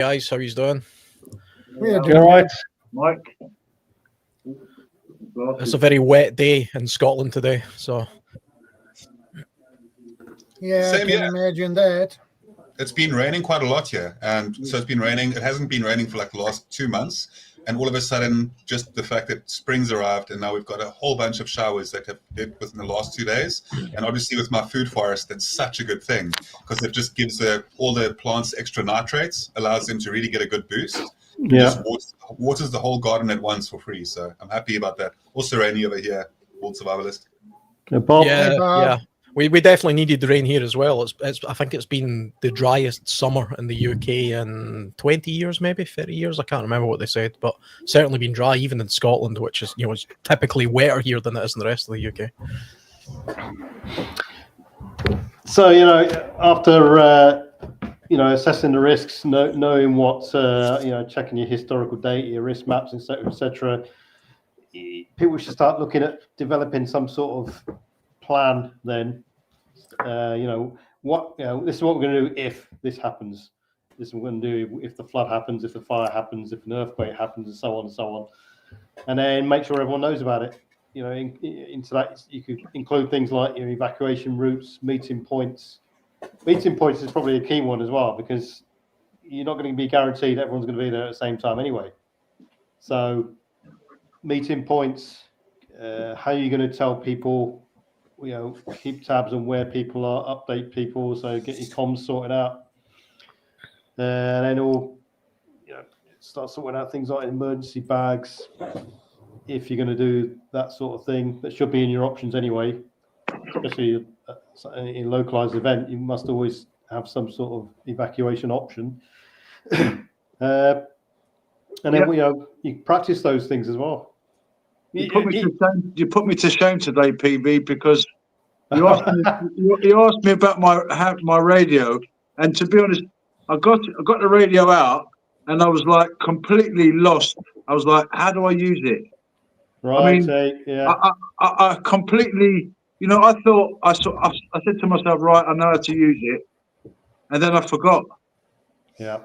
Guys, how you doing? Yeah, you all right, Mike? It's a very wet day in Scotland today, so yeah, Same I can here. imagine that. It's been raining quite a lot here, and so it's been raining. It hasn't been raining for like the last 2 months, and all of a sudden, just the fact that spring's arrived, and now we've got a whole bunch of showers that have hit within the last 2 days. And obviously, with my food forest, that's such a good thing because it just gives all the plants extra nitrates, allows them to really get a good boost. Yeah. Just waters the whole garden at once for free. So I'm happy about that. Also rainy over here, World Survivalist. Bob? yeah, Hey, Bob. yeah. We definitely needed the rain here as well. I think it's been the driest summer in the UK in 20 years, maybe 30 years. I can't remember what they said, but certainly been dry even in Scotland, which is is typically wetter here than it is in the rest of the UK. So, after, assessing the risks, knowing what, checking your historical data, your risk maps, et cetera, people should start looking at developing some sort of plan then. This is what we're going to do if this happens. This is what we're going to do if the flood happens, if the fire happens, if an earthquake happens, and so on and so on. And then make sure everyone knows about it. Into that you could include things like your evacuation routes, meeting points. Meeting points is probably a key one as well, because you're not going to be guaranteed everyone's going to be there at the same time anyway. So meeting points, how are you going to tell people, keep tabs on where people are, update people, so get your comms sorted out. And then start sorting out things like emergency bags. If you're going to do that sort of thing, that should be in your options anyway. Especially in a localized event, you must always have some sort of evacuation option. And then you practice those things as well. You put me to shame today, PB, because you asked me about my radio, and to be honest, I got the radio out, and I was like completely lost. I was like, how do I use it? Right. I completely, I thought I said to myself, right, I know how to use it, and then I forgot. Yeah.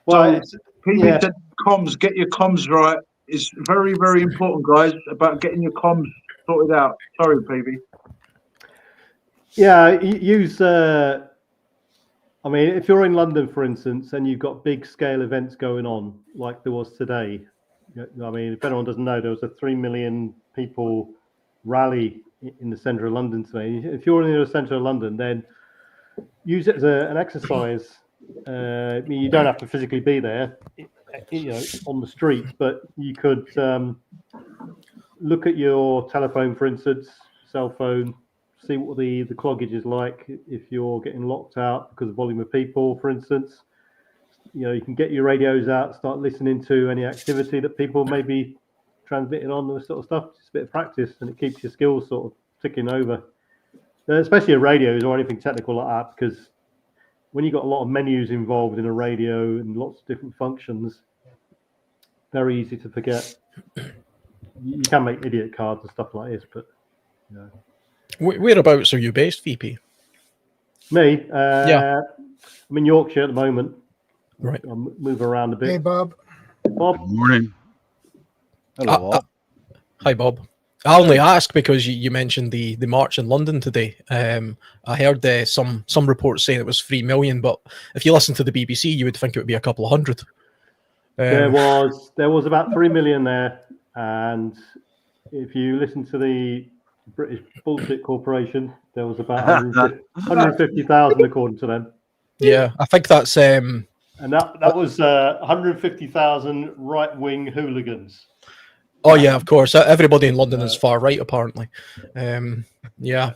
Well, so PB said comms, get your comms right. It's very, very important, guys, about getting your comms sorted out. Sorry, PB. Yeah, use. If you're in London, for instance, and you've got big scale events going on, like there was today. If anyone doesn't know, there was a 3 million people rally in the centre of London today. If you're in the centre of London, then use it as an exercise. You don't have to physically be there, on the street, but you could look at your telephone, for instance, cell phone, see what the cloggage is like if you're getting locked out because of volume of people, for instance. You can get your radios out, start listening to any activity that people may be transmitting on, this sort of stuff. Just a bit of practice, and it keeps your skills sort of ticking over, especially at radios or anything technical like that, because when you've got a lot of menus involved in a radio and lots of different functions, very easy to forget. You can make idiot cards and stuff like this, but Whereabouts are you based, VP? Me? I'm in Yorkshire at the moment. Right. I'll move around a bit. Hey, Bob. Bob? Good morning. Hello, Bob. Hi, Bob. I only ask because you mentioned the march in London today. I heard some reports saying it was 3 million, but if you listen to the BBC, you would think it would be a couple of hundred. There was about 3 million there, and if you listen to the British Bullshit Corporation, there was about 150,000 according to them. Yeah, I think that's and that was 150,000 right-wing hooligans. Oh yeah, of course. Everybody in London is far right, apparently. Yeah.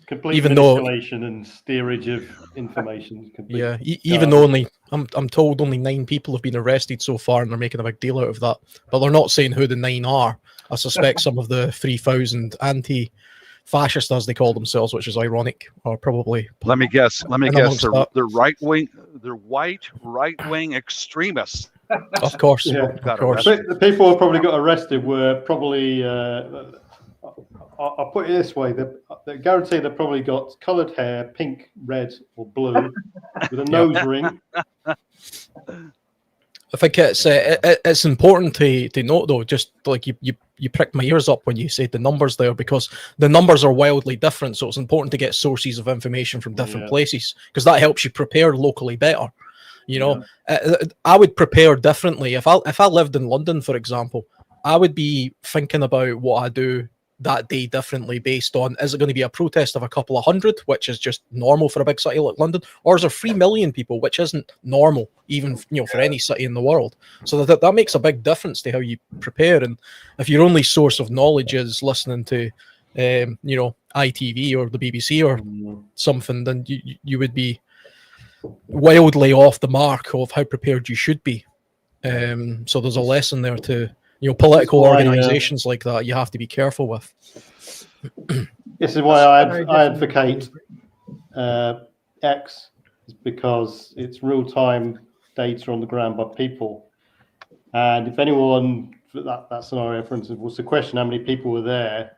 Complete manipulation and steerage of information. Yeah, even though I'm told only 9 people have been arrested so far, and they're making a big deal out of that. But they're not saying who the 9 are. I suspect some of the 3,000 anti-fascists, as they call themselves, which is ironic, are probably. Let me guess. They're right-wing. They're white right-wing extremists. Of course, yeah. Of course. The people who probably got arrested were probably I'll put it this way: they're guaranteed they've probably got coloured hair, pink, red, or blue, with a nose ring. I think it's important to note, though, just like you pricked my ears up when you said the numbers there, because the numbers are wildly different. So it's important to get sources of information from different places, because that helps you prepare locally better. You know, I would prepare differently. If I lived in London, for example, I would be thinking about what I do that day differently based on, is it going to be a protest of a couple of hundred, which is just normal for a big city like London, or is there 3 million people, which isn't normal even for any city in the world? So that makes a big difference to how you prepare. And if your only source of knowledge is listening to ITV or the BBC or something, then you would be wildly off the mark of how prepared you should be. So there's a lesson there to political organizations like that you have to be careful with. This is why I advocate X, is because it's real-time data on the ground by people. And if anyone, for that scenario, for instance, was to question how many people were there,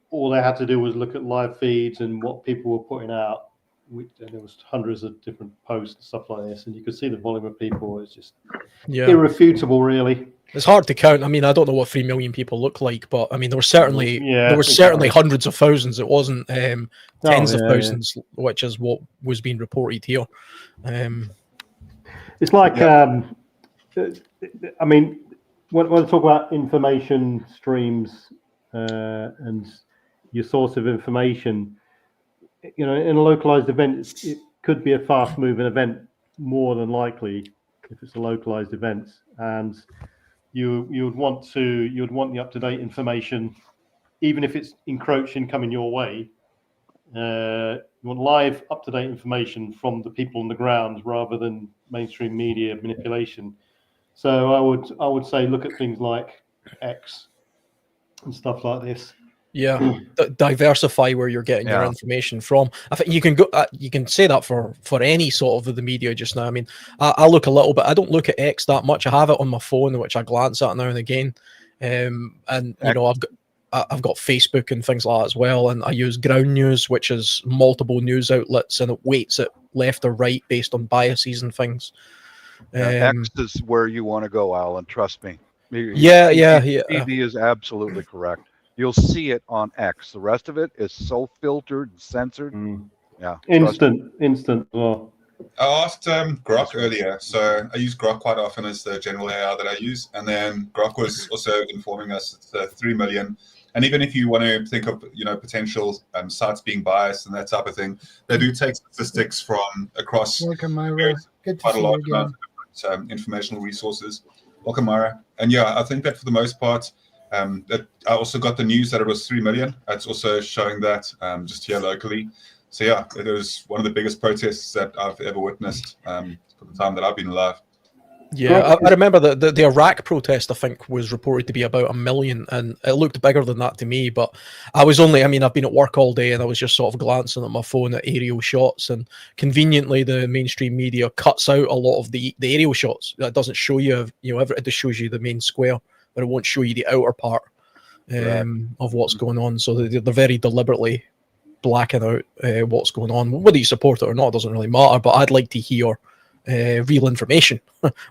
all they had to do was look at live feeds and what people were putting out. And there was hundreds of different posts and stuff like this, and you could see the volume of people. It's just irrefutable, really. It's hard to count. I mean, I don't know what 3 million people look like, but I mean, there were certainly certainly hundreds of thousands. It wasn't tens of thousands, which is what was being reported here. It's like, I mean, when I talk about information streams and your source of information, in a localized event, it could be a fast-moving event more than likely if it's a localized event, and you would want the up-to-date information, even if it's encroaching coming your way. You want live, up-to-date information from the people on the ground rather than mainstream media manipulation. So I would say look at things like X and stuff like this. Yeah, diversify where you're getting your information from. I think you can go. You can say that for any sort of the media just now. I mean, I look a little bit. I don't look at X that much. I have it on my phone, which I glance at now and again. And I've got Facebook and things like that as well. And I use Ground News, which is multiple news outlets, and it weights it left or right based on biases and things. X is where you want to go, Alan. Trust me. TV is absolutely correct. You'll see it on X. The rest of it is so filtered and censored. Yeah. Instant. Well, I asked Grok earlier. So I use Grok quite often as the general AI that I use. And then Grok was also informing us it's 3 million. And even if you want to think of, potential sites being biased and that type of thing, they do take statistics from across quite a large amount of different informational resources. Welcome, Myra. And I think that for the most part, that I also got the news that it was 3 million. It's also showing that just here locally. So it was one of the biggest protests that I've ever witnessed for the time that I've been alive. Yeah, I remember the Iraq protest, I think, was reported to be about 1 million, and it looked bigger than that to me. But I've been at work all day, and I was just sort of glancing at my phone at aerial shots, and conveniently the mainstream media cuts out a lot of the aerial shots. That doesn't show you, it just shows you the main square, but it won't show you the outer part of what's going on. So they're very deliberately blacking out what's going on. Whether you support it or not doesn't really matter, but I'd like to hear real information,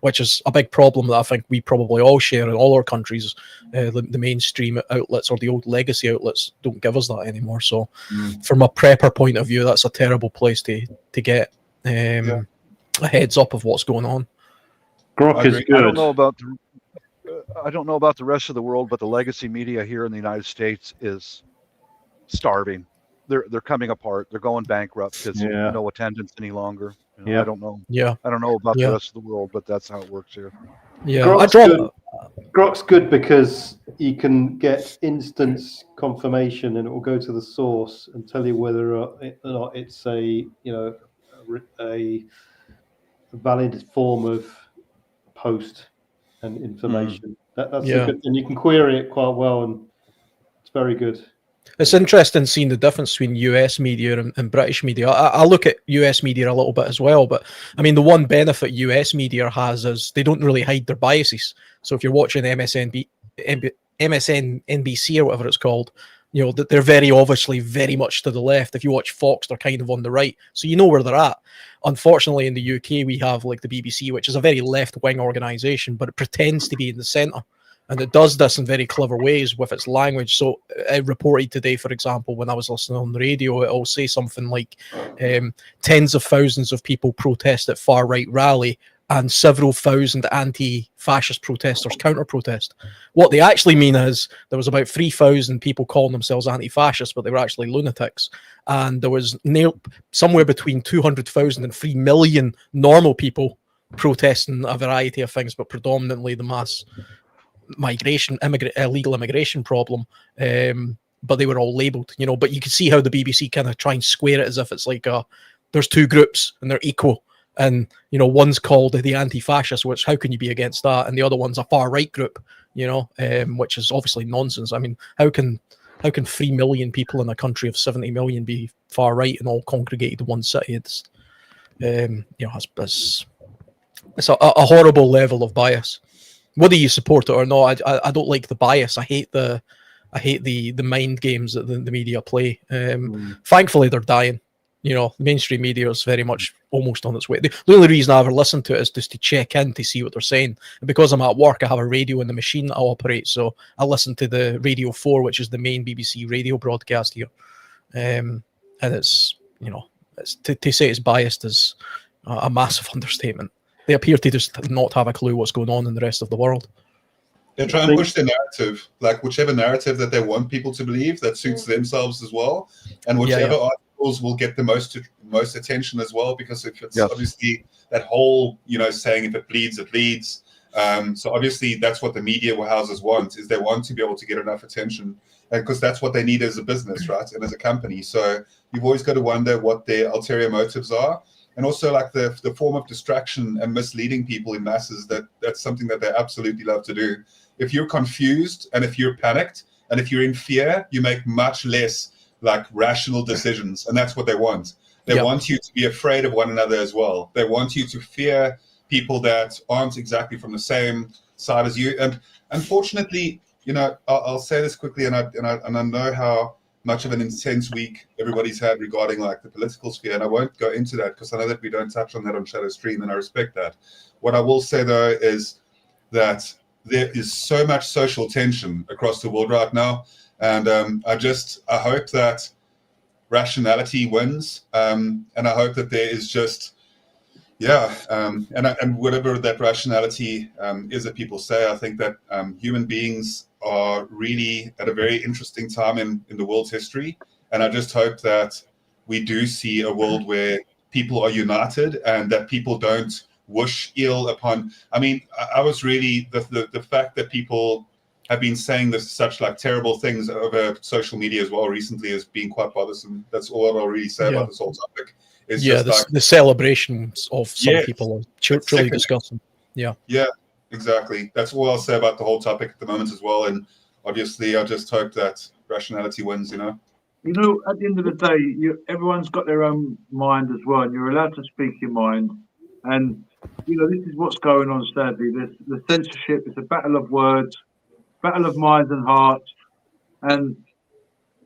which is a big problem that I think we probably all share in all our countries. The mainstream outlets or the old legacy outlets don't give us that anymore. So from a prepper point of view, that's a terrible place to get a heads up of what's going on. Grok is good. I don't know about the rest of the world, but the legacy media here in the United States is starving. They're coming apart. They're going bankrupt because no attendance any longer. I don't know. I don't know about the rest of the world, but that's how it works here. Grok's good because you can get instant confirmation, and it will go to the source and tell you whether or not it's a valid form of post and information. That's a good thing. You can query it quite well, and it's very good. It's interesting seeing the difference between US media and British media. I look at US media a little bit as well, but I mean, the one benefit US media has is they don't really hide their biases. So if you're watching MSNBC or whatever it's called, You know, that they're very obviously very much to the left. If you watch Fox, they're kind of on the right. So you know where they're at. Unfortunately, in the UK, we have like the BBC, which is a very left-wing organisation, but it pretends to be in the centre. And it does this in very clever ways with its language. So it reported today, for example, when I was listening on the radio, it'll say something like tens of thousands of people protest at far-right rally and several thousand anti-fascist protesters counter-protest. What they actually mean is there was about 3,000 people calling themselves anti-fascists, but they were actually lunatics. And there was somewhere between 200,000 and 3 million normal people protesting a variety of things, but predominantly the mass migration, illegal immigration problem. But they were all labelled, you know. But you can see how the BBC kind of try and square it as if it's like there's two groups and they're equal. And, you know, one's called the anti-fascist, which how can you be against that? And the other one's a far-right group, you know, which is obviously nonsense. I mean, how can 3 million people in a country of 70 million be far-right and all congregated in one city? It's, you know, it's a horrible level of bias. Whether you support it or not, I don't like the bias. I hate the mind games that the media play. Thankfully, they're dying. You know, the mainstream media is very much almost on its way. The only reason I ever listen to it is just to check in to see what they're saying. And because I'm at work, I have a radio in the machine that I operate. So I listen to the Radio 4, which is the main BBC radio broadcast here. And it's, you know, to say it's biased is a massive understatement. They appear to just not have a clue what's going on in the rest of the world. They try and push their narrative, like whichever narrative that they want people to believe that suits themselves as well. And whichever articles will get the most attention as well, because if it's obviously that whole, you know, saying if it bleeds, it leads. So obviously that's what the media houses want, is they want to be able to get enough attention, because that's what they need as a business, right? And as a company. So you've always got to wonder what their ulterior motives are. And also like the form of distraction and misleading people in masses, that's something that they absolutely love to do. If you're confused and if you're panicked and if you're in fear, you make much less like rational decisions. And that's what they want. They want you to be afraid of one another as well. They want you to fear people that aren't exactly from the same side as you. And unfortunately, you know, I'll say this quickly, and I know how much of an intense week everybody's had regarding like the political sphere, and I won't go into that because I know that we don't touch on that on Shadow Stream, and I respect that. What I will say though is that there is so much social tension across the world right now, and I hope that rationality wins, and I hope that there is just and whatever that rationality is that people say, I think that human beings are really at a very interesting time in the world's history. And I just hope that we do see a world where people are united and that people don't wish ill upon. I mean, I was really, the fact that people have been saying such like terrible things over social media as well recently has been quite bothersome. That's all I'll really say about this whole topic. It's the celebrations of some people are truly disgusting. Yeah, exactly. That's all I'll say about the whole topic at the moment as well. And obviously, I just hope that rationality wins. You know, at the end of the day, everyone's got their own mind as well, and you're allowed to speak your mind. And you know, this is what's going on. Sadly, the censorship. It's a battle of words, battle of minds and hearts. And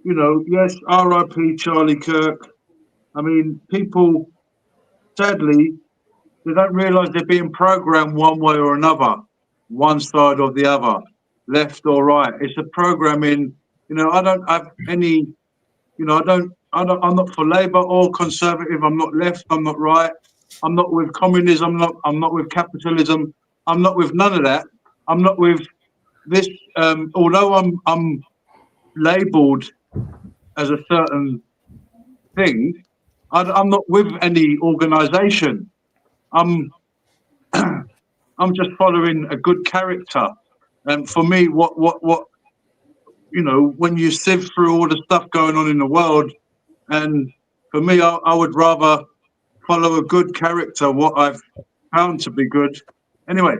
you know, yes, R.I.P. Charlie Kirk. I mean, people, sadly, they don't realise they're being programmed one way or another, one side or the other, left or right. It's a programming. You know, I don't have any. You know, I'm not for Labour or Conservative. I'm not left. I'm not right. I'm not with communism. I'm not with capitalism. I'm not with none of that. I'm not with this. Although I'm labelled as a certain thing, I'm not with any organisation. I'm just following a good character. And for me, what you know, when you sift through all the stuff going on in the world, and for me, I would rather follow a good character, what I've found to be good. Anyway,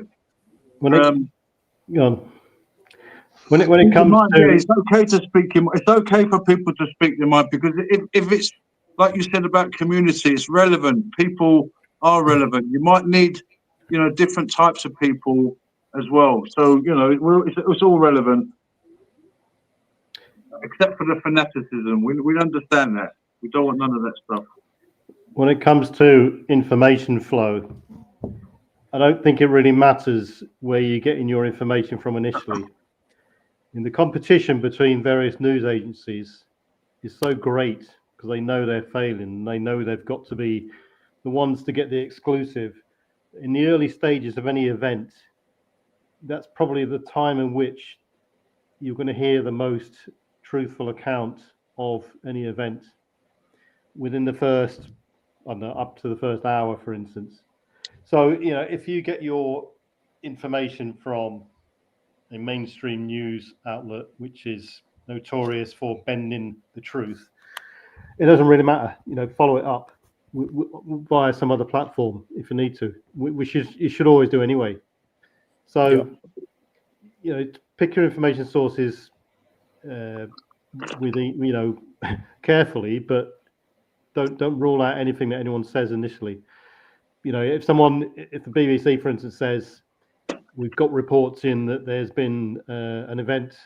when it comes to, it's okay to speak your mind. It's okay for people to speak their mind, because if it's like you said about community, it's relevant. People are relevant. You might need, you know, different types of people as well. So, you know, it's all relevant. except for the fanaticism. We understand that. We don't want none of that stuff. When it comes to information flow, I don't think it really matters where you're getting your information from initially. In the competition between various news agencies is so great because they know they're failing and they know they've got to be the ones to get the exclusive. In the early stages of any event, that's probably the time in which you're going to hear the most truthful account of any event within the first, I don't know, up to the first hour, for instance. So, if you get your information from a mainstream news outlet, which is notorious for bending the truth, it doesn't really matter. Follow it up via some other platform if you need to. You should always do anyway. So, pick your information sources carefully, but don't rule out anything that anyone says initially. If the BBC, for instance, says we've got reports in that there's been an event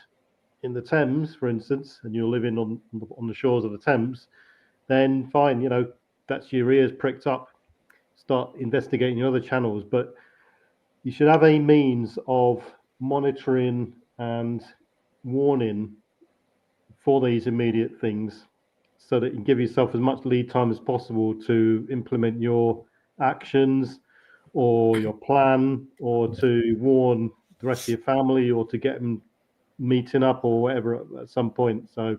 in the Thames, for instance, and you're living on the shores of the Thames, then fine, that's your ears pricked up. Start investigating your other channels, but you should have a means of monitoring and warning for these immediate things so that you can give yourself as much lead time as possible to implement your actions or your plan, or to warn the rest of your family, or to get them meeting up or whatever at some point. So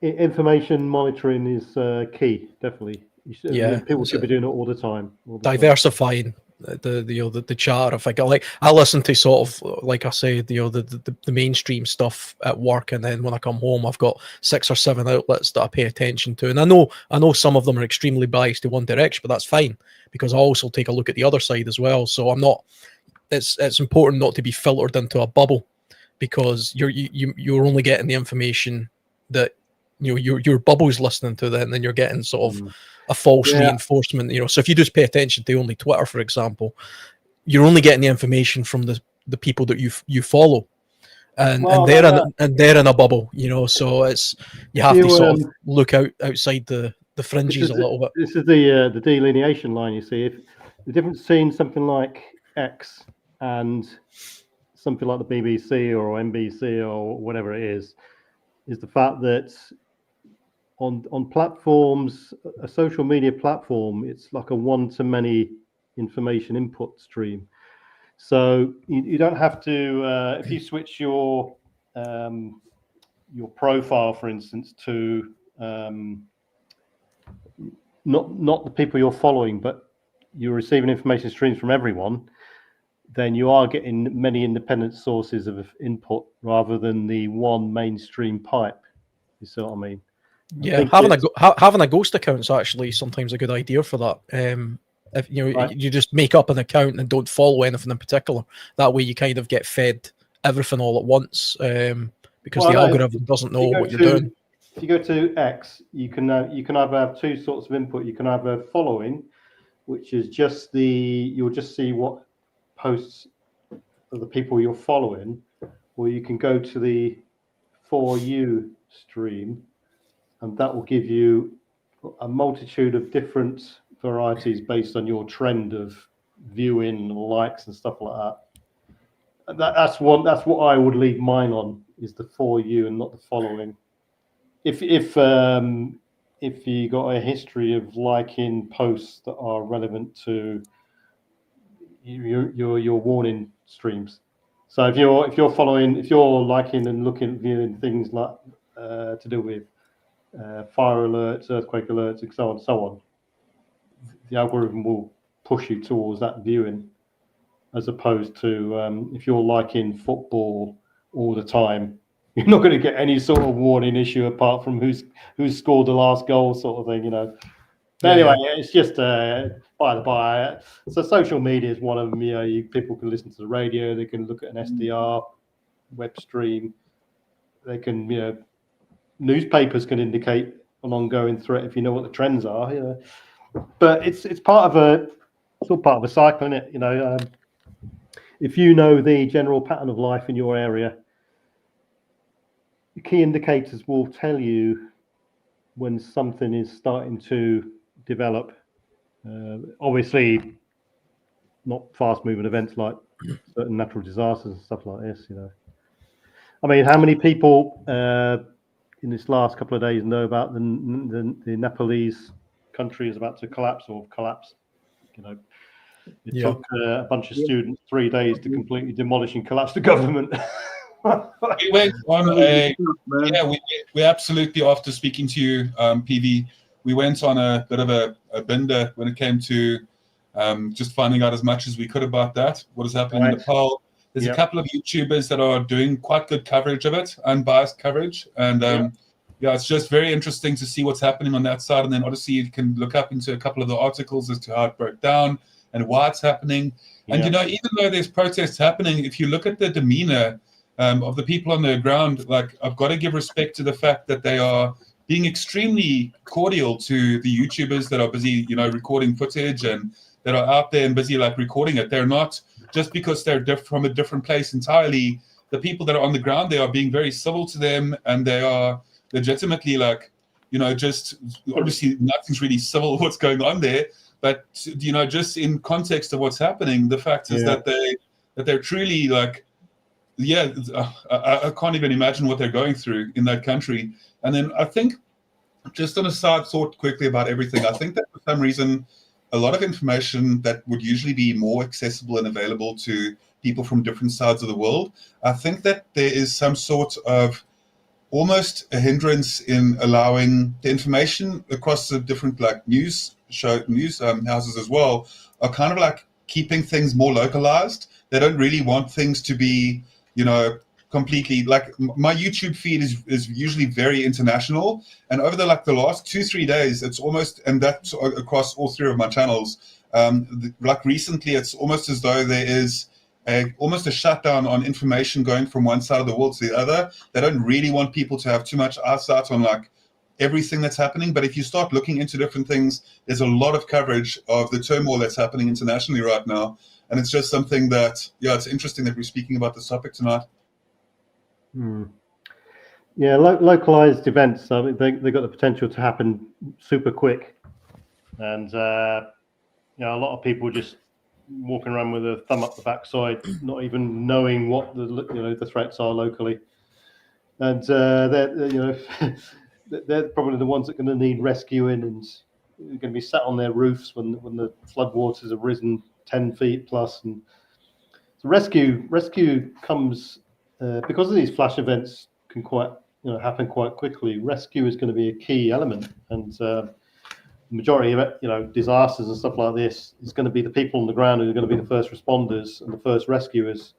information monitoring is key, definitely. People should be doing it all the time. Diversifying the chart. If I listen to sort of, like I say, the mainstream stuff at work, and then when I come home, I've got 6 or 7 outlets that I pay attention to, and I know some of them are extremely biased to one direction, but that's fine because I also take a look at the other side as well. So I'm not. It's important not to be filtered into a bubble, because you're only getting the information that your bubble's listening to, then you're getting sort of a false reinforcement. So if you just pay attention to only Twitter, for example, you're only getting the information from the people that you follow, and they're in a bubble. So you have to sort of look outside the fringes a little bit. This is the delineation line. You see, if the difference between something like X and something like the BBC or NBC or whatever it is the fact that on platforms, a social media platform, it's like a one-to-many information input stream. So you don't have to, if you switch your profile, for instance, to not the people you're following, but you're receiving information streams from everyone, then you are getting many independent sources of input rather than the one mainstream pipe. You see what I mean? Yeah, having a ghost account is actually sometimes a good idea for that. If you just make up an account and don't follow anything in particular, that way you kind of get fed everything all at once, because the algorithm doesn't know what you're doing. If you go to X, you can either have 2 sorts of input. You can either following, which is you'll just see what posts of the people you're following, or you can go to the For You stream, and that will give you a multitude of different varieties based on your trend of viewing, likes, and stuff like that. That's what I would leave mine on, is the For You and not the following. If you got a history of liking posts that are relevant to your warning streams. So if you're liking and viewing things like to do with fire alerts, earthquake alerts, and so on, the algorithm will push you towards that viewing, as opposed to if you're liking football all the time, you're not going to get any sort of warning issue apart from who's scored the last goal, sort of thing, But anyway, it's just by the by. So social media is one of them. People can listen to the radio, they can look at an SDR web stream, they can, newspapers can indicate an ongoing threat if you know what the trends are. But it's part of a cycle, isn't it? If you know the general pattern of life in your area, key indicators will tell you when something is starting to develop. Obviously, not fast-moving events like certain natural disasters and stuff like this. I mean, how many people in this last couple of days know about the Nepalese country is about to collapse or collapse? It took a bunch of students 3 days to completely demolish and collapse the government. We went on we absolutely, after speaking to you, PV, we went on a bit of a bender when it came to just finding out as much as we could about that, what is happening in Nepal. There's a couple of YouTubers that are doing quite good coverage of it, unbiased coverage. And it's just very interesting to see what's happening on that side. And then obviously you can look up into a couple of the articles as to how it broke down and why it's happening. And, even though there's protests happening, if you look at the demeanor of the people on the ground, like, I've got to give respect to the fact that they are being extremely cordial to the YouTubers that are busy, recording footage and that are out there and busy, like, recording it. They're not, just because they're from a different place entirely, the people that are on the ground, they are being very civil to them, and they are legitimately, like, just, obviously nothing's really civil what's going on there, but, just in context of what's happening, the fact is that they're truly, like, I can't even imagine what they're going through in that country. And then I think, just on a side thought quickly about everything, I think that for some reason, a lot of information that would usually be more accessible and available to people from different sides of the world, I think that there is some sort of almost a hindrance in allowing the information across the different, like, news houses as well, are kind of like keeping things more localized. They don't really want things to be, completely, like, my YouTube feed is usually very international, and over the last 2-3 days, it's almost, and that's across all 3 of my channels, like recently, it's almost as though there is almost a shutdown on information going from one side of the world to the other. They don't really want people to have too much eyesight on, like, everything that's happening. But if you start looking into different things, there's a lot of coverage of the turmoil that's happening internationally right now. And it's just something that, it's interesting that we're speaking about this topic tonight. Yeah, localized events, I mean, they got the potential to happen super quick. And, a lot of people just walking around with a thumb up the backside, not even knowing what the threats are locally. And they're probably the ones that are going to need rescuing, and are going to be sat on their roofs when the floodwaters have risen 10 feet plus. And so rescue comes because of these flash events can happen quite quickly. Rescue is going to be a key element, and the majority of it, disasters and stuff like this, is going to be the people on the ground who are going to be the first responders and the first rescuers,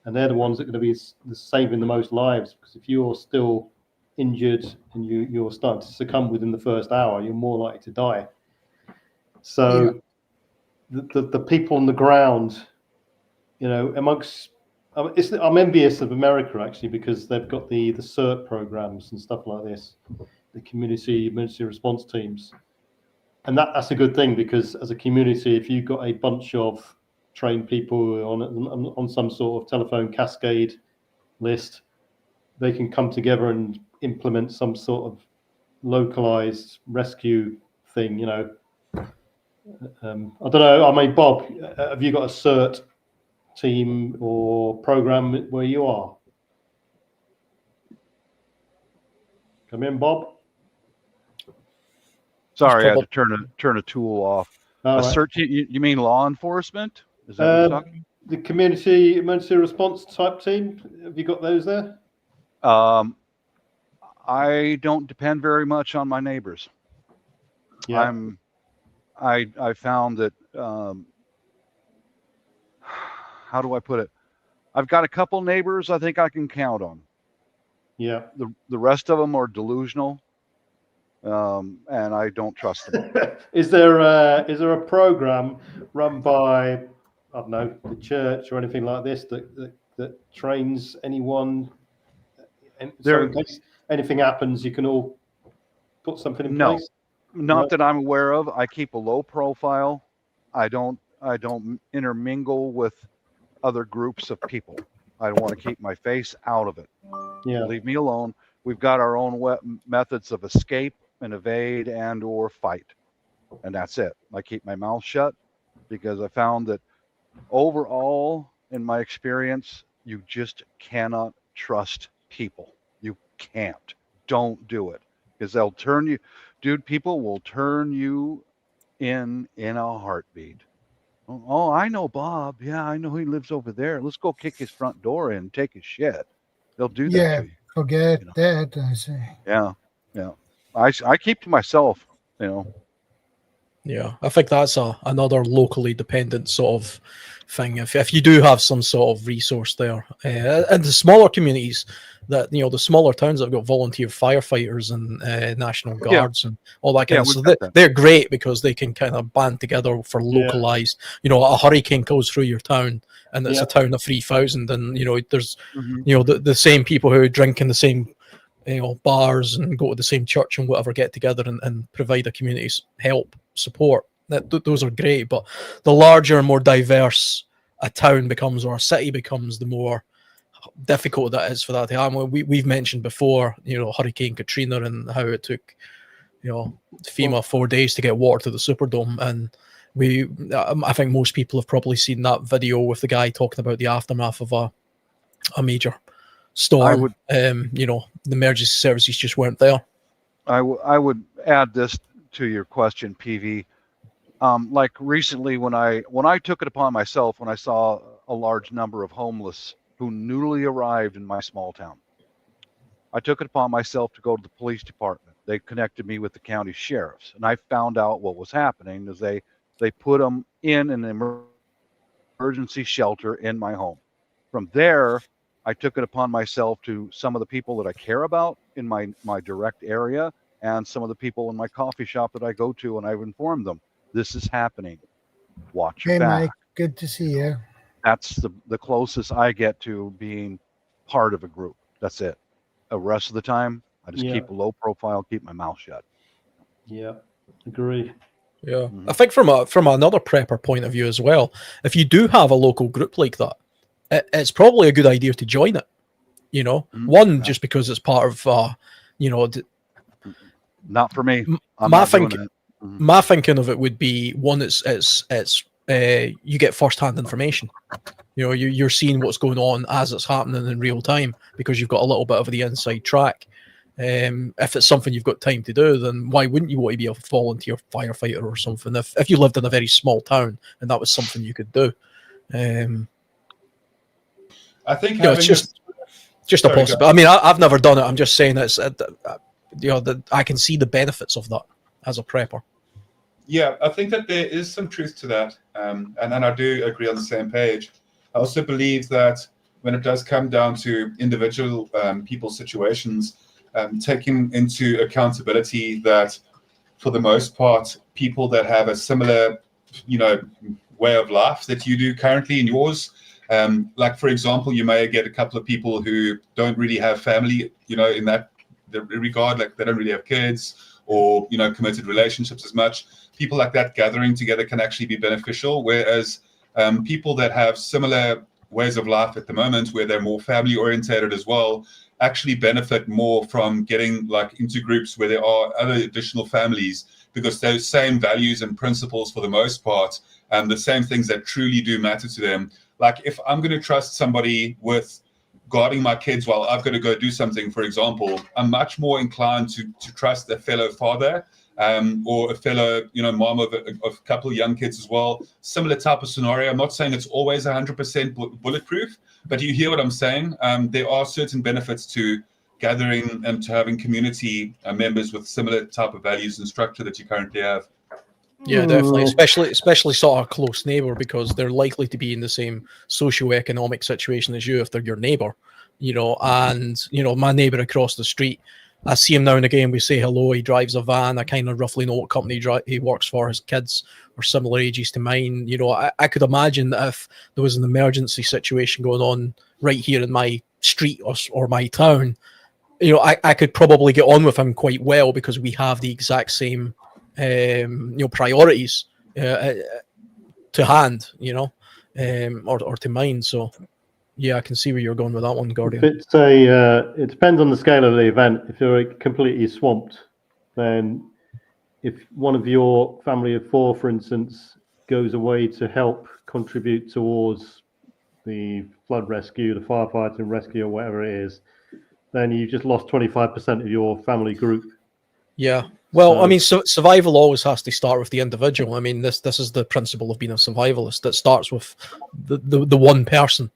and they're the ones that are going to be saving the most lives. Because if you're still injured and you're starting to succumb within the first hour, you're more likely to die. So the people on the ground, I'm envious of America, actually, because they've got the CERT programs and stuff like this, the community emergency response teams. And that's a good thing, because as a community, if you've got a bunch of trained people on some sort of telephone cascade list, they can come together and implement some sort of localized rescue thing. I don't know. I mean, Bob, have you got a CERT team or program where you are? Come in, Bob. Sorry, I had to turn a tool off. All a right. CERT, you mean law enforcement? Is that what you're talking? The community emergency response type team. Have you got those there? I don't depend very much on my neighbors. Yeah. I found that how do I put it? I've got a couple neighbors I think I can count on. Yeah. The rest of them are delusional, and I don't trust them. Is there a program run by, I don't know, the church or anything like this that trains anyone? And so in case anything happens, you can all put something in place? Not that I'm aware of. I keep a low profile. I don't intermingle with other groups of people. I want to keep my face out of it. Yeah. Leave me alone. We've got our own methods of escape and evade and or fight. And that's it. I keep my mouth shut because I found that overall, in my experience, you just cannot trust people. You can't. Don't do it, because they'll turn you, dude. People will turn you in a heartbeat. Oh, I know Bob. Yeah, I know he lives over there. Let's go kick his front door in and take his shit. They'll do that Yeah, to you. forget You know? that. I say. Yeah. I keep to myself. Yeah, I think that's another locally dependent sort of thing. If you do have some sort of resource there, and the smaller communities, that the smaller towns that have got volunteer firefighters and National Guards and all that kind of stuff, they're great because they can kind of band together for localized. A hurricane goes through your town, and it's a town of 3,000, and there's the same people who drink in the same bars and go to the same church and whatever get together and provide a community's help support. Those are great, but the larger and more diverse a town becomes or a city becomes, the more difficult that is for that to happen. We've mentioned before, Hurricane Katrina and how it took FEMA 4 days to get water to the Superdome, and I think most people have probably seen that video with the guy talking about the aftermath of a major storm. The emergency services just weren't there. I would add this to your question, PV. Like recently, when I took it upon myself, when I saw a large number of homeless who newly arrived in my small town, I took it upon myself to go to the police department. They connected me with the county sheriffs, and I found out what was happening is they put them in an emergency shelter in my home. From there, I took it upon myself to some of the people that I care about in my direct area, and some of the people in my coffee shop that I go to, and I've informed them, this is happening. Watch your back. Mike, good to see you. That's the closest I get to being part of a group. That's it. The rest of the time, I just keep a low profile, keep my mouth shut. Yeah, agree. Yeah, I think from another prepper point of view as well, if you do have a local group like that, it's probably a good idea to join it. Just because it's part of not for me. My thinking of it would be one. It's you get first-hand information. You're seeing what's going on as it's happening in real time because you've got a little bit of the inside track. If it's something you've got time to do, then why wouldn't you want to be a volunteer firefighter or something? If you lived in a very small town and that was something you could do, I think it's just a possibility. I mean, I've never done it. I'm just saying that I can see the benefits of that as a prepper. Yeah, I think that there is some truth to that, and I do agree on the same page. I also believe that when it does come down to individual people's situations, taking into accountability that for the most part, people that have a similar, way of life that you do currently in yours, like for example, you may get a couple of people who don't really have family, in that regard, like they don't really have kids or, committed relationships as much. People like that gathering together can actually be beneficial, whereas people that have similar ways of life at the moment, where they're more family orientated as well, actually benefit more from getting into groups where there are other additional families, because those same values and principles for the most part, the same things that truly do matter to them. Like if I'm going to trust somebody with guarding my kids while I've got to go do something, for example, I'm much more inclined to trust a fellow father or a fellow, mom of a couple of young kids as well. Similar type of scenario. I'm not saying it's always 100% bulletproof, but you hear what I'm saying. There are certain benefits to gathering and to having community members with similar type of values and structure that you currently have. Yeah, definitely, especially sort of a close neighbor, because they're likely to be in the same socioeconomic situation as you if they're your neighbor, and my neighbor across the street, I see him now and again. We say hello. He drives a van. I kind of roughly know what company he works for. His kids are similar ages to mine. I could imagine that if there was an emergency situation going on right here in my street or my town, I could probably get on with him quite well because we have the exact same priorities to hand, or to mind. So Yeah, I can see where you're going with that one, If Guardian. it's it depends on the scale of the event. If you're completely swamped, then if one of your family of 4, for instance, goes away to help contribute towards the flood rescue, the firefighting rescue, or whatever it is, then you just lost 25% of your family group. Yeah. Well, I mean, survival always has to start with the individual. I mean, this is the principle of being a survivalist. That starts with the one person,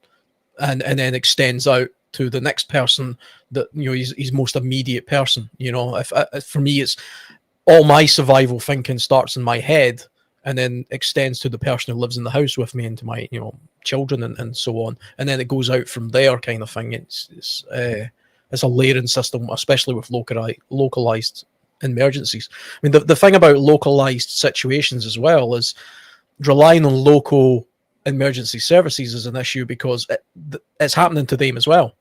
and then extends out to the next person that his most immediate person. If for me, it's all my survival thinking starts in my head, and then extends to the person who lives in the house with me, and to my children and so on, and then it goes out from there, kind of thing. It's a layering system, especially with localized emergencies. I mean, the thing about localized situations as well is relying on local emergency services is an issue, because it's happening to them as well.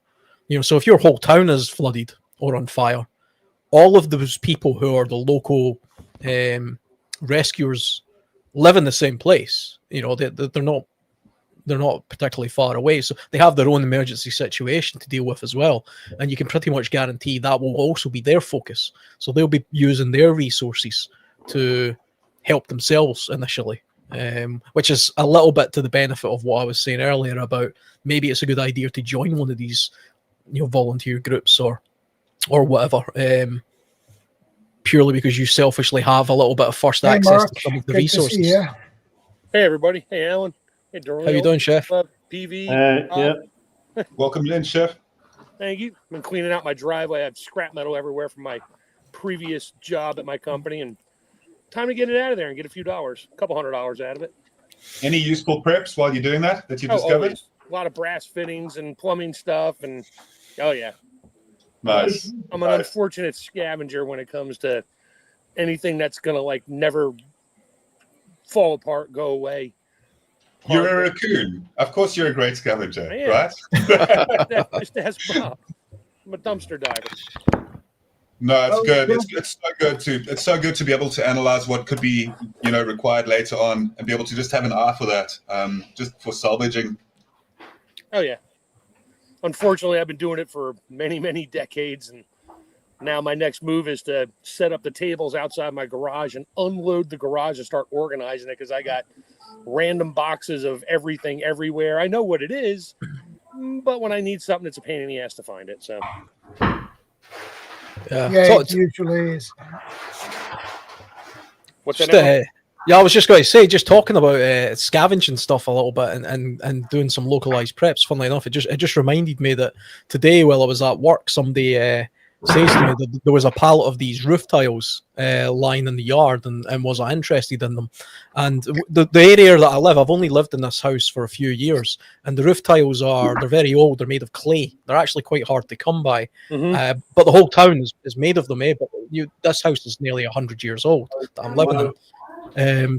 So if your whole town is flooded or on fire, all of those people who are the local rescuers live in the same place. They're not particularly far away, so they have their own emergency situation to deal with as well, and you can pretty much guarantee that will also be their focus. So they'll be using their resources to help themselves initially, which is a little bit to the benefit of what I was saying earlier about maybe it's a good idea to join one of these volunteer groups or whatever, purely because you selfishly have a little bit of first access Mark, to some of the good to see resources. you. Hey everybody. Hey Alan. Hey Dorley. How you doing, Chef? PV. Yeah. Welcome in, Chef. Thank you. I've been cleaning out my driveway. I have scrap metal everywhere from my previous job at my company, and time to get it out of there and get a few dollars, a couple $100 out of it. Any useful preps while you're doing that you've discovered? Always. A lot of brass fittings and plumbing stuff, and yeah. Nice. I'm an unfortunate scavenger when it comes to anything that's gonna never fall apart, go away. You're a raccoon. Of course, you're a great scavenger, right? That's Bob. I'm a dumpster diver. No, it's good. It's so good to be able to analyze what could be, required later on, and be able to just have an eye for that, just for salvaging. Oh yeah. Unfortunately, I've been doing it for many, many decades, and now my next move is to set up the tables outside my garage and unload the garage and start organizing it, because I got random boxes of everything everywhere. I know what it is, but when I need something, it's a pain in the ass to find it. So Yeah, So it usually is. what's that? Yeah, I was just going to say, just talking about scavenging stuff a little bit and doing some localized preps. Funnily enough, it just reminded me that today, while I was at work, somebody says to me that there was a pallet of these roof tiles lying in the yard, and was I interested in them. And the area that I live, I've only lived in this house for a few years, and the roof tiles they're very old. They're made of clay. They're actually quite hard to come by. Mm-hmm. But the whole town is made of them. But this house is nearly 100 years old that I'm living in.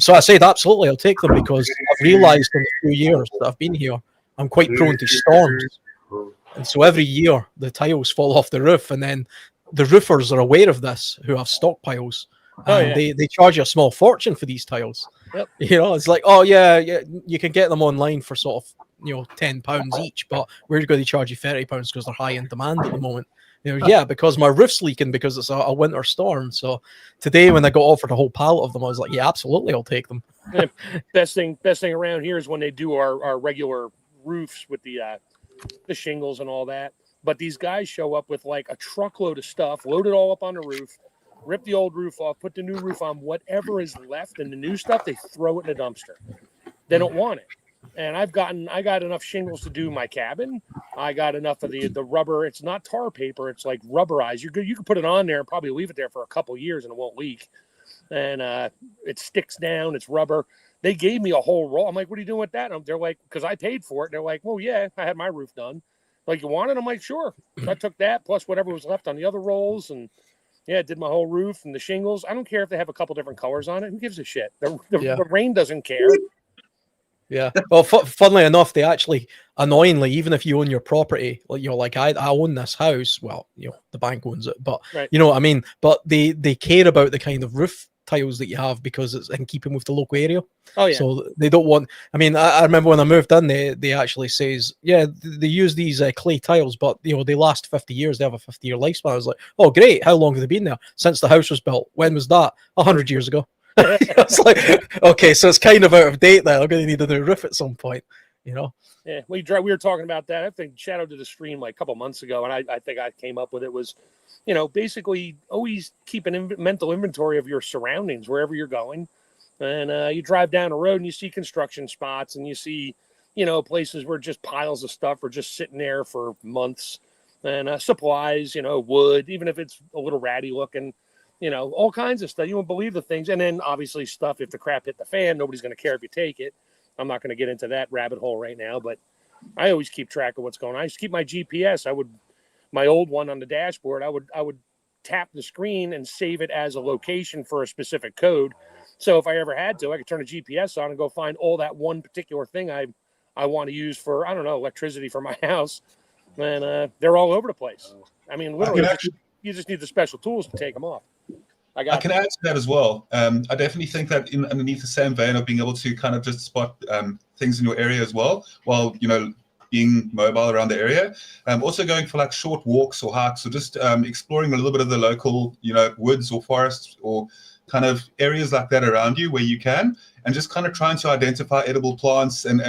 So I said, absolutely, I'll take them, because I've realised in the few years that I've been here, I'm quite prone to storms. And so every year the tiles fall off the roof, and then the roofers are aware of this who have stockpiles. And they charge you a small fortune for these tiles. Yep. It's like, oh yeah, you can get them online for sort of £10 each, but we're going to charge you £30 because they're high in demand at the moment. Because my roof's leaking because it's a winter storm. So today, when I got offered a whole pallet of them, I was like, yeah, absolutely, I'll take them. Best thing around here is when they do our regular roofs with the shingles and all that. But these guys show up with like a truckload of stuff, load it all up on the roof, rip the old roof off, put the new roof on. Whatever is left and the new stuff, they throw it in a dumpster. They don't want it. And I got enough shingles to do my cabin. I got enough of the rubber. It's not tar paper. It's like rubberized. You can put it on there and probably leave it there for a couple years and it won't leak. And it sticks down. It's rubber. They gave me a whole roll. I'm like, what are you doing with that? And they're like, because I paid for it. They're like, well, yeah, I had my roof done. Like, you want it? I'm like, sure. So I took that plus whatever was left on the other rolls, and did my whole roof and the shingles. I don't care if they have a couple different colors on it. Who gives a shit? The rain doesn't care. Yeah. Well, funnily enough, they actually, annoyingly, even if you own your property, like I own this house. Well, the bank owns it, but right. you know what I mean. But they care about the kind of roof tiles that you have because it's in keeping with the local area. Oh yeah. So they don't want. I mean, I remember when I moved in, they actually says, yeah, they use these clay tiles, but they last 50 years. They have a 50-year lifespan. I was like, oh great, how long have they been there? Since the house was built. When was that? 100 years ago. It's like, okay, so it's kind of out of date now. I'm going to need a new roof at some point. Yeah, we were talking about that. I think Shadow did a stream like a couple months ago, and I think I came up with it was, basically always keep an mental inventory of your surroundings wherever you're going. And you drive down a road and you see construction spots and you see, places where just piles of stuff are just sitting there for months, and supplies, wood, even if it's a little ratty looking, all kinds of stuff. You won't believe the things. And then obviously stuff, if the crap hit the fan, nobody's going to care if you take it. I'm not going to get into that rabbit hole right now, but I always keep track of what's going on. I used to keep my GPS. My old one on the dashboard, I would tap the screen and save it as a location for a specific code. So if I ever had to, I could turn a GPS on and go find all that one particular thing I want to use for, I don't know, electricity for my house. And they're all over the place. I mean, literally, you just need the special tools to take them off. I can add to that as well. I definitely think that underneath the same vein of being able to kind of just spot things in your area as well, while being mobile around the area. Also going for like short walks or hikes, or just exploring a little bit of the local, woods or forests or kind of areas like that around you where you can, and just kind of trying to identify edible plants and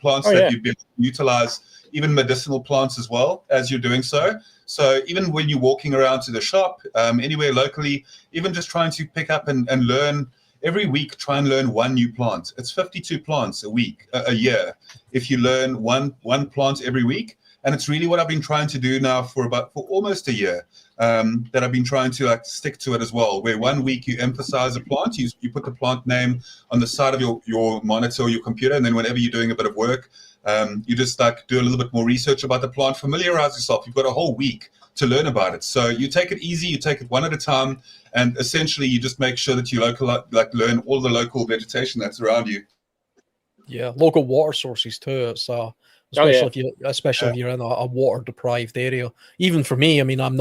plants that you'd be able to utilize, even medicinal plants as well as you're doing so. So even when you're walking around to the shop, anywhere locally, even just trying to pick up and learn every week, try and learn one new plant. It's 52 plants a year, if you learn one plant every week. And it's really what I've been trying to do now for almost a year, that I've been trying to stick to it as well, where 1 week you emphasize a plant, you put the plant name on the side of your monitor or your computer, and then whenever you're doing a bit of work, you just do a little bit more research about the plant, familiarize yourself. You've got a whole week to learn about it. So you take it easy, you take it one at a time, and essentially you just make sure that you learn all the local vegetation that's around you. Yeah, local water sources too. It's especially if you're in a water deprived area. Even for me, I mean, I'm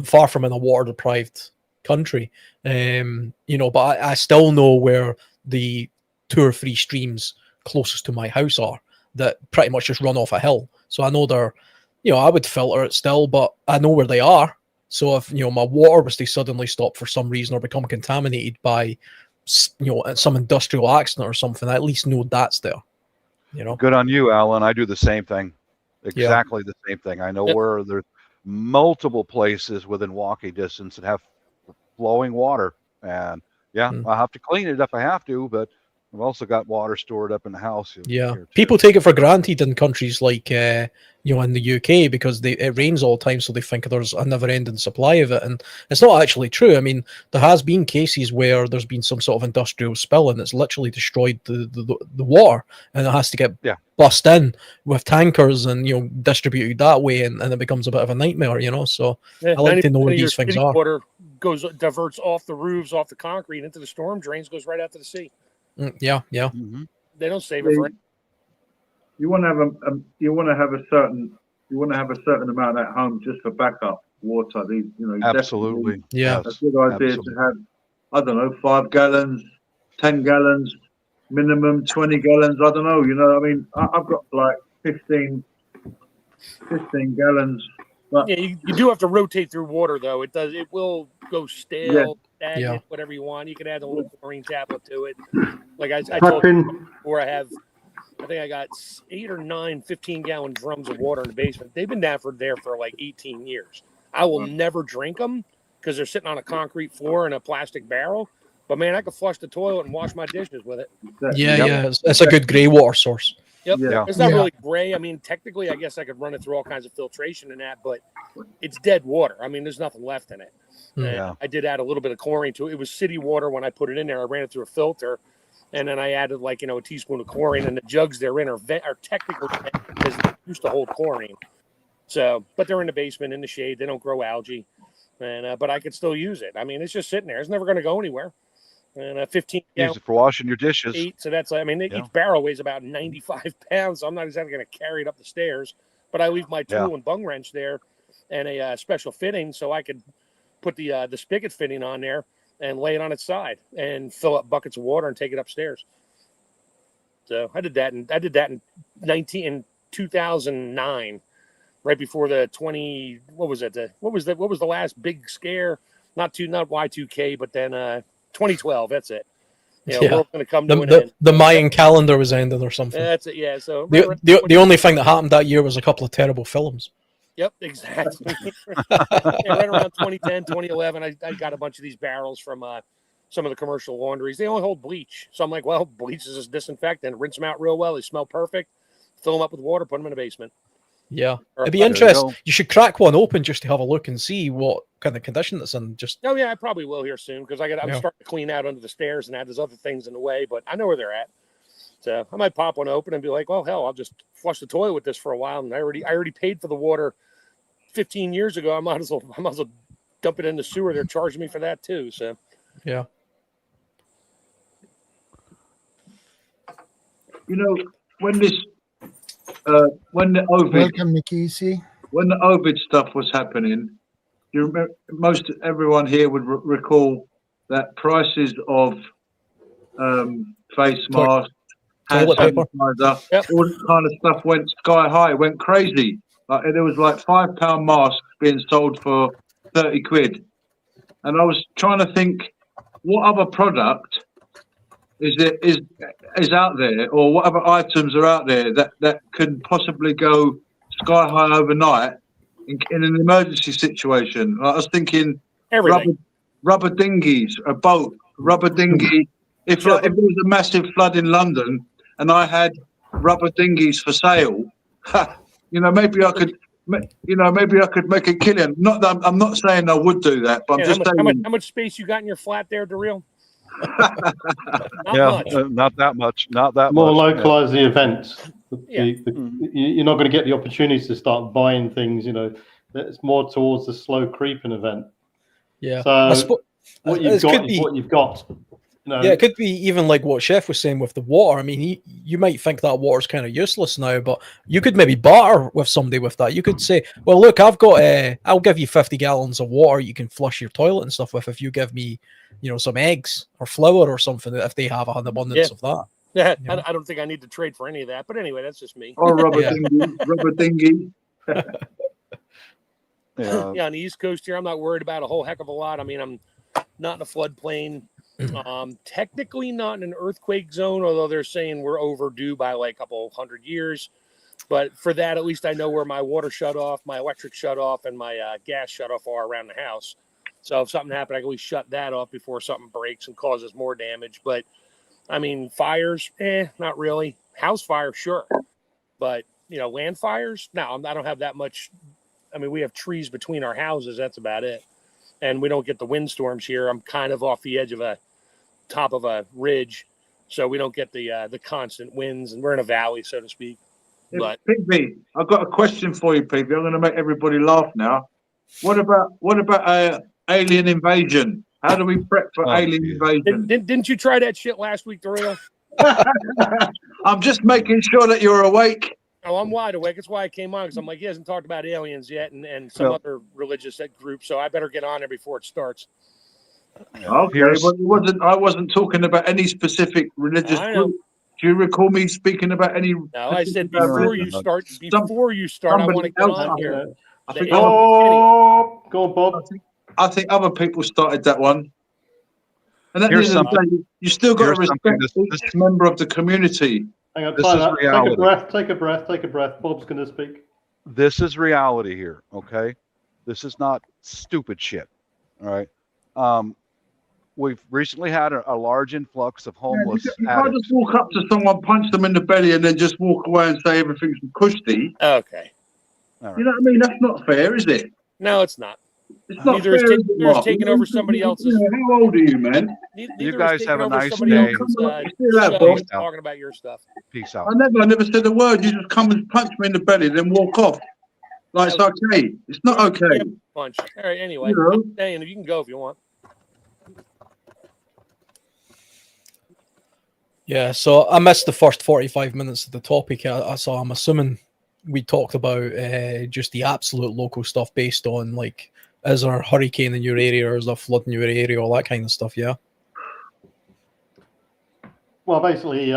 far from in a water deprived country. But I still know where the 2 or 3 streams closest to my house are that pretty much just run off a hill. So I know they're, I would filter it still, but I know where they are. So if my water was to suddenly stop for some reason or become contaminated by some industrial accident or something, I at least know that's there. Good on you, Alan. I do the same thing. Exactly the same thing. I know where there's multiple places within walking distance that have flowing water, and I'll have to clean it if I have to, but I've also got water stored up in the house. People take it for granted in countries like in the UK because it rains all the time, so they think there's a never-ending supply of it, and it's not actually true. I mean, there has been cases where there's been some sort of industrial spill and it's literally destroyed the water, and it has to get bust in with tankers and distributed that way, and it becomes a bit of a nightmare. So I like to know where these things are. Water diverts off the roofs, off the concrete into the storm drains, goes right out to the sea. Yeah. Mm-hmm. They don't save it for it. You want to have a certain amount at home just for backup water. Absolutely. Yeah. That's a good idea to have. I don't know, 5 gallons, 10 gallons, minimum 20 gallons. I don't know. I mean, I've got like 15 gallons. But you do have to rotate through water though. It will go stale. Stagnant, whatever you want. You can add a little chlorine tablet to it. Like I told you before, I think I got 8 or 9 15-gallon drums of water in the basement. They've been there for like 18 years. I will never drink them because they're sitting on a concrete floor in a plastic barrel. But man, I could flush the toilet and wash my dishes with it. Yeah. It's a good gray water source. Yep. Yeah. It's not really gray. I mean, technically, I guess I could run it through all kinds of filtration and that, but it's dead water. I mean, there's nothing left in it. And I did add a little bit of chlorine to it. It was city water when I put it in there. I ran it through a filter, and then I added a teaspoon of chlorine. And the jugs they're in are technically because they used to hold chlorine. So, but they're in the basement in the shade. They don't grow algae, and but I could still use it. I mean, it's just sitting there. It's never going to go anywhere. And 15 use it for washing your dishes. 8, so that's each barrel weighs about 95 pounds. So I'm not exactly going to carry it up the stairs, but I leave my tool and bung wrench there and a special fitting so I could put the spigot fitting on there and lay it on its side and fill up buckets of water and take it upstairs. So I did that in 2009, right before the 20. What was it? What was the last big scare? Not Y2K, but then 2012. That's it. World's going to come to an end. The Mayan calendar was ending or something. That's it. Yeah. So the only thing that happened that year was a couple of terrible films. Yep, exactly. Right around 2010, 2011, I got a bunch of these barrels from some of the commercial laundries. They only hold bleach. So I'm like, well, bleach is a disinfectant. Rinse them out real well. They smell perfect. Fill them up with water, put them in the basement. Yeah. It'd be interesting. You should crack one open just to have a look and see what kind of condition it's in. Oh, yeah, I probably will here soon because I'm starting to clean out under the stairs and there's other things in the way, but I know where they're at. So I might pop one open and be like, well, hell, I'll just flush the toilet with this for a while. And I already paid for the water 15 years ago. I might as well dump it in the sewer. They're charging me for that too. So yeah. When the Ovid, welcome, Nikisi. When the Ovid stuff was happening, you remember, everyone here would recall that prices of face masks, hand sanitizer, all this kind of stuff went sky high, went crazy. Like there was like £5 masks being sold for 30 quid, and I was trying to think what other product is out there, or what other items are out there that could possibly go sky high overnight in an emergency situation. I was thinking rubber dinghies, a boat, rubber dinghy. If there was a massive flood in London and I had rubber dinghies for sale, maybe I could. Maybe I could make a killing. Not that I'm not saying I would do that, but I'm just saying. How much space you got in your flat there, Daryl? Not that much. Not that more much. Localize the events. You're not going to get the opportunity to start buying things. It's more towards the slow creeping event. Yeah. So what you've got is what you've got. Yeah, it could be even like what Chef was saying with the water. I mean, you might think that water's kind of useless now, but you could maybe barter with somebody with that. You could say, well, look, I'll give you 50 gallons of water you can flush your toilet and stuff with if you give me, some eggs or flour or something, if they have an abundance of that. Yeah, I don't think I need to trade for any of that. But anyway, that's just me. Or rubber dinghy. Yeah, on the East Coast here, I'm not worried about a whole heck of a lot. I mean, I'm not in a floodplain. Technically not in an earthquake zone, although they're saying we're overdue by like a couple 100 years. But for that, at least I know where my water shut off, my electric shut off, and my gas shut off are around the house. So if something happened, I can always shut that off before something breaks and causes more damage. But I mean, fires, not really. House fire, sure. But, land fires, no, I don't have that much. I mean, we have trees between our houses. That's about it. And we don't get the windstorms here. I'm kind of off the edge of top of a ridge, so we don't get the constant winds, and we're in a valley, so to speak. But PB, I've got a question for you, PB. I'm going to make everybody laugh now. What about alien invasion? How do we prep for alien invasion? Didn't you try that shit last week, Daryl? I'm just making sure that you're awake. Oh, I'm wide awake. That's why I came on, because I'm like, he hasn't talked about aliens yet and some other religious group, so I better get on there before it starts. Okay, but I wasn't talking about any specific religious group. Do you recall me speaking about any? No, I said before you start. I want to get on here. Go on, Bob. I think other people started that one. And at the end of the day, you still got to respect each member of the community. Hang on, take a breath. Bob's going to speak. This is reality here, okay? This is not stupid shit, all right? We've recently had a large influx of homeless. You can't just walk up to someone, punch them in the belly, and then just walk away and say everything's cushy. Okay. Right. You know what I mean? That's not fair, is it? No, it's not. It's not fair. Neither is taking over somebody else's. How old are you, man? You guys have a nice day. Talking about your stuff. Peace out. I never said a word. You just come and punch me in the belly, then walk off. Like it's okay. It's not okay. Punch. All right. Anyway, you can go if you want. Yeah, so I missed the first 45 minutes of the topic. So I'm assuming we talked about just the absolute local stuff based on like Is there a hurricane in your area, or is there a flood in your area, all that kind of stuff? Yeah. Well, basically,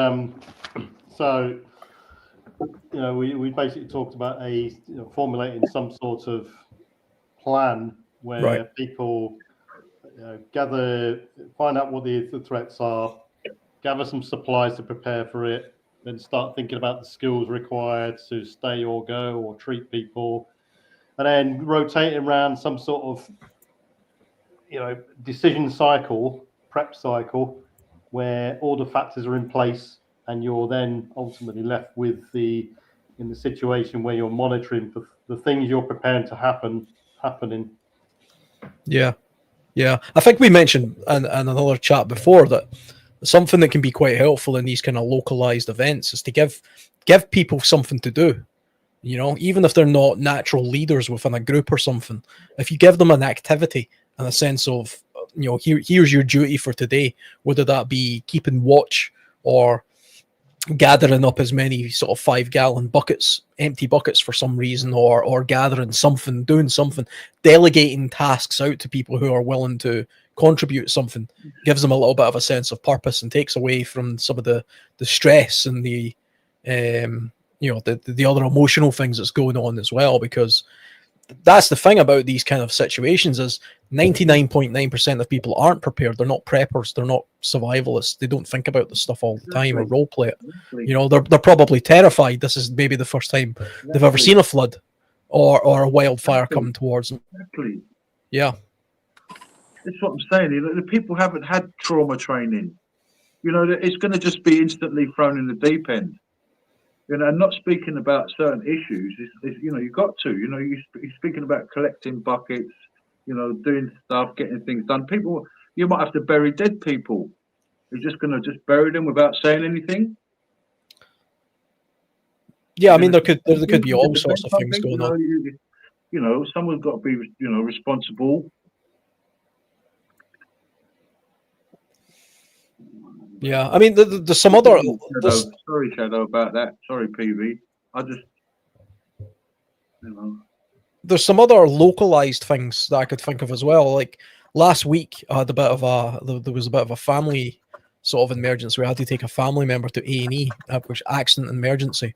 so we basically talked about formulating some sort of plan where people gather, find out what the threats are, gather some supplies to prepare for it, then start thinking about the skills required to stay or go or treat people, and then rotating around some sort of decision cycle, prep cycle, where all the factors are in place, and you're then ultimately left in the situation where you're monitoring for the things you're preparing to happening. Yeah. I think we mentioned in another chat before that something that can be quite helpful in these kind of localized events is to give people something to do. Even if they're not natural leaders within a group or something, if you give them an activity and a sense of, here's your duty for today, whether that be keeping watch or gathering up as many sort of 5-gallon buckets, empty buckets for some reason, or gathering something, doing something, delegating tasks out to people who are willing to contribute something, gives them a little bit of a sense of purpose and takes away from some of the stress and the other emotional things that's going on as well. Because that's the thing about these kind of situations is 99.9% of people aren't prepared. They're not preppers. They're not survivalists. They don't think about this stuff all the time or role play it. They're probably terrified. This is maybe the first time they've ever seen a flood or a wildfire coming towards them. Exactly. Yeah. That's what I'm saying. The people haven't had trauma training. It's going to just be instantly thrown in the deep end. And not speaking about certain issues, you've got to, you're speaking about collecting buckets, doing stuff, getting things done. People, you might have to bury dead people. You're just going to just bury them without saying anything. Yeah, I mean, there could be all sorts of things going on. Someone's got to be, responsible. Yeah, I mean, there's some other. Sorry, Shadow, about that. Sorry, PV. There's some other localized things that I could think of as well. Like last week, I had there was a bit of a family sort of emergency. We had to take a family member to A&E, which accident and emergency,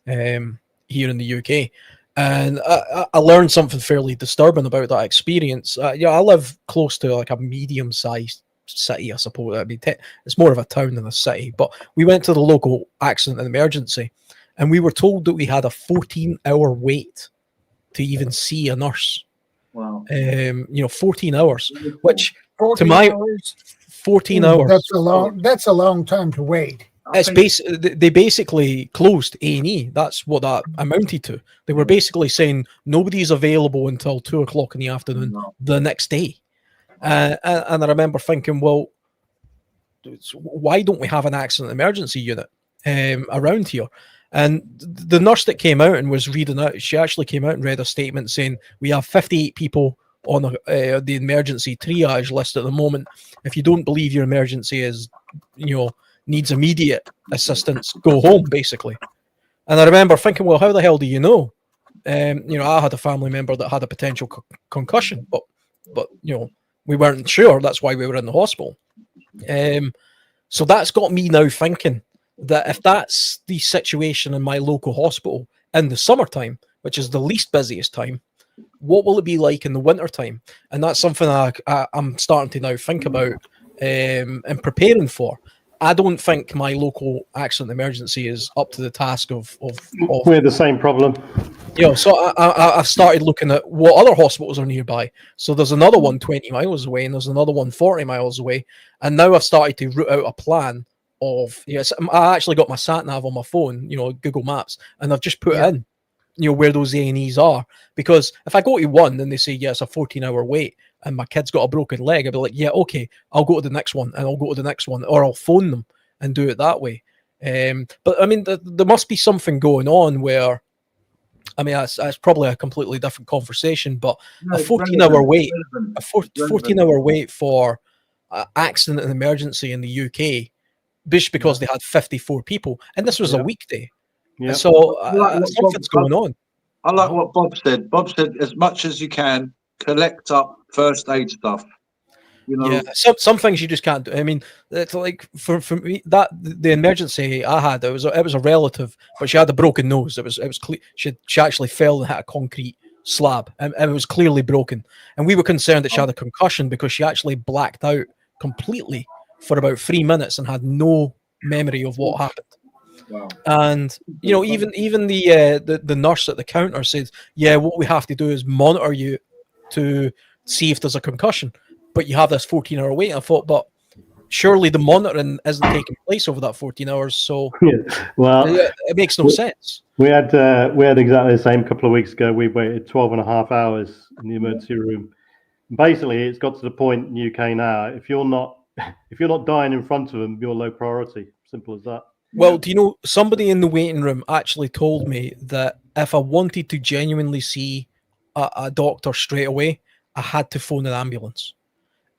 here in the UK. And I learned something fairly disturbing about that experience. I live close to like a medium-sized city, I suppose. It's more of a town than a city, but we went to the local accident and emergency, and we were told that we had a 14-hour wait to even see a nurse. Wow. 14 hours, which 14 hours? 14 hours. That's a long time to wait. They basically closed A&E. That's what that amounted to. They were basically saying nobody's available until 2:00 in the afternoon the next day. And I remember thinking, well, why don't we have an accident emergency unit around here? And the nurse that came out and was reading out, she actually came out and read a statement saying, we have 58 people on the emergency triage list at the moment. If you don't believe your emergency is, needs immediate assistance, go home, basically. And I remember thinking, well, how the hell do you know? I had a family member that had a potential concussion, but we weren't sure. That's why we were in the hospital. So that's got me now thinking that if that's the situation in my local hospital in the summertime, which is the least busiest time, what will it be like in the wintertime? And that's something I'm starting to now think about and preparing for. I don't think my local accident emergency is up to the task of We're the same problem. So I've started looking at what other hospitals are nearby. So there's another one 20 miles away, and there's another one 40 miles away. And now I've started to route out a plan of, I actually got my sat nav on my phone, Google Maps, and I've just put in, where those A&Es are. Because if I go to one and they say, it's a 14-hour wait, and my kid's got a broken leg, I'd be like, okay, I'll go to the next one, and I'll go to the next one, or I'll phone them and do it that way. But I mean, there must be something going on where, I mean, that's probably a completely different conversation, but a 14-hour wait, a 14-hour wait for accident and emergency in the UK, just because they had 54 people, and this was a weekday. Yeah. So something's going on. I like what Bob said. Bob said, as much as you can, collect up first aid stuff. You know, Yeah, some things you just can't do. I mean, it's like for me that the emergency I had, it was a relative, but she had a broken nose. It was she actually fell and hit a concrete slab, and it was clearly broken. And we were concerned that she had a concussion because she actually blacked out completely for about 3 minutes and had no memory of what happened. wow. And you know, even the nurse at the counter said, "Yeah, what we have to do is monitor you to see if there's a concussion." But you have this 14-hour wait. I thought, but surely the monitoring isn't taking place over that 14 hours. So well, it makes no sense. We had exactly the same couple of weeks ago. We waited 12.5 hours in the emergency room. Basically, it's got to the point in the UK now. If you're not dying in front of them, you're low priority. Simple as that. Well, do you know, somebody in the waiting room actually told me that if I wanted to genuinely see a doctor straight away, I had to phone an ambulance.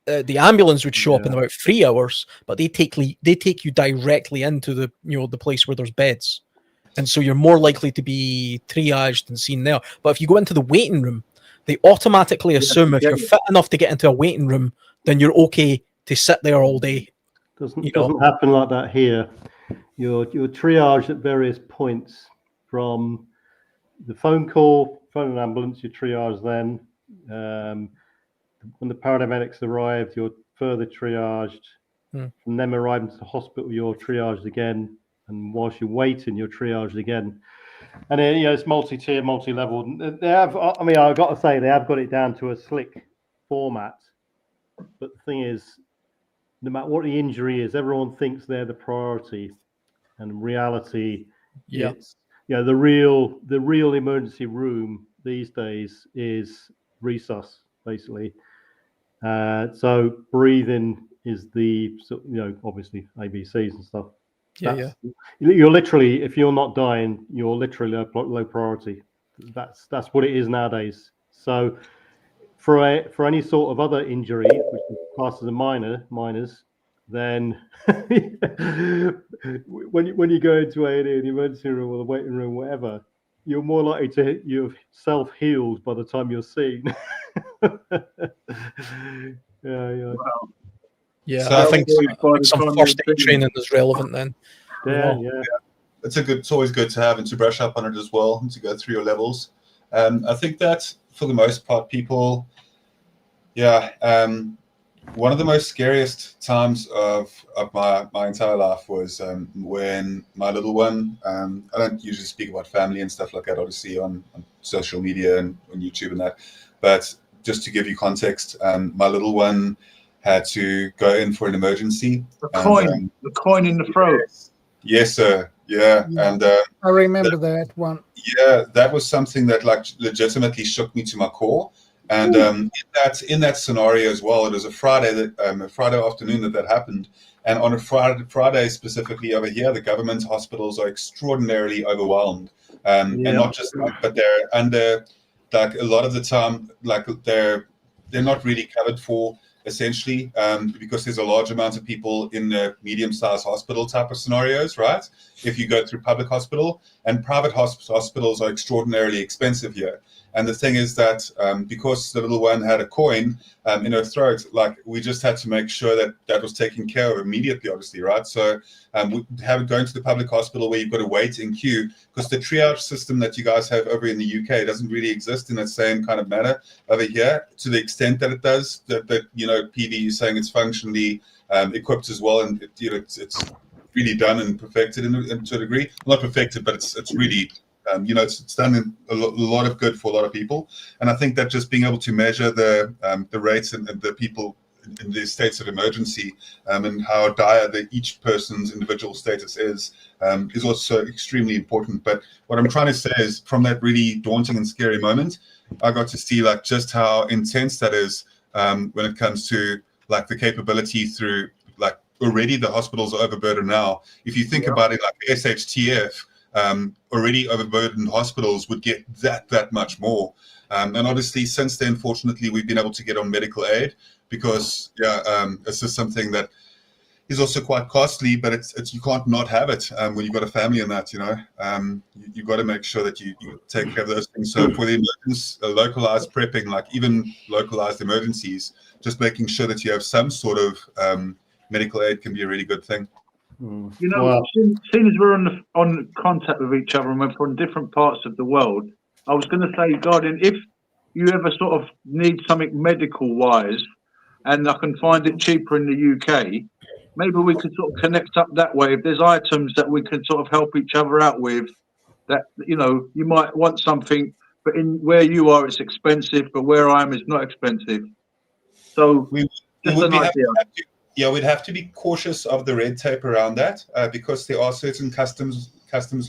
The ambulance would show up in about 3 hours, but they take you directly into the place where there's beds, and so you're more likely to be triaged and seen there. But if you go into the waiting room, they automatically assume if you're fit enough to get into a waiting room, then you're okay to sit there all day. Doesn't happen like that here. You're triaged at various points from the phone call, phone an ambulance. You're triaged then. When the paramedics arrived, you're further triaged. From them arriving to the hospital, you're triaged again. And whilst you're waiting, you're triaged again. And then, it's multi-tier, multi-level. They have, I mean, I've got to say, they have got it down to a slick format. But the thing is, no matter what the injury is, everyone thinks they're the priority. And in reality, it's, the real emergency room these days is resus, basically. So breathing is the, obviously ABCs and stuff. You're literally, if you're not dying, you're literally low priority. That's what it is nowadays. So for any sort of other injury, which is classed as a minors, then when you go into an emergency room or the waiting room, whatever, you're more likely to you've self-healed by the time you're seen. Yeah, So I think some first aid training is relevant then. It's always good to have and to brush up on it as well and to go through your levels. I think that for the most part, people, one of the most scariest times of my entire life was when my little one, I don't usually speak about family and stuff like that, obviously on social media and on YouTube and that, but just to give you context, my little one had to go in for an emergency. The coin in the throat. Yes, sir. Yeah. And I remember that one. Yeah, that was something that legitimately shook me to my core. And in that scenario as well, it was a Friday afternoon that happened. And on a Friday specifically over here, the government hospitals are extraordinarily overwhelmed. And not just that, but they're under, like a lot of the time, like they're not really covered for, essentially, because there's a large amount of people in the medium-sized hospital type of scenarios, right? If you go through public hospital, and private hospitals are extraordinarily expensive here. And the thing is that because the little one had a coin in her throat, like we just had to make sure that was taken care of immediately, obviously, right? So we have it going to the public hospital where you've got to wait in queue, because the triage system that you guys have over in the UK doesn't really exist in that same kind of manner over here, to the extent that it does. That PD is saying it's functionally equipped as well, and it's really done and perfected to a degree. Well, not perfected, but it's really. It's done a lot of good for a lot of people, and I think that just being able to measure the rates and the people in the states of emergency and how dire each person's individual status is also extremely important. But what I'm trying to say is, from that really daunting and scary moment, I got to see just how intense that is when it comes to the capability through already the hospitals are overburdened now. If you think about it, like SHTF. Already overburdened hospitals would get that much more. And obviously, since then, fortunately, we've been able to get on medical aid, because it's just something that, is also quite costly, but it's you can't not have it when you've got a family and that, you've got to make sure that you take care of those things. So for the localized prepping, like even localized emergencies, just making sure that you have some sort of medical aid can be a really good thing. Seeing as we're on contact with each other and we're from different parts of the world, I was going to say, Guardian, if you ever sort of need something medical wise, and I can find it cheaper in the UK, maybe we could sort of connect up that way. If there's items that we can sort of help each other out with, that you might want something, but in where you are it's expensive, but where I am it's not expensive. So we'd have to be cautious of the red tape around that because there are certain customs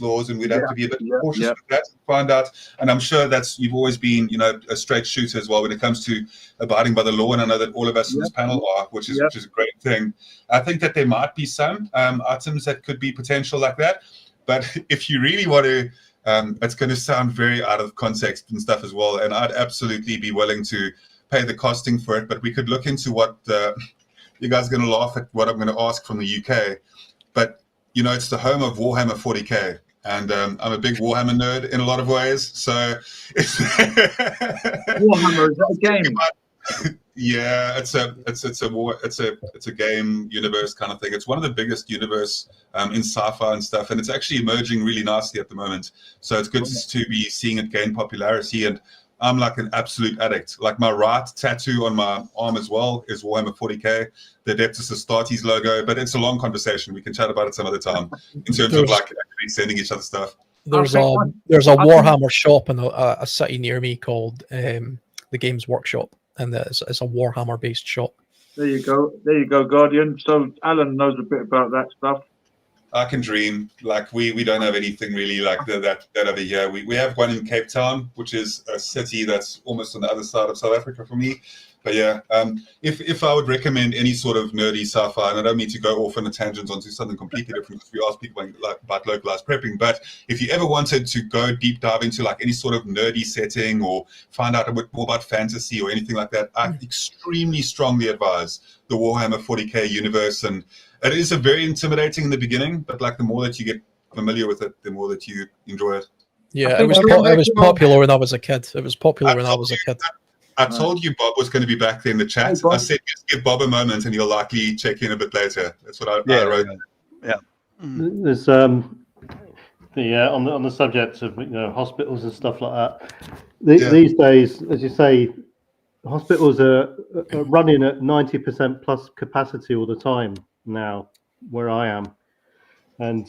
laws, and we'd have to be a bit cautious with that and find out. And I'm sure you've always been, a straight shooter as well when it comes to abiding by the law. And I know that all of us in this panel are, which is a great thing. I think that there might be some items that could be potential like that. But if you really want to, it's going to sound very out of context and stuff as well. And I'd absolutely be willing to pay the costing for it. But we could look into what you guys are going to laugh at what I'm going to ask from the UK. But it's the home of Warhammer 40k, and I'm a big Warhammer nerd in a lot of ways. So it's Warhammer, is that a game? Yeah, it's a game universe kind of thing. It's one of the biggest universe in sci-fi and stuff, and it's actually emerging really nicely at the moment. So it's good to be seeing it gain popularity. And I'm like an absolute addict. Like my right tattoo on my arm as well is Warhammer 40k, the Adeptus Astartes logo. But it's a long conversation. We can chat about it some other time in terms of like actually sending each other stuff. There's a Warhammer shop in a city near me called the Games Workshop, and it's a Warhammer based shop. There you go, Guardian. So Alan knows a bit about that stuff. I can dream. Like we don't have anything really like that over here. We have one in Cape Town, which is a city that's almost on the other side of South Africa for me. But yeah, if I would recommend any sort of nerdy sci-fi, and I don't mean to go off on a tangent onto something completely different because we ask people about localized prepping, but if you ever wanted to go deep dive into like any sort of nerdy setting or find out a bit more about fantasy or anything like that, I extremely strongly advise the Warhammer 40k universe. And it is a very intimidating in the beginning, but like the more that you get familiar with it, the more that you enjoy it. Yeah, it was popular when I was a kid. I told you Bob was going to be back there in the chat. I said just give Bob a moment and he'll likely check in a bit later. That's what I wrote. Yeah. There's on the subject of hospitals and stuff like that. These days, as you say, hospitals are running at 90% plus capacity all the time now, where I am, and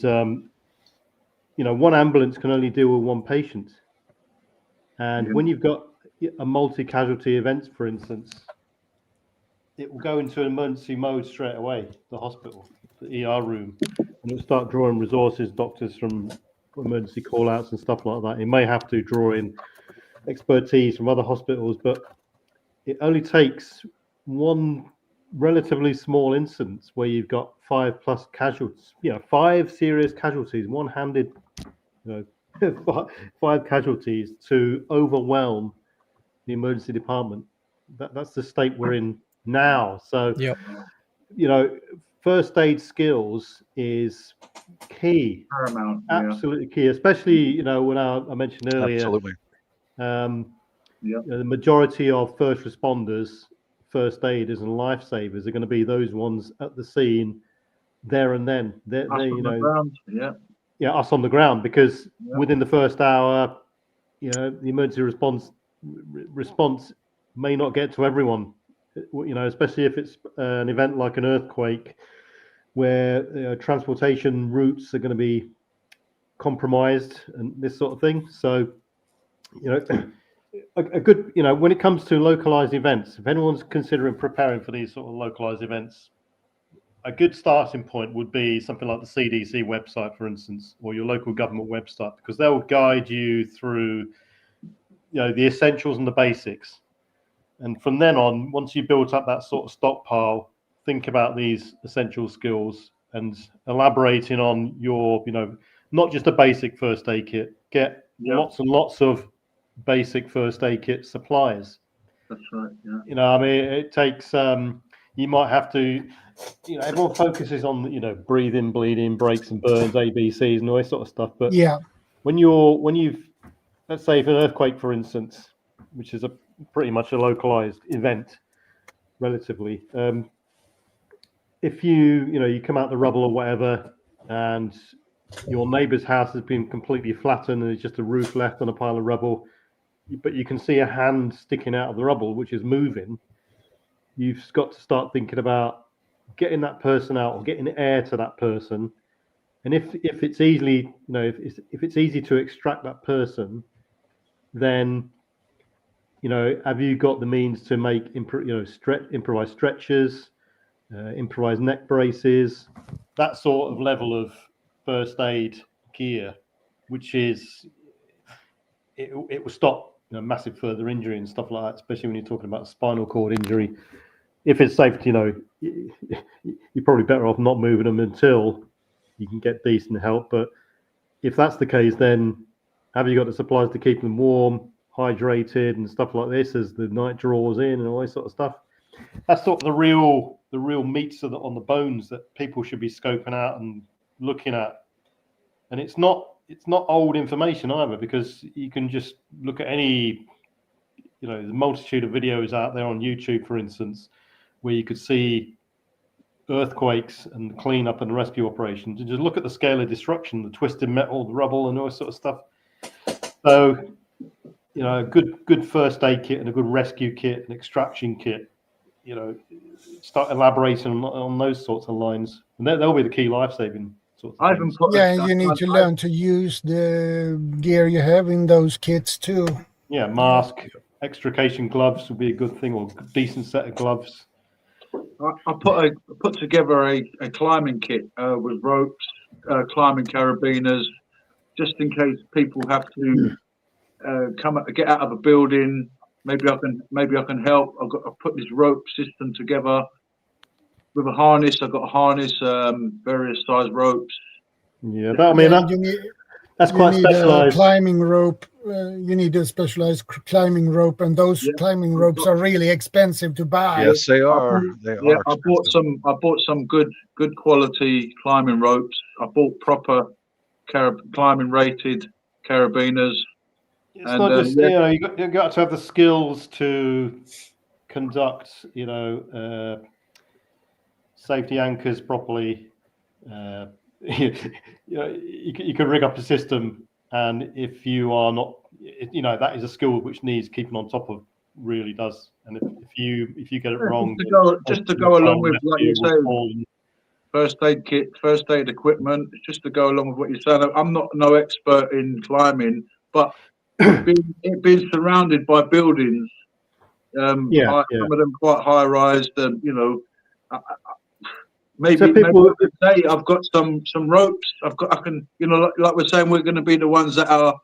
one ambulance can only deal with one patient, and when you've got a multi-casualty event, for instance, it will go into emergency mode straight away, the hospital, the ER room, and it'll start drawing resources, doctors from emergency call-outs and stuff like that. It may have to draw in expertise from other hospitals, but it only takes one relatively small instance where you've got 5+ casualties, 5 serious casualties, one-handed, 5 casualties to overwhelm the emergency department. That's the state we're in now. So, first aid skills is key, paramount, absolutely key, especially when I mentioned earlier. Absolutely. The majority of first responders, first aiders, and lifesavers are going to be those ones at the scene there and then. Us on the ground, because within the first hour, the emergency response may not get to everyone. Especially if it's an event like an earthquake, where transportation routes are going to be compromised and this sort of thing. So, a good, when it comes to localized events, if anyone's considering preparing for these sort of localized events, a good starting point would be something like the CDC website, for instance, or your local government website, because they'll guide you through, the essentials and the basics. And from then on, once you built up that sort of stockpile, think about these essential skills and elaborating on your, not just a basic first aid kit, get lots and lots of basic first aid kit supplies. That's right. Yeah. It takes, you might have to, everyone focuses on, breathing, bleeding, breaks and burns, ABCs and all this sort of stuff. But Yeah. when you've, let's say, if an earthquake, for instance, which is pretty much a localized event, relatively, if you come out the rubble or whatever, and your neighbour's house has been completely flattened and there's just a roof left on a pile of rubble, but you can see a hand sticking out of the rubble, which is moving, you've got to start thinking about getting that person out or getting air to that person. And if it's easily, if it's easy to extract that person, then, have you got the means to make, improvised stretchers, improvised neck braces, that sort of level of first aid gear, which is, it will stop massive further injury and stuff like that, especially when you're talking about a spinal cord injury. If it's safe, you're probably better off not moving them until you can get decent help. But if that's the case, then have you got the supplies to keep them warm, hydrated and stuff like this as the night draws in and all this sort of stuff? That's sort of the real meats on the bones that people should be scoping out and looking at. And it's not old information either, because you can just look at any, the multitude of videos out there on YouTube, for instance, where you could see earthquakes and cleanup and rescue operations, and just look at the scale of destruction, the twisted metal, the rubble and all this sort of stuff. So, a good first aid kit and a good rescue kit and extraction kit, start elaborating on those sorts of lines, and they'll be the key life-saving sorts of things. You need to learn to use the gear you have in those kits too. Yeah, mask, extrication gloves would be a good thing, or a decent set of gloves. I put together a climbing kit with ropes, climbing carabiners, just in case people have to get out of a building. Maybe I can help. I've put this rope system together with a harness. I've got a harness, various size ropes. Yeah, that's quite specialized. Climbing rope. You need a specialized climbing rope, and those climbing ropes are really expensive to buy. Yes, they are. I bought some good quality climbing ropes. I bought proper climbing rated carabiners. It's not just you got to have the skills to conduct safety anchors properly. You can rig up a system, and if you are not, that is a skill which needs keeping on top of, really does. And if you get it wrong, just to go along with, like you say, first aid kit, first aid equipment, just to go along with what you're saying. I'm not no expert in climbing, but being surrounded by buildings, some of them quite high rise, maybe today I've got some ropes. I can, like we're saying, we're going to be the ones that are,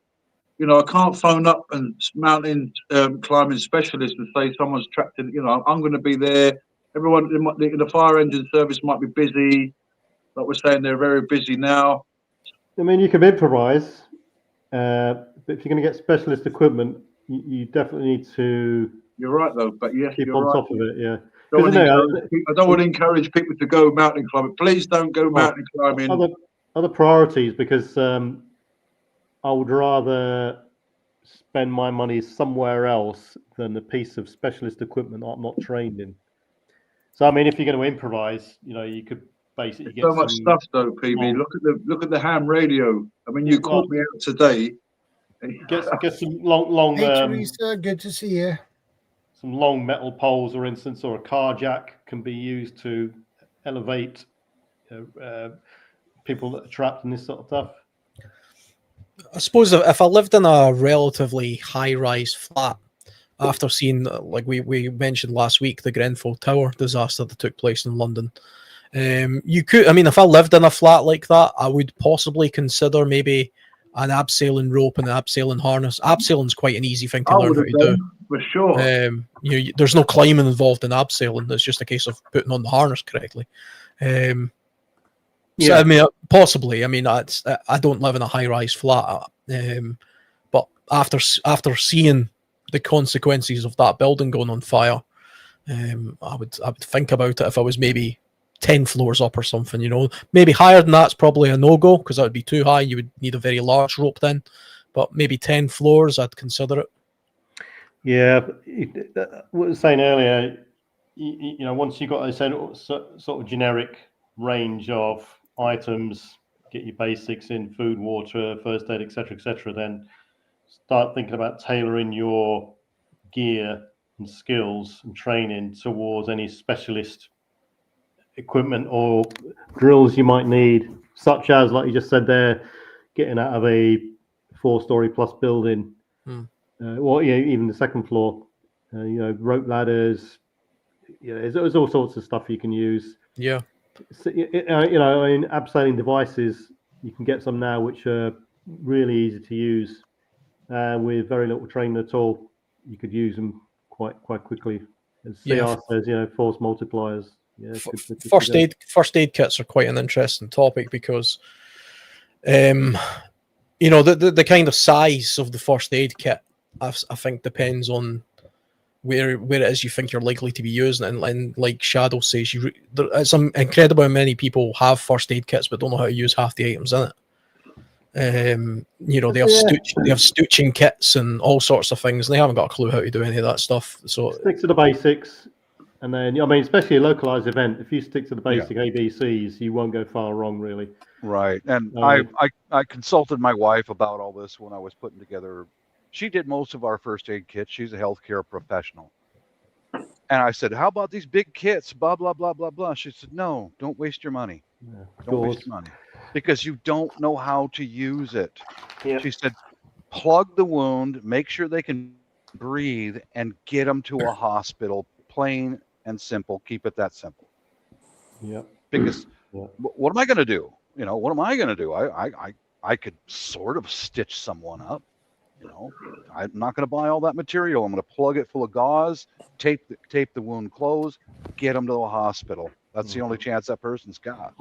I can't phone up and mountain climbing specialists and say someone's trapped in, I'm going to be there. Everyone, the fire engine service might be busy. Like we're saying, they're very busy now. I mean, you can improvise, but if you're going to get specialist equipment, you definitely need to. You're right, though. But yes, keep on top of it. Yeah. I don't want to encourage people to go mountain climbing. Please don't go mountain climbing. Other priorities, because I would rather spend my money somewhere else than a piece of specialist equipment I'm not trained in. So I mean, if you're going to improvise, you could basically get so much stuff though, PB. Look at the ham radio. I mean, you caught me out today. Get some long. Hey, Teresa, good to see you. Some long metal poles, for instance, or a car jack can be used to elevate people that are trapped in this sort of stuff. I suppose if I lived in a relatively high-rise flat, after seeing, like we mentioned last week, the Grenfell Tower disaster that took place in London, you could, if I lived in a flat like that, I would possibly consider maybe an abseiling rope and an abseiling harness. Abseiling's quite an easy thing to learn how to do. For sure. There's no climbing involved in abseiling. It's just a case of putting on the harness correctly. So, possibly. I don't live in a high-rise flat, but after seeing the consequences of that building going on fire, I would think about it if I was maybe 10 floors up or something, maybe higher than that's probably a no-go, because that would be too high. You would need a very large rope then, but maybe 10 floors, I'd consider it. Yeah, what I was saying earlier, once you've got a sort of generic range of items, get your basics in food, water, first aid, etc., then start thinking about tailoring your gear and skills and training towards any specialist equipment or drills you might need, such as, like you just said there, getting out of a 4-story plus building, or even the second floor, rope ladders. There's all sorts of stuff you can use. Yeah. So, abseiling devices, you can get some now which are really easy to use, with very little training at all. You could use them quite quickly. As CR says, force multipliers. Yeah, first aid kits are quite an interesting topic, because the kind of size of the first aid kit, I think, depends on where it is you think you're likely to be using it. And like Shadow says, some incredible many people have first aid kits but don't know how to use half the items in it. They have stitching kits and all sorts of things, and they haven't got a clue how to do any of that stuff. So stick to the basics, and then especially a localized event, if you stick to the basic ABCs, you won't go far wrong, really. Right. And I consulted my wife about all this when I was putting together. She did most of our first aid kits. She's a healthcare professional. And I said, how about these big kits? Blah, blah, blah, blah, blah. She said, no, don't waste your money. Yeah, don't waste your money. Because you don't know how to use it. Yep. She said, plug the wound, make sure they can breathe, and get them to a hospital. Plain and simple. Keep it that simple. Yeah. Because what am I going to do? What am I going to do? I could sort of stitch someone up. I'm not going to buy all that material. I'm going to plug it full of gauze, tape the wound closed, get them to the hospital. That's the only chance that person's got.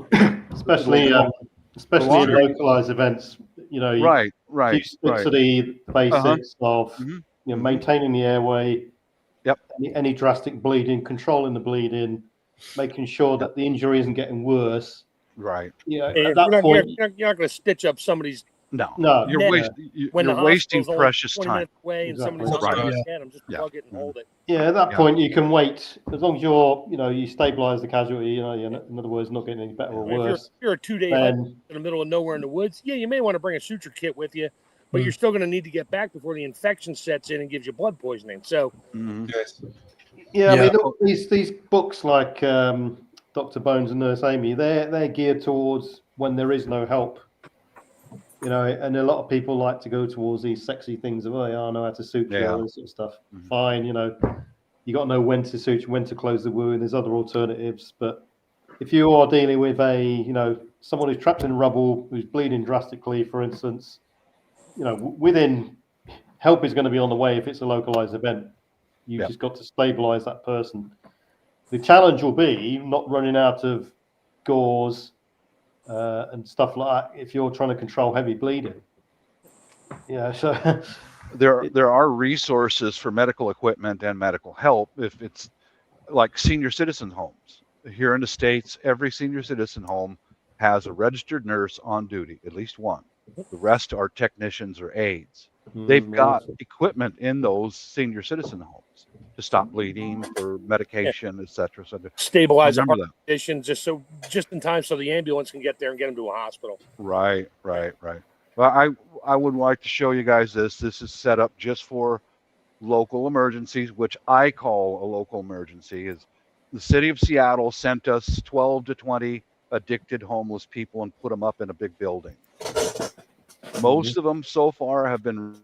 Especially in localized events, Right. You stick to the basics of maintaining the airway. Yep. Any drastic bleeding, controlling the bleeding, making sure that the injury isn't getting worse. Right. At that point, you're not going to stitch up somebody's. No, you're wasting precious time. Away exactly. and somebody's Right. head, just plug it and hold it. Yeah, at that point you can wait as long as you stabilize the casualty. In other words, not getting any better or worse. If you're a 2-day in the middle of nowhere in the woods, you may want to bring a suture kit with you, but you're still going to need to get back before the infection sets in and gives you blood poisoning. So, yes. Yeah, I mean, these books like Dr. Bones and Nurse Amy, they're geared towards when there is no help. And a lot of people like to go towards these sexy things of, I know how to suture, all this sort of stuff. Fine, you got to know when to suture, when to close the wound. There's other alternatives. But if you are dealing with someone who's trapped in rubble, who's bleeding drastically, for instance, within help is going to be on the way if it's a localized event. You've just got to stabilize that person. The challenge will be not running out of gauze and stuff like that if you're trying to control heavy bleeding. So there are resources for medical equipment and medical help if it's like senior citizen homes. Here in the States, every senior citizen home has a registered nurse on duty, at least one. The rest are technicians or aides. They've got equipment in those senior citizen homes to stop bleeding, for medication, etc. So stabilize the heart condition just in time so the ambulance can get there and get them to a hospital. Right. Well, I would like to show you guys this. This is set up just for local emergencies, which I call a local emergency. Is the city of Seattle sent us 12 to 20 addicted homeless people and put them up in a big building. Most of them so far have been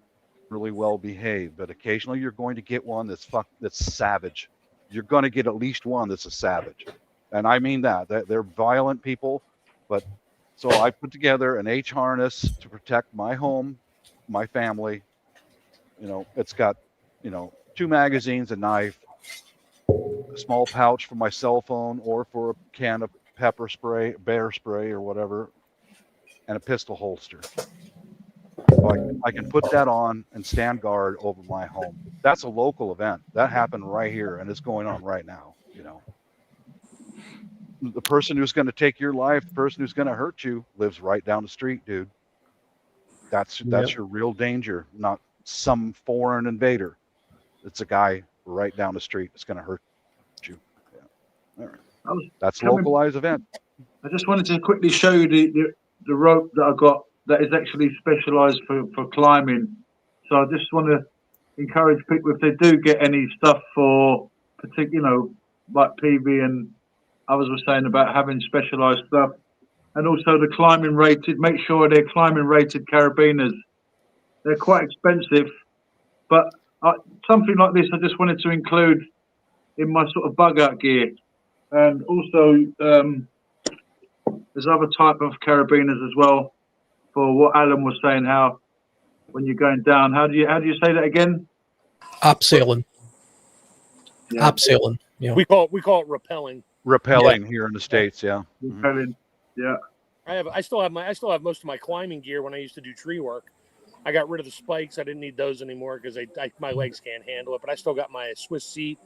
really well behaved, but occasionally you're going to get one that's savage. You're going to get at least one that's a savage, and I mean that they're violent people. But so I put together an H harness to protect my home, my family. It's got 2 magazines, a knife, a small pouch for my cell phone or for a can of pepper spray, bear spray, or whatever, and a pistol holster. So I can put that on and stand guard over my home. That's a local event. That happened right here, and it's going on right now. You know, the person who's going to take your life, the person who's going to hurt you, lives right down the street, dude. That's your real danger, not some foreign invader. It's a guy right down the street that's going to hurt you. Yeah. All right. That's localized event. I just wanted to quickly show you the rope that I got that is actually specialized for climbing. So I just want to encourage people, if they do get any stuff for particular, like PV and others were saying about having specialized stuff, and also the climbing rated, make sure they're climbing rated carabiners. They're quite expensive, but something like this I just wanted to include in my sort of bug out gear. And also there's other type of carabiners as well, for what Alan was saying, how when you're going down, how do you say that again? Abseiling. Yeah. Abseiling. Yeah. We call it rappelling. Rappelling here in the States, yeah. Rappelling. Yeah. I still have most of my climbing gear when I used to do tree work. I got rid of the spikes. I didn't need those anymore because my legs can't handle it. But I still got my Swiss seat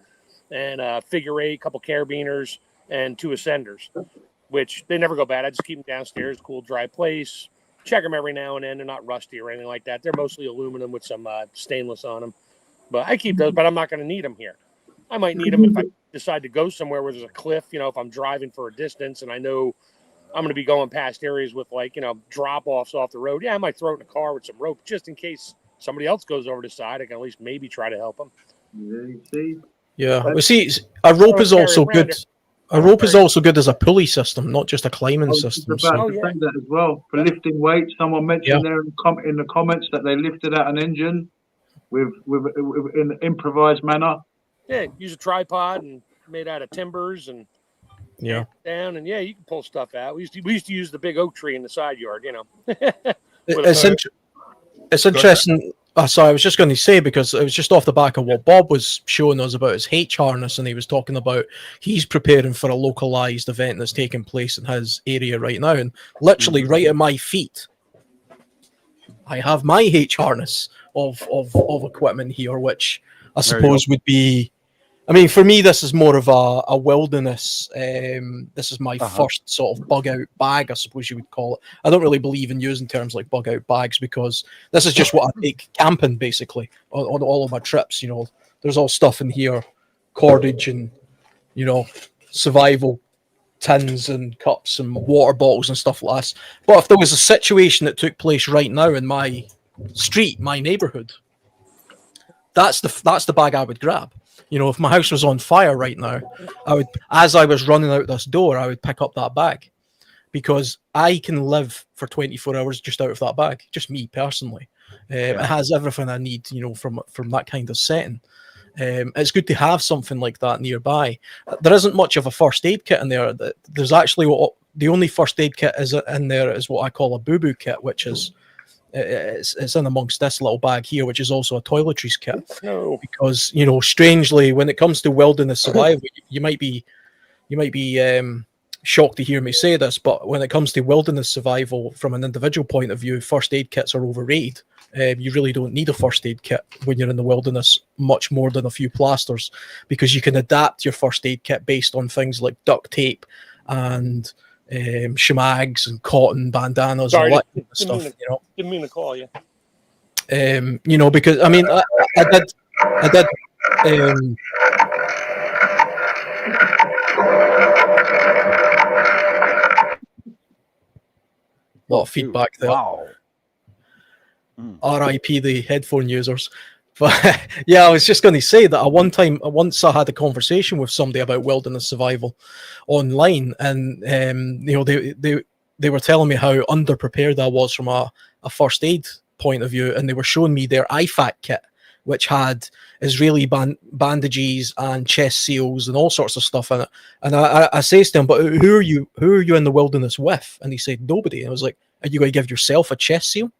and figure eight, couple carabiners, and 2 ascenders, which they never go bad. I just keep them downstairs, cool, dry place. Check them every now and then. They're not rusty or anything like that. They're mostly aluminum with some stainless on them. But I keep those, but I'm not going to need them here. I might need them if I decide to go somewhere where there's a cliff, if I'm driving for a distance and I know I'm going to be going past areas with drop-offs off the road. Yeah, I might throw it in the car with some rope just in case somebody else goes over the side. I can at least maybe try to help them. Yeah, you see? Yeah, well, see, a rope is also good. A rope is also good as a pulley system, not just a climbing system. About to say that as well, for lifting weight. Someone mentioned there in the comments that they lifted out an engine with in an improvised manner. Yeah, use a tripod and made out of timbers and down, and you can pull stuff out. We used to use the big oak tree in the side yard, It's interesting. So I was just going to say, because it was just off the back of what Bob was showing us about his H harness, and he was talking about he's preparing for a localized event that's taking place in his area right now, and literally right at my feet, I have my H harness of equipment here, which I suppose would be. I mean, for me, this is more of a wilderness. This is my first sort of bug out bag, I suppose you would call it. I don't really believe in using terms like bug out bags because this is just what I take camping, basically, on all of my trips. There's all stuff in here, cordage and, survival tins and cups and water bottles and stuff like that. But if there was a situation that took place right now in my street, my neighborhood, that's the bag I would grab. If my house was on fire right now, as I was running out this door, I would pick up that bag because I can live for 24 hours just out of that bag. Just me personally. It has everything I need, from that kind of setting. It's good to have something like that nearby. There isn't much of a first aid kit in there. There's actually the only first aid kit in there is what I call a boo-boo kit, which is it's in amongst this little bag here, which is also a toiletries kit. Because strangely, when it comes to wilderness survival, you might be shocked to hear me say this, but when it comes to wilderness survival from an individual point of view, first aid kits are overrated. You really don't need a first aid kit when you're in the wilderness, much more than a few plasters, because you can adapt your first aid kit based on things like duct tape and shemags and cotton bandanas and all that kind of stuff. Didn't mean to call you. Because I mean, I did. A lot of feedback there. Wow. R.I.P. the headphone users. But I was just going to say that once I had a conversation with somebody about wilderness survival online, and they were telling me how underprepared I was from a first aid point of view, and they were showing me their IFAC kit, which had Israeli bandages and chest seals and all sorts of stuff in it. And I says to him, "But who are you in the wilderness with?" And he said, "Nobody." And I was like, "Are you going to give yourself a chest seal?"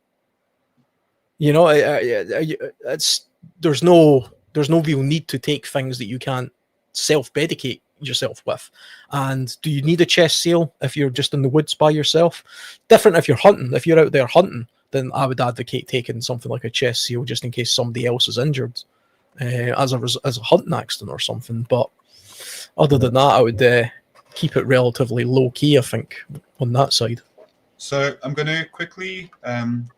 There's no real need to take things that you can't self-medicate yourself with. And do you need a chest seal if you're just in the woods by yourself? Different if you're hunting. If you're out there hunting, then I would advocate taking something like a chest seal just in case somebody else is injured as a hunting accident or something. But other than that, I would keep it relatively low key, I think, on that side. So I'm going to quickly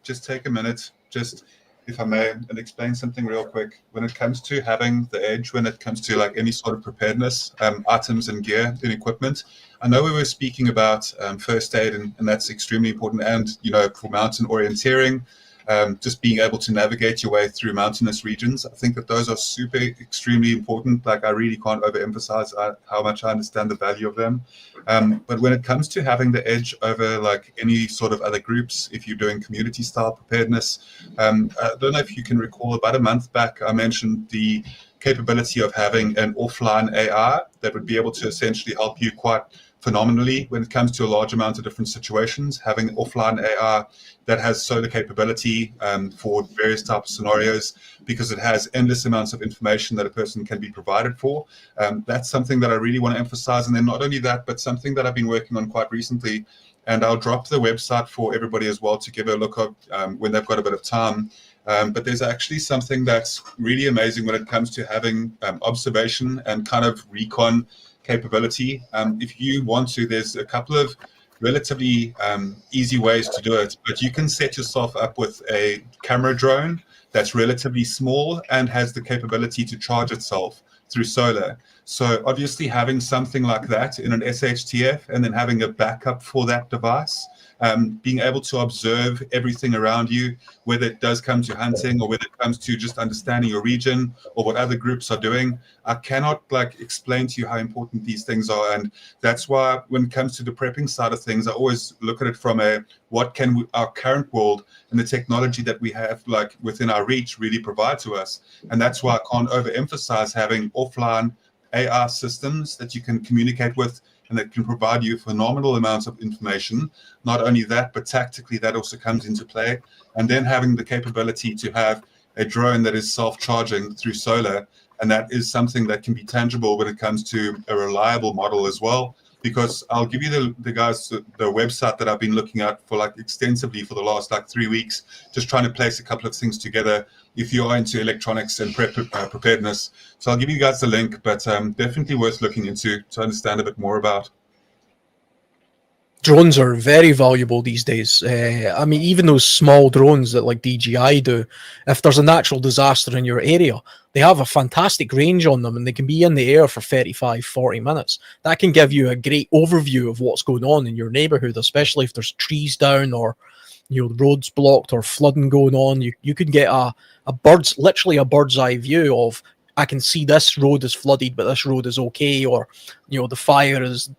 just take a minute, just if I may, and explain something real quick. When it comes to having the edge, when it comes to like any sort of preparedness, items and gear and equipment, I know we were speaking about first aid, and that's extremely important. And, you know, for mountain orienteering, just being able to navigate your way through mountainous regions, I think that those are super, extremely important. Like, I really can't overemphasize how much I understand the value of them. But when it comes to having the edge over like any sort of other groups, if you're doing community style preparedness, I don't know if you can recall, about a month back, I mentioned the capability of having an offline AI that would be able to essentially help you quite phenomenally when it comes to a large amount of different situations. Having offline AI that has solar capability for various types of scenarios, because it has endless amounts of information that a person can be provided for. That's something that I really want to emphasize. And then not only that, but something that I've been working on quite recently, and I'll drop the website for everybody as well to give a look at when they've got a bit of time. But there's actually something that's really amazing when it comes to having observation and kind of recon capability. If you want to, there's a couple of relatively easy ways to do it, but you can set yourself up with a camera drone that's relatively small and has the capability to charge itself through solar. So obviously having something like that in an SHTF and then having a backup for that device, being able to observe everything around you, whether it does come to hunting or whether it comes to just understanding your region or what other groups are doing. I cannot explain to you how important these things are. And that's why when it comes to the prepping side of things, I always look at it from what can our current world and the technology that we have within our reach really provide to us. And that's why I can't overemphasize having offline AI systems that you can communicate with and that can provide you phenomenal amounts of information. Not only that, but tactically that also comes into play. And then having the capability to have a drone that is self-charging through solar. And that is something that can be tangible when it comes to a reliable model as well. Because I'll give you the guys the website that I've been looking at for extensively for the last 3 weeks, just trying to place a couple of things together if you are into electronics and preparedness. So I'll give you guys the link, but definitely worth looking into to understand a bit more about. Drones are very valuable these days. I mean, even those small drones that DJI do, if there's a natural disaster in your area, they have a fantastic range on them and they can be in the air for 35, 40 minutes. That can give you a great overview of what's going on in your neighborhood, especially if there's trees down or the roads blocked or flooding going on. You can get literally a bird's eye view of, I can see this road is flooded, but this road is okay, or the fire is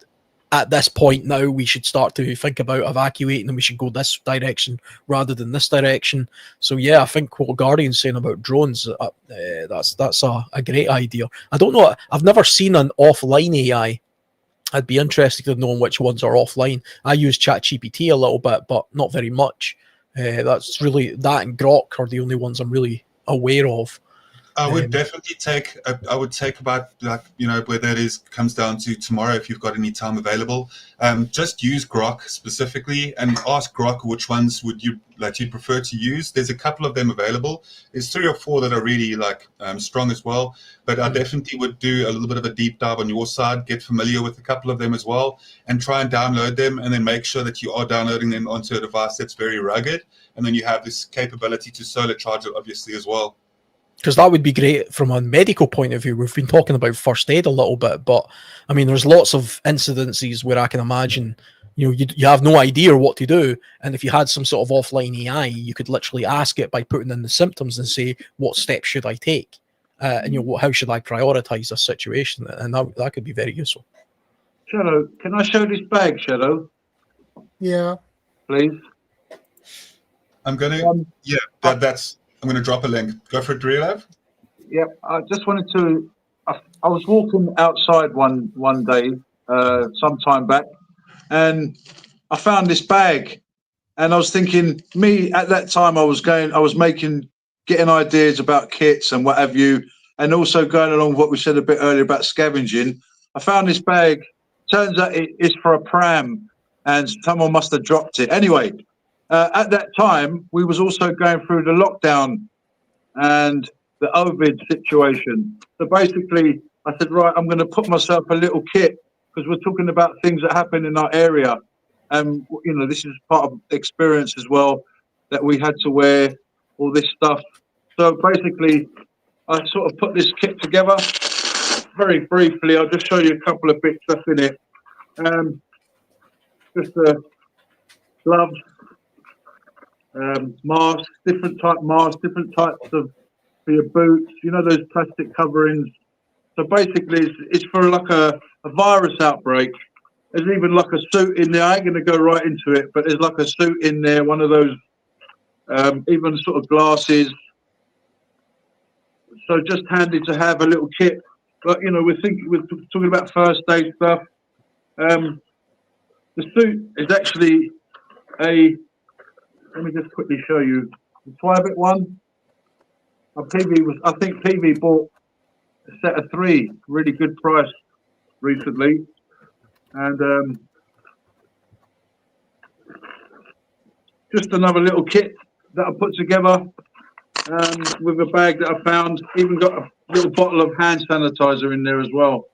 at this point now, we should start to think about evacuating and we should go this direction rather than this direction. So yeah, I think what Guardian's saying about drones, that's a great idea. I don't know, I've never seen an offline AI. I'd be interested in knowing which ones are offline. I use ChatGPT a little bit, but not very much. That's really, that and Grok are the only ones I'm really aware of. I would definitely take about whether it is comes down to tomorrow if you've got any time available. Just use Grok specifically and ask Grok which ones you'd prefer to use. There's a couple of them available. There's 3 or 4 that are really strong as well. But I definitely would do a little bit of a deep dive on your side, get familiar with a couple of them as well, and try and download them, and then make sure that you are downloading them onto a device that's very rugged, and then you have this capability to solar charge it obviously as well. Because that would be great from a medical point of view. We've been talking about first aid a little bit, but I mean, there's lots of incidences where I can imagine, you have no idea what to do. And if you had some sort of offline AI, you could literally ask it by putting in the symptoms and say, what steps should I take? And how should I prioritize this situation? And that could be very useful. Shadow, can I show this bag, Shadow? Yeah. Please. I'm going to, I'm going to drop a link. Go for it, Realav. Yeah, I just wanted to. I was walking outside one day, some time back, and I found this bag, and I was thinking, at that time, I was getting ideas about kits and what have you, and also going along with what we said a bit earlier about scavenging. I found this bag. Turns out it's for a pram, and someone must have dropped it. Anyway, at that time, we was also going through the lockdown and the COVID situation. So basically, I said, right, I'm going to put myself a little kit because we're talking about things that happen in our area. And, you know, this is part of the experience as well, that we had to wear all this stuff. So basically, I sort of put this kit together. Very briefly, I'll just show you a couple of bits that's in it. Just gloves, masks, different type masks, different types of for your boots. You know, those plastic coverings. So basically, it's for like a virus outbreak. There's even like a suit in there. I ain't going to go right into it, but there's like a suit in there. One of those, even sort of glasses. So just handy to have a little kit. But you know, we're talking about first aid stuff. The suit is actually a. Let me just quickly show you the private one. I think PV bought a set of 3, really good price recently, and just another little kit that I put together with a bag that I found. Even got a little bottle of hand sanitizer in there as well.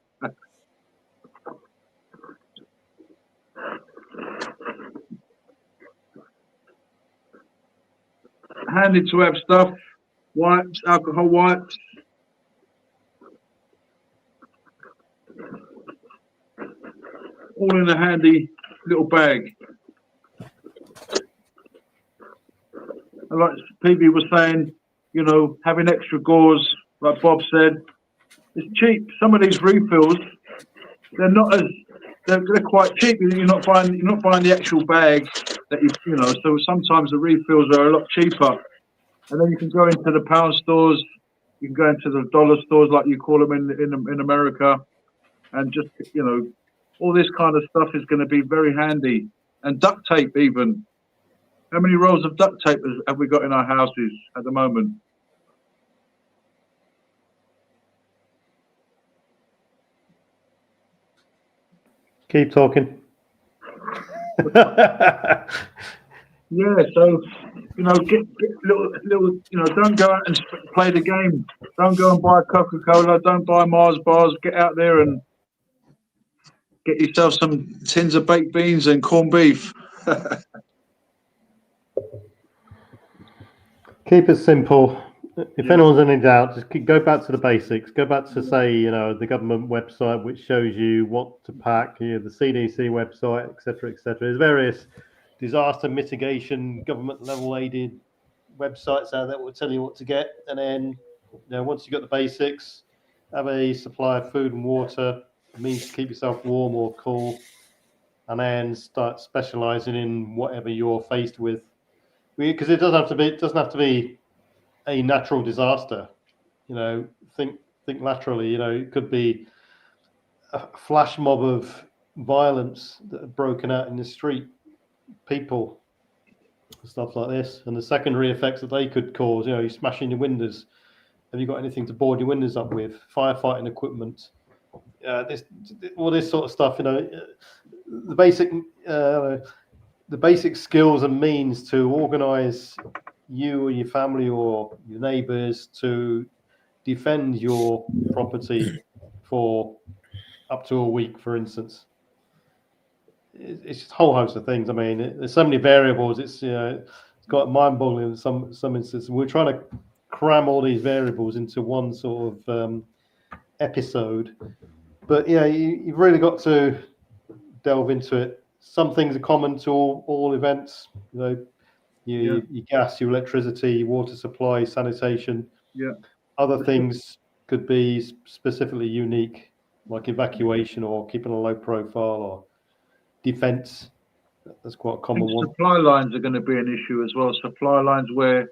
Handy to have stuff, wipes, alcohol wipes. All in a handy little bag. And like PB was saying, you know, having extra gauze, like Bob said, it's cheap. Some of these refills, they're not as they're quite cheap. You're not buying the actual bag that you know. So sometimes the refills are a lot cheaper, and then you can go into the pound stores, you can go into the dollar stores, like you call them in America, and just, you know, all this kind of stuff is going to be very handy. And duct tape, even. How many rolls of duct tape have we got in our houses at the moment? Keep talking. Yeah, so, you know, get little, you know, don't go out and play the game. Don't go and buy Coca-Cola. Don't buy Mars bars. Get out there and get yourself some tins of baked beans and corned beef. Keep it simple. If anyone's in any doubt, just go back to the basics. Go back to, say, you know, the government website, which shows you what to pack, you know, the CDC website, etc., etc. There's various disaster mitigation, government level aided websites out there that will tell you what to get. And then, you know, once you've got the basics, have a supply of food and water, means to keep yourself warm or cool, and then start specializing in whatever you're faced with. Because it doesn't have to be a natural disaster. You know, think laterally. You know, it could be a flash mob of violence that have broken out in the street, people, stuff like this, and the secondary effects that they could cause. You know, you're smashing your windows. Have you got anything to board your windows up with? Firefighting equipment. All this sort of stuff. You know, the basic skills and means to organise you or your family or your neighbours to defend your property for up to a week, for instance. It's just a whole host of things. I mean, there's so many variables. It's got mind-boggling in some instances. We're trying to cram all these variables into one sort of episode, but yeah, you've really got to delve into it. Some things are common to all events. You know, your gas, your electricity, your water supply, sanitation. Yeah. Other things could be specifically unique, like evacuation or keeping a low profile or defense. That's quite a common one. Supply lines are going to be an issue as well. Supply lines where,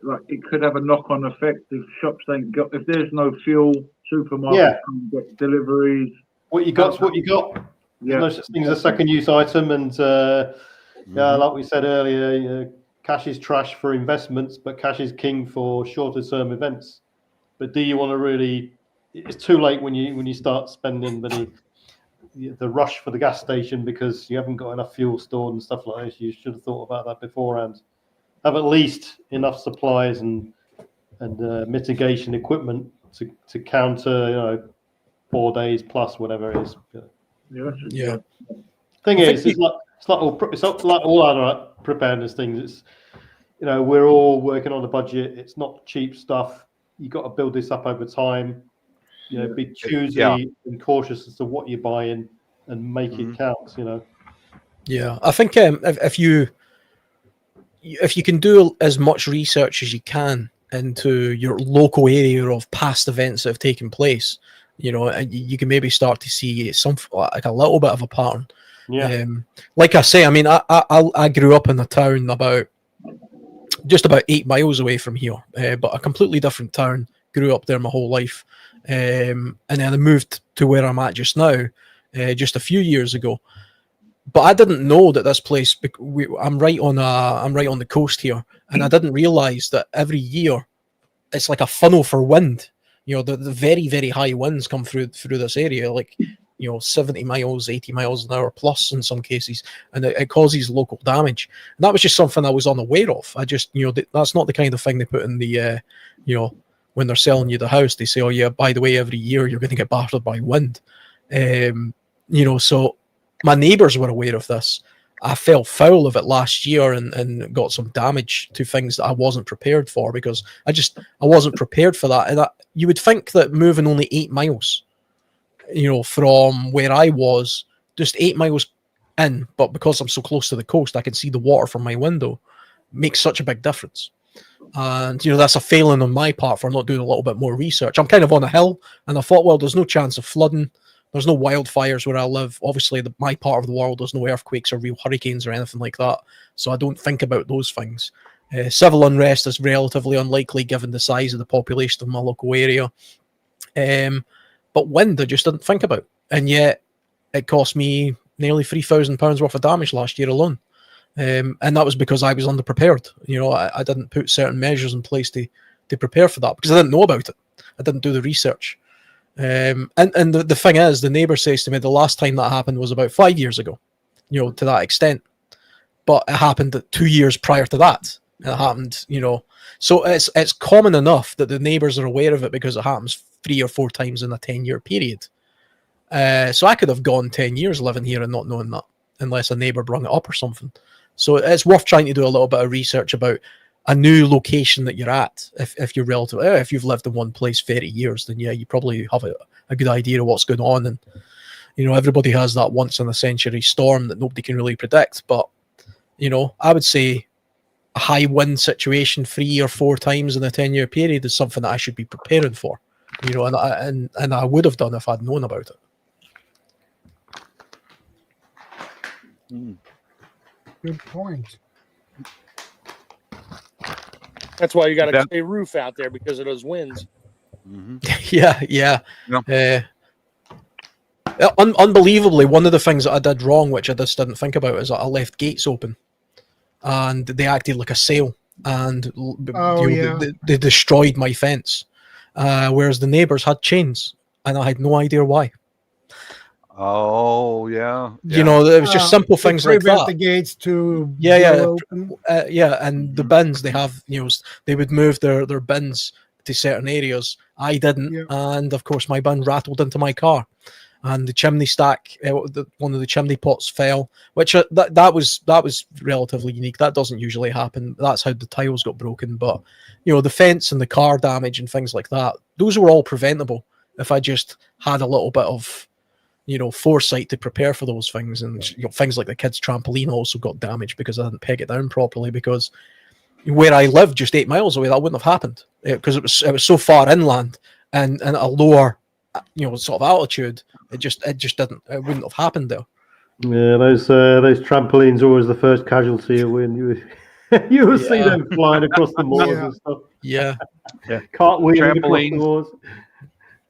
like, it could have a knock-on effect if shops ain't got. If there's no fuel, supermarkets can get deliveries. What you got's what you got. There's no such thing as a second-use item, and like we said earlier, cash is trash for investments, but cash is king for shorter-term events. But do you want to really? It's too late when you start spending money the rush for the gas station because you haven't got enough fuel stored and stuff like this. You should have thought about that beforehand. Have at least enough supplies and mitigation equipment to counter 4 days plus whatever it is. Yeah. Thing is, it's like all other preparedness things. It's we're all working on a budget. It's not cheap stuff. You got to build this up over time. Be choosy and cautious as to what you're buying and make it count. Yeah, I think if you can do as much research as you can into your local area of past events that have taken place, you can maybe start to see like a little bit of a pattern. Yeah. Like I say, I mean, I grew up in a town just about 8 miles away from here, but a completely different town. Grew up there my whole life, and then I moved to where I'm at just now, just a few years ago. But I didn't know that this place. I'm right on the coast here, and I didn't realize that every year it's like a funnel for wind. The very, very high winds come through this area, like 70 miles, 80 miles an hour plus in some cases, and it causes local damage. And that was just something I was unaware of. I just that's not the kind of thing they put in the when they're selling you the house. They say, oh yeah, by the way, every year you're going to get battered by wind. So my neighbours were aware of this. I fell foul of it last year and got some damage to things that I wasn't prepared for because I wasn't prepared for that. And you would think that moving only 8 miles, from where I was, just 8 miles in, but because I'm so close to the coast, I can see the water from my window, makes such a big difference. And that's a failing on my part for not doing a little bit more research. I'm kind of on a hill, and I thought, well, there's no chance of flooding. There's no wildfires where I live. Obviously, my part of the world, there's no earthquakes or real hurricanes or anything like that. So I don't think about those things. Civil unrest is relatively unlikely given the size of the population of my local area. But wind, I just didn't think about. And yet, it cost me nearly £3,000 worth of damage last year alone. And that was because I was underprepared. I didn't put certain measures in place to prepare for that because I didn't know about it. I didn't do the research. And the thing is, the neighbour says to me the last time that happened was about 5 years ago, to that extent. But it happened 2 years prior to that. And it happened, So it's common enough that the neighbours are aware of it because it happens 3 or 4 times in a 10-year period. So I could have gone 10 years living here and not knowing that, unless a neighbour brought it up or something. So it's worth trying to do a little bit of research about a new location that you're at. If you're if you've lived in one place 30 years, then yeah, you probably have a good idea of what's going on. And everybody has that once in a century storm that nobody can really predict. But I would say a high wind situation 3 or 4 times in a 10-year period is something that I should be preparing for. And I would have done if I'd known about it. Good point. That's why you got a clay roof out there because of those winds. Mm-hmm. Yeah. Unbelievably, one of the things that I did wrong, which I just didn't think about, is that I left gates open, and they acted like a sail, and they destroyed my fence. Whereas the neighbours had chains, and I had no idea why. Oh yeah. It was just simple things like that. The gates to open. And the bins they have, they would move their bins to certain areas. I didn't, and of course my bin rattled into my car, and the chimney stack, one of the chimney pots fell, which that was relatively unique. That doesn't usually happen. That's how the tiles got broken. But the fence and the car damage and things like that, those were all preventable if I just had a little bit of foresight to prepare for those things. And things like the kids' trampoline also got damaged because I didn't peg it down properly, because where I lived just 8 miles away, that wouldn't have happened because it was so far inland and at a lower sort of altitude. It wouldn't have happened there. Yeah, those trampolines are always the first casualty when you will see them flying across the moors and stuff. Yeah. Cartwheeling across the moors.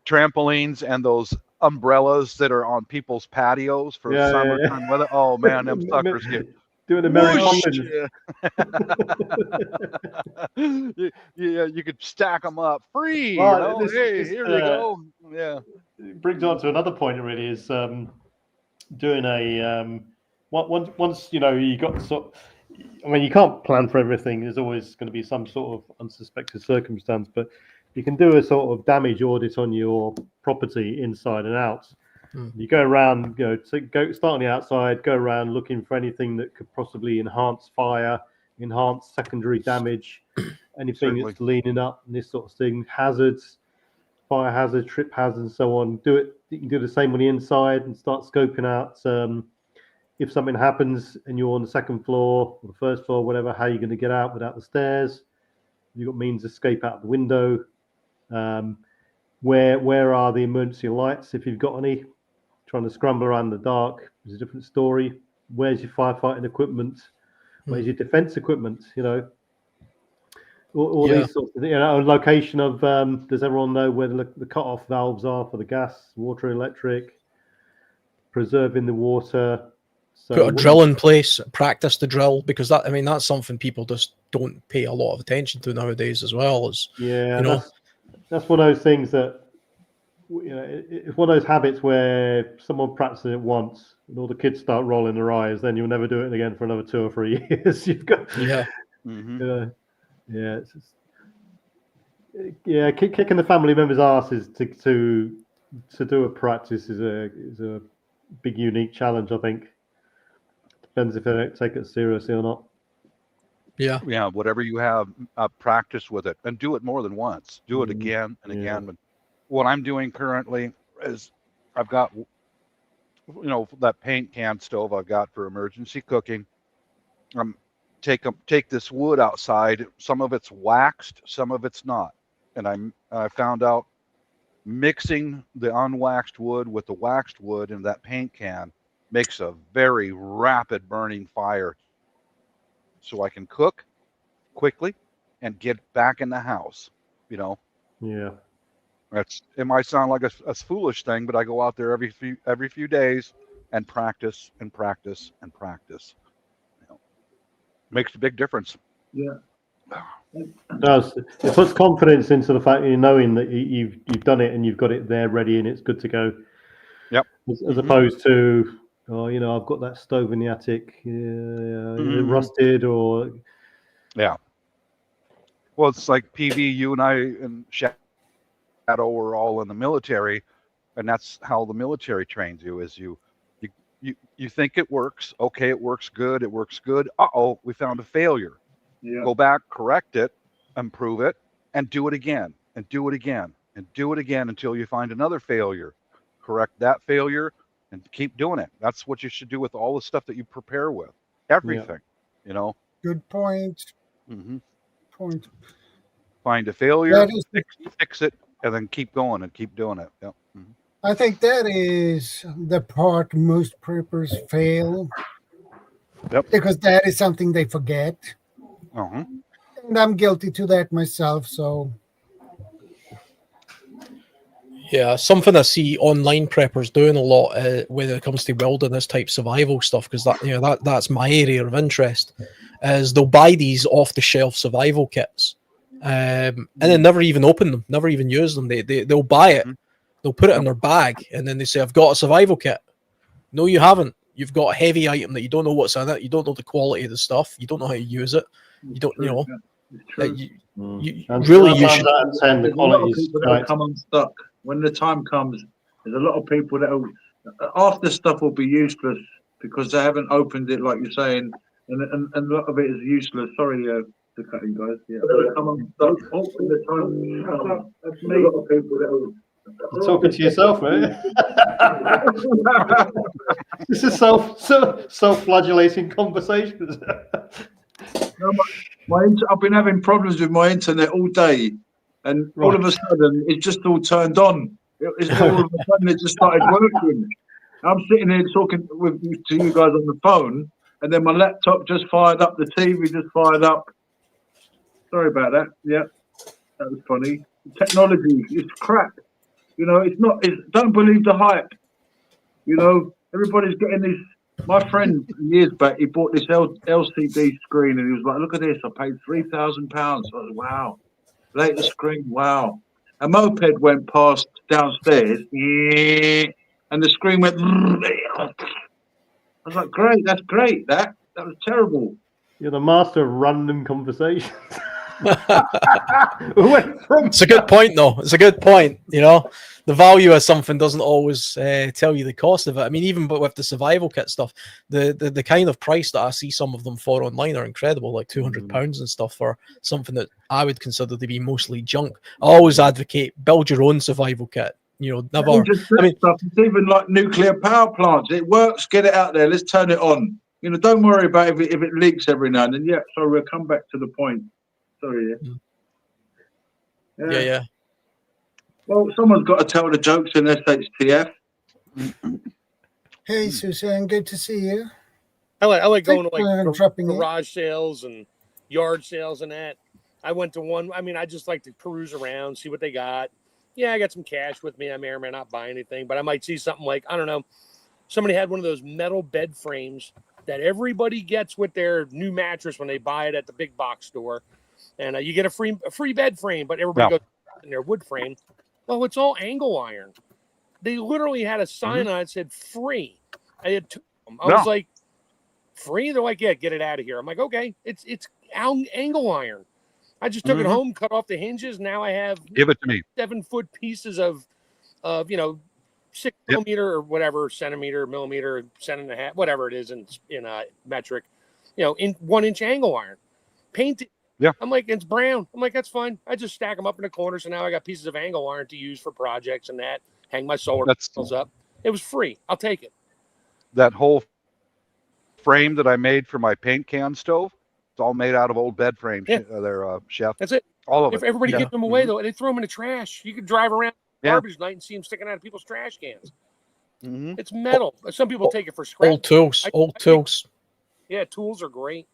Trampolines and those umbrellas that are on people's patios for summertime weather. Oh man, them suckers get doing a Merry Poppins. You could stack them up free. Well, here you go. Yeah. It brings on to another point. It really is. doing a once you got sort. I mean, you can't plan for everything. There's always going to be some sort of unsuspected circumstance, but you can do a sort of damage audit on your property inside and out. You go around, start on the outside, go around looking for anything that could possibly enhance fire, enhance secondary damage, anything that's leaning up, and this sort of thing, hazards, fire hazards, trip hazards, and so on. You can do the same on the inside and start scoping out if something happens and you're on the second floor or the first floor, whatever, how you're going to get out without the stairs. You've got means to escape out the window. Where are the emergency lights if you've got any? Trying to scramble around in the dark is a different story. Where's your firefighting equipment? Where's your defense equipment? All these sorts of things. Location of does everyone know where the cut-off valves are for the gas, water, electric, preserving the water. So put a drill in place, practice the drill, because that's something people just don't pay a lot of attention to nowadays as well. That's one of those things that it's one of those habits where someone practices it once and all the kids start rolling their eyes, then you'll never do it again for another 2 or 3 years. You've got kicking the family members' asses to do a practice is a big unique challenge, I think. Depends if they don't take it seriously or not. Yeah, whatever you have, practice with it and do it more than once. Do it again and again. But what I'm doing currently is I've got, that paint can stove I've got for emergency cooking. Take this wood outside. Some of it's waxed, some of it's not. And I found out mixing the unwaxed wood with the waxed wood in that paint can makes a very rapid burning fire, so I can cook quickly and get back in the house. Yeah. It might sound like a foolish thing, but I go out there every few days and practice and practice and practice. Makes a big difference. Yeah. It does. It puts confidence into the fact knowing that you've done it and you've got it there ready and it's good to go. Yep. As opposed to, I've got that stove in the attic. Is it rusted or? Yeah. Well, it's like PV, you and I and Shadow were all in the military, and that's how the military trains you. Is you think it works. Okay, it works good. It works good. Uh-oh, we found a failure. Yeah. Go back, correct it, improve it, and do it again, and do it again, and do it again until you find another failure. Correct that failure and keep doing it. That's what you should do with all the stuff that you prepare with. Everything, Good point. Point. Find a failure, fix it, and then keep going and keep doing it. Yep. I think that is the part most preppers fail. Yep. Because that is something they forget. And I'm guilty to that myself, so. Yeah, something I see online preppers doing a lot when it comes to wilderness type survival stuff, because that's my area of interest, is they'll buy these off the shelf survival kits, and then never even open them, never even use them. They'll buy it, they'll put it in their bag, and then they say, "I've got a survival kit." No, you haven't. You've got a heavy item that you don't know what's in it. You don't know the quality of the stuff. You don't know how to use it. You don't, you really you should. There's a lot of people that will come unstuck when the time comes. There's a lot of people that half the stuff will be useless because they haven't opened it, like you're saying, and a lot of it is useless. Sorry to cut you guys. Yeah, come unstuck. When the time comes, that's me. A lot of people that will. You're talking to yourself, mate. This is self-flagellating conversations. No, I've been having problems with my internet all day, and all of a sudden it just all turned on. It's all of a sudden it just started working. I'm sitting here talking to you guys on the phone, and then my laptop just fired up. The TV just fired up. Sorry about that. Yeah, that was funny. Technology is crap. It's not. Don't believe the hype. Everybody's getting this. My friend years back, he bought this LCD screen, and he was like, "Look at this! I paid £3,000." I was wow, latest screen, wow. A moped went past downstairs. and the screen went. I was like, great, that's great. That was terrible. You're the master of random conversations. It's a good point, though. It's a good point. You know, the value of something doesn't always tell you the cost of it. I mean, even with the survival kit stuff, the kind of price that I see some of them for online are incredible, like £200 and stuff for something that I would consider to be mostly junk. I always advocate build your own survival kit. You know, never. I mean, stuff. It's even like nuclear power plants. It works. Get it out there. Let's turn it on. You know, don't worry about if it leaks every now and then. Yeah, sorry, we'll come back to the point. Sorry. Yeah. Well, someone's got to tell the jokes in SHTF. Hey, Suzanne, good to see you. I like going to like dropping garage sales and yard sales and that. I went to one. I mean, I just like to peruse around, see what they got. Yeah, I got some cash with me. I may or may not buy anything, but I might see something like, I don't know, somebody had one of those metal bed frames that everybody gets with their new mattress when they buy it at the big box store. And you get a free bed frame, but everybody goes in their wood frame. Well, it's all angle iron. They literally had a sign on it that said free. I had two of them. I was like, free? They're like, yeah, get it out of here. I'm like, okay, it's angle iron. I just took it home, cut off the hinges. Now I have give it to me 7-foot pieces of 6 millimeter or whatever centimeter, millimeter, cent and a half, whatever it is in metric, in 1-inch angle iron, painted. Yeah. I'm like, it's brown. I'm like, that's fine. I just stack them up in the corner. So now I got pieces of angle iron to use for projects and that. Hang my solar panels up. It was free. I'll take it. That whole frame that I made for my paint can stove, it's all made out of old bed frames. Yeah. There, Chef. That's it. All of if it. Everybody gives them away, though, they throw them in the trash. You could drive around garbage night and see them sticking out of people's trash cans. It's metal. Some people take it for scrap. Old tools. Yeah, tools are great.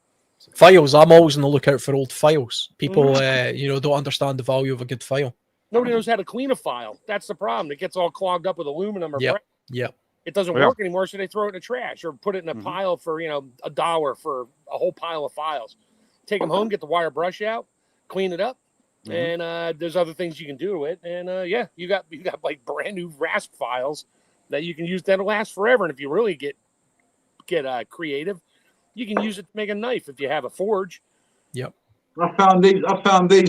Files. I'm always on the lookout for old files. People, don't understand the value of a good file. Nobody knows how to clean a file. That's the problem. It gets all clogged up with aluminum or brass. Yep. It doesn't work anymore, so they throw it in the trash or put it in a pile for $1 for a whole pile of files. Take them home, get the wire brush out, clean it up, and there's other things you can do to it. And you got like brand new rasp files that you can use that'll last forever. And if you really get creative, you can use it to make a knife if you have a forge. Yep. I found these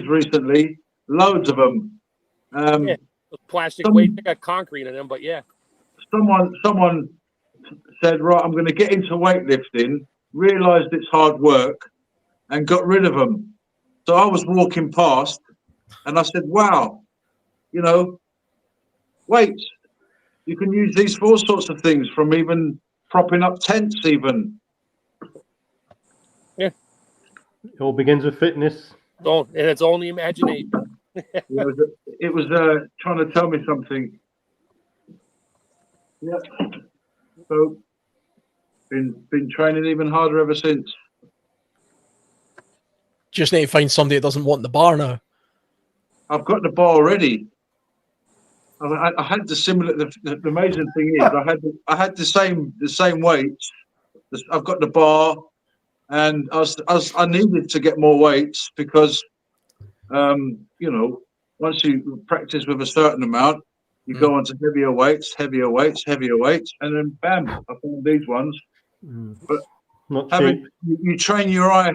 recently. Loads of them. Plastic weight. They got concrete in them, but yeah. Someone said, right, I'm going to get into weightlifting, realized it's hard work, and got rid of them. So I was walking past and I said, wow, weights. You can use these for all sorts of things, from even propping up tents even. Yeah. It all begins with fitness. And it's all in the imagination. It was trying to tell me something. Yeah. So been training even harder ever since. Just need to find somebody that doesn't want the bar now. I've got the bar already. I had the similar. The amazing thing is, I had the same weights. I've got the bar, and I needed to get more weights because, once you practice with a certain amount, you go on to heavier weights, and then bam, I found these ones. But you train your eye,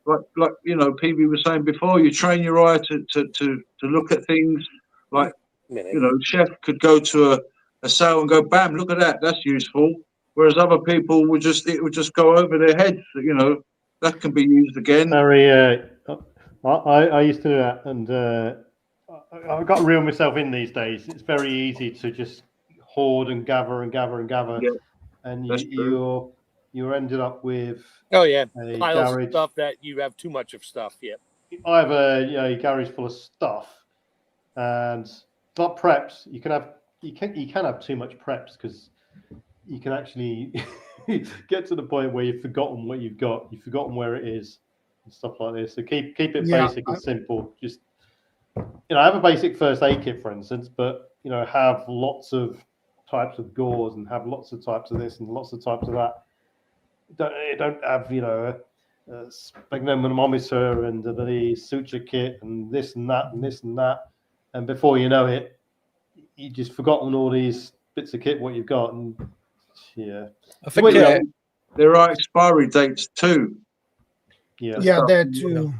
like PB was saying before, you train your eye to look at things like. Chef could go to a sale and go, bam, look at that, that's useful. Whereas other people would just go over their heads. That can be used again. Harry, I used to do that, and I've got to reel myself in these days. It's very easy to just hoard and gather, and you're ended up with piles of stuff that you have too much of stuff. Yeah, I have a garage full of stuff, and. But preps, you can have too much preps because you can actually get to the point where you've forgotten what you've got, you've forgotten where it is, and stuff like this. So keep it basic and simple. Just I have a basic first aid kit, for instance, but have lots of types of gauze and have lots of types of this and lots of types of that. Don't have a sphygmomanometer and the suture kit and this and that and this and that. And before you know it, you just forgotten all these bits of kit what you've got, and yeah, I think there are expiry dates too. Yeah, that too.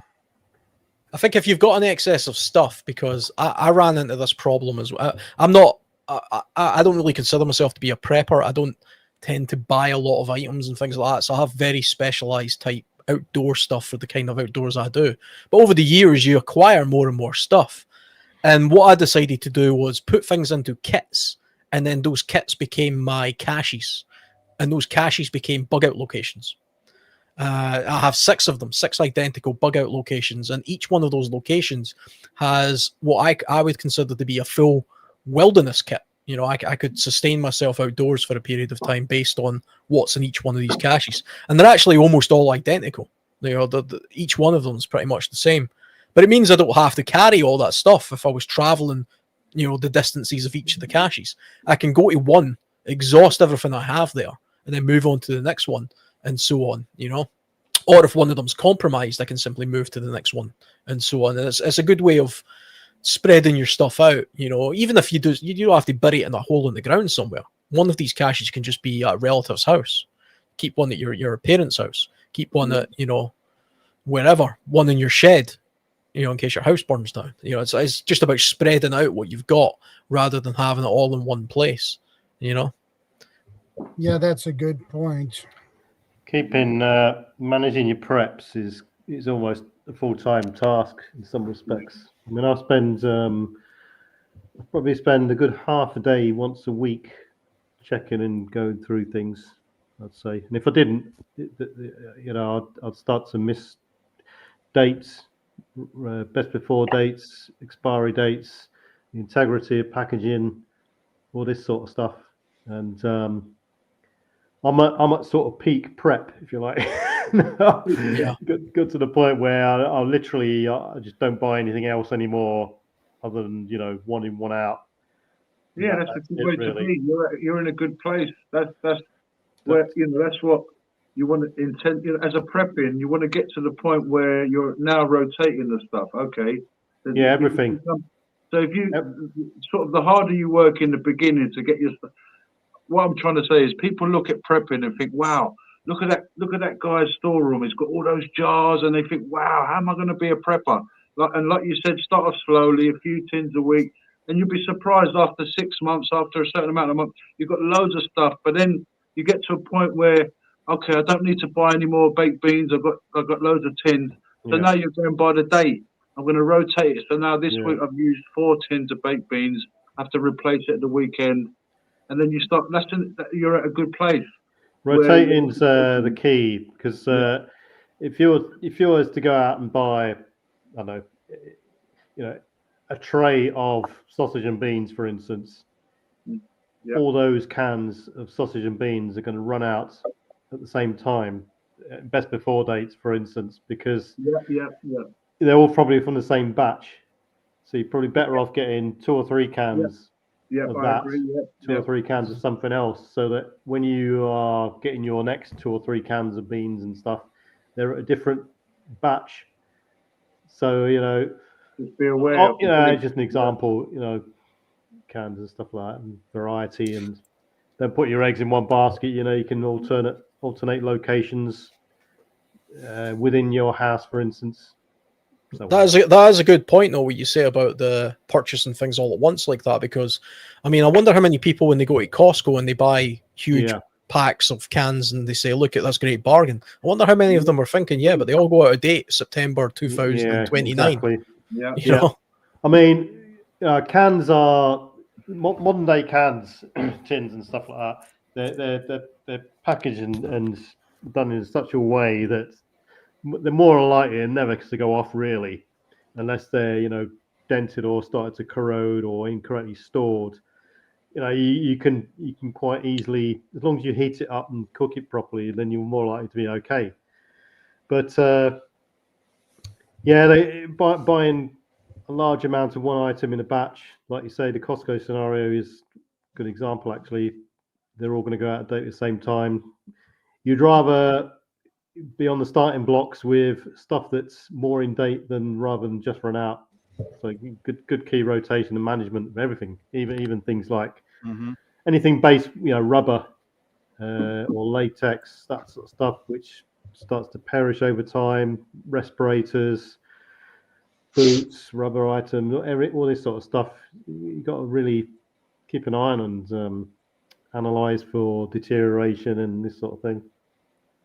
I think if you've got an excess of stuff, because I ran into this problem as well. I'm not. I don't really consider myself to be a prepper. I don't tend to buy a lot of items and things like that. So I have very specialized type outdoor stuff for the kind of outdoors I do. But over the years, you acquire more and more stuff. And what I decided to do was put things into kits, and then those kits became my caches, and those caches became bug out locations. I have 6 of them, 6 identical bug out locations, and each one of those locations has what I would consider to be a full wilderness kit. You know, I could sustain myself outdoors for a period of time based on what's in each one of these caches, and they're actually almost all identical. You know, each one of them is pretty much the same, but it means I don't have to carry all that stuff if I was traveling, you know, the distances of each of the caches. I can go to one, exhaust everything I have there, and then move on to the next one, and so on, you know. Or if one of them's compromised, I can simply move to the next one, and so on. And it's a good way of spreading your stuff out, you know. Even if you don't have to bury it in a hole in the ground somewhere. One of these caches can just be at a relative's house. Keep one at your parents' house. Keep one at, you know, wherever. One in your shed, you know, in case your house burns down. You know, it's just about spreading out what you've got rather than having it all in one place, you know. Yeah, that's a good point. Keeping managing your preps is almost a full-time task in some respects. I mean, I probably spend a good half a day once a week checking and going through things, I'd say. And if I didn't, you know, I'd start to miss dates, best before dates, expiry dates, the integrity of packaging, all this sort of stuff. And I'm at sort of peak prep, if you like. Yeah. Got to the point where I literally I just don't buy anything else anymore, other than, you know, one in, one out. Yeah, that's a good way to be. You're in a good place. That's where, you know, that's what you want to intend. You know, as a prepping, you want to get to the point where you're now rotating the stuff. Okay. Yeah, everything. So if you sort of, the harder you work in the beginning to get your stuff. What I'm trying to say is, people look at prepping and think, wow, look at that guy's storeroom. He's got all those jars, and they think, wow, how am I going to be a prepper? Like you said, start off slowly, a few tins a week, and you'll be surprised after 6 months, after a certain amount of months, you've got loads of stuff. But then you get to a point where, okay, I don't need to buy any more baked beans. I've got loads of tins. So now you're going by the date. I'm going to rotate it. So now this week I've used 4 tins of baked beans. I have to replace it at the weekend. And then you start. You're at a good place. Rotating's the key, because if you was to go out and buy, I don't know, you know, a tray of sausage and beans, for instance, all those cans of sausage and beans are going to run out at the same time, best before dates, for instance, because they're all probably from the same batch. So you're probably better off getting 2 or 3 cans. Of that, 2 or 3 cans of something else, so that when you are getting your next 2 or 3 cans of beans and stuff, they're at a different batch. So, you know, just be aware. You know, just an example, you know, cans and stuff like that, and variety, and don't put your eggs in one basket. You know, you can alternate locations within your house, for instance. So that is a good point, though, what you say about the purchasing things all at once like that, because, I mean, I wonder how many people, when they go to Costco and they buy huge packs of cans and they say, look at this great bargain, I wonder how many of them are thinking, but they all go out of date September 2029. Exactly. You know? I mean, cans are modern day cans, tins and stuff like that. They're packaged and done in such a way that they're more likely than never to go off, really, unless they're, you know, dented or started to corrode or incorrectly stored. You know, you can quite easily, as long as you heat it up and cook it properly, then you're more likely to be okay. But buying a large amount of one item in a batch, like you say, the Costco scenario is a good example. Actually, they're all going to go out of date at the same time. You'd rather be on the starting blocks with stuff that's more in date rather than just run out. So good key rotation and management of everything, even things like anything based, rubber or latex, that sort of stuff, which starts to perish over time. Respirators, boots, rubber items, all this sort of stuff. You got to really keep an eye on and analyze for deterioration and this sort of thing.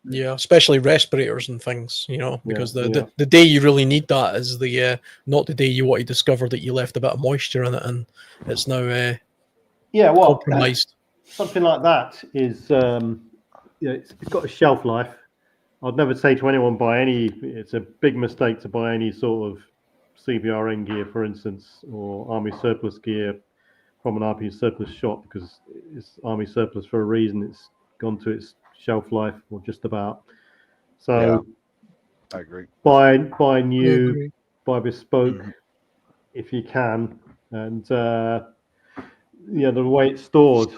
Yeah, especially respirators and things, because the day you really need that is the not the day you want to discover that you left a bit of moisture in it and it's now compromised. Something like that is it's got a shelf life. I'd never say to anyone it's a big mistake to buy any sort of CBRN gear, for instance, or Army surplus gear from an Army surplus shop, because it's Army surplus for a reason. It's gone to its shelf life, or just about. So I agree. Buy new, buy bespoke if you can, and the way it's stored.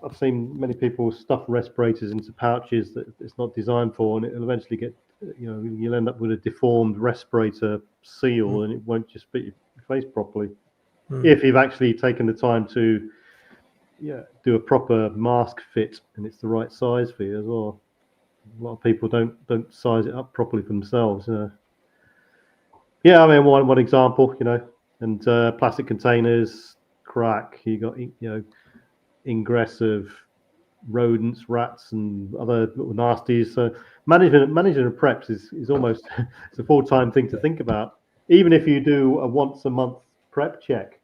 I've seen many people stuff respirators into pouches that it's not designed for, and it'll eventually get, you'll end up with a deformed respirator seal, and it won't just fit your face properly. If you've actually taken the time to do a proper mask fit and it's the right size for you as well. A lot of people don't size it up properly for themselves. One example, and plastic containers crack. You got ingress of rodents, rats, and other little nasties. So managing of preps is almost it's a full-time thing to think about. Even if you do a once a month prep check,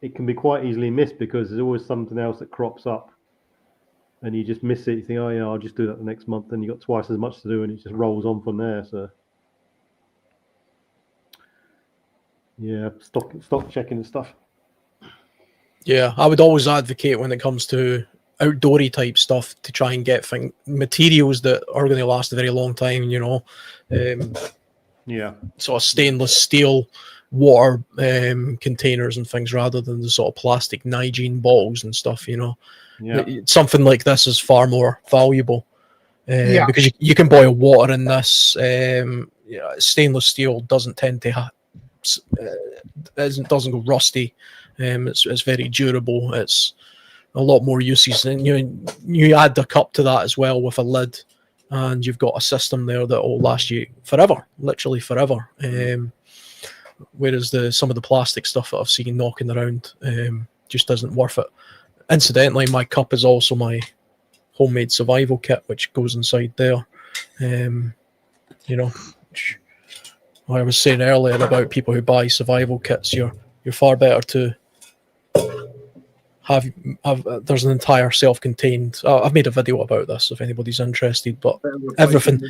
it can be quite easily missed because there's always something else that crops up and you just miss it. You think, oh yeah, I'll just do that the next month. Then you got twice as much to do and it just rolls on from there. So yeah, stock checking and stuff. Yeah, I would always advocate when it comes to outdoorsy type stuff to try and get materials that are going to last a very long time, sort of stainless steel water containers and things rather than the sort of plastic Nigene bottles and stuff. Something like this is far more valuable because you can boil water in this. Stainless steel doesn't tend to doesn't go rusty. It's very durable. It's a lot more uses, and you add the cup to that as well with a lid, and you've got a system there that will last you forever, literally forever. Whereas some of the plastic stuff that I've seen knocking around just isn't worth it. Incidentally, my cup is also my homemade survival kit, which goes inside there. I was saying earlier about people who buy survival kits, you're far better to have there's an entire self-contained. I've made a video about this if anybody's interested. But everything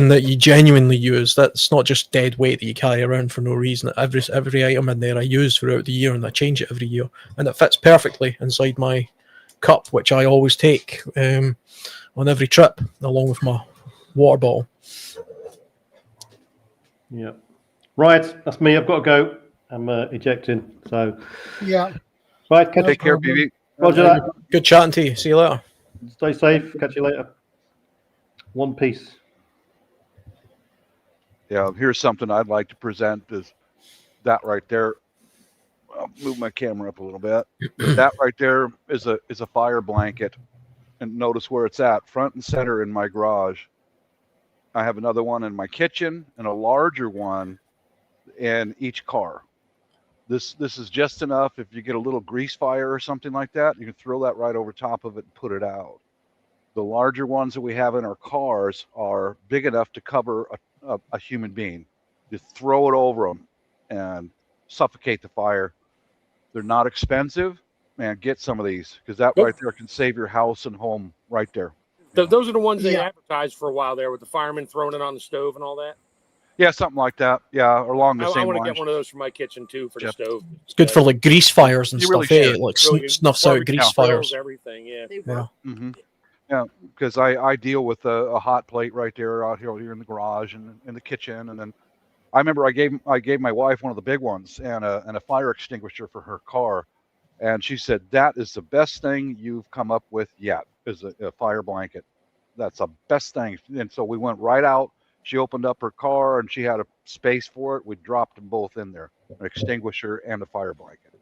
that you genuinely use, that's not just dead weight that you carry around for no reason. Every item in there I use throughout the year, and I change it every year, and it fits perfectly inside my cup, which I always take on every trip, along with my water bottle. Yeah, right. That's me. I've got to go. I'm ejecting. So yeah. Right. Take care, BB. Roger that. Good chatting to you. See you later. Stay safe. Catch you later. One piece. Yeah, here's something I'd like to present is that right there. I'll move my camera up a little bit. That right there is a fire blanket. And notice where it's at, front and center in my garage. I have another one in my kitchen and a larger one in each car. This is just enough. If you get a little grease fire or something like that, you can throw that right over top of it and put it out. The larger ones that we have in our cars are big enough to cover a human being. Just throw it over them and suffocate the fire. They're not expensive. Man, get some of these, because that right there can save your house and home right there. Those are the ones they advertised for a while there with the firemen throwing it on the stove and all that. Yeah, something like that. Yeah, or along the same lines. I want to get one of those for my kitchen too for the stove. It's good for like grease fires and You stuff. really Like really snuffs out grease fires. Everything, yeah. Mm-hmm. Yeah, because I deal with a hot plate right there out here in the garage and in the kitchen, and then I remember I gave my wife one of the big ones and a fire extinguisher for her car, and she said that is the best thing you've come up with yet, is a fire blanket. That's the best thing. And so we went right out. She opened up her car and she had a space for it. We dropped them both in there, an extinguisher and a fire blanket.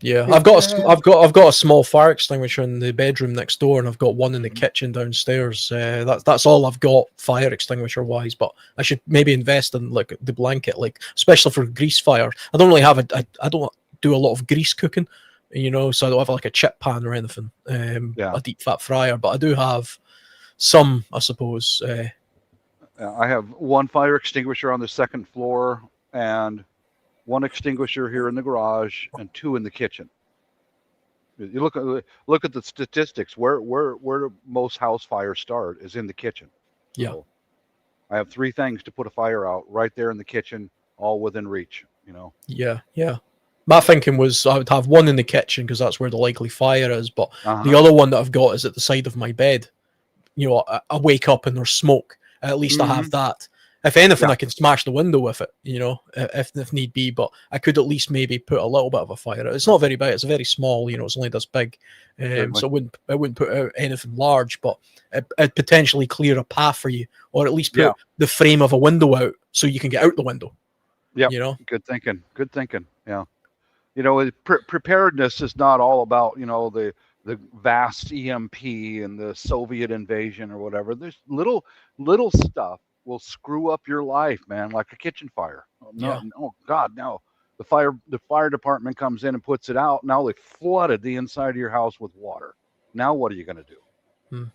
Yeah, I've got a small fire extinguisher in the bedroom next door, and I've got one in the kitchen downstairs. That's all I've got fire extinguisher wise. But I should maybe invest in like the blanket, like especially for grease fire. I don't really have I don't do a lot of grease cooking, so I don't have like a chip pan or anything. A deep fat fryer, but I do have some, I suppose. I have one fire extinguisher on the second floor and one extinguisher here in the garage and two in the kitchen. You look at the statistics. Where most house fires start is in the kitchen. Yeah. So I have 3 things to put a fire out right there in the kitchen, all within reach. Yeah. My thinking was I would have one in the kitchen because that's where the likely fire is, but the other one that I've got is at the side of my bed. I wake up and there's smoke. At least I have that. If anything, I can smash the window with it, if need be. But I could at least maybe put a little bit of a fire out. It's not very big. It's very small. It's only this big. So I wouldn't put out anything large, but it'd potentially clear a path for you, or at least put the frame of a window out so you can get out the window. Yeah. Good thinking. Yeah. Preparedness is not all about the vast EMP and the Soviet invasion or whatever. There's little stuff will screw up your life, man, like a kitchen fire. Oh God, no. The fire department comes in and puts it out. Now they flooded the inside of your house with water. Now what are you going to do?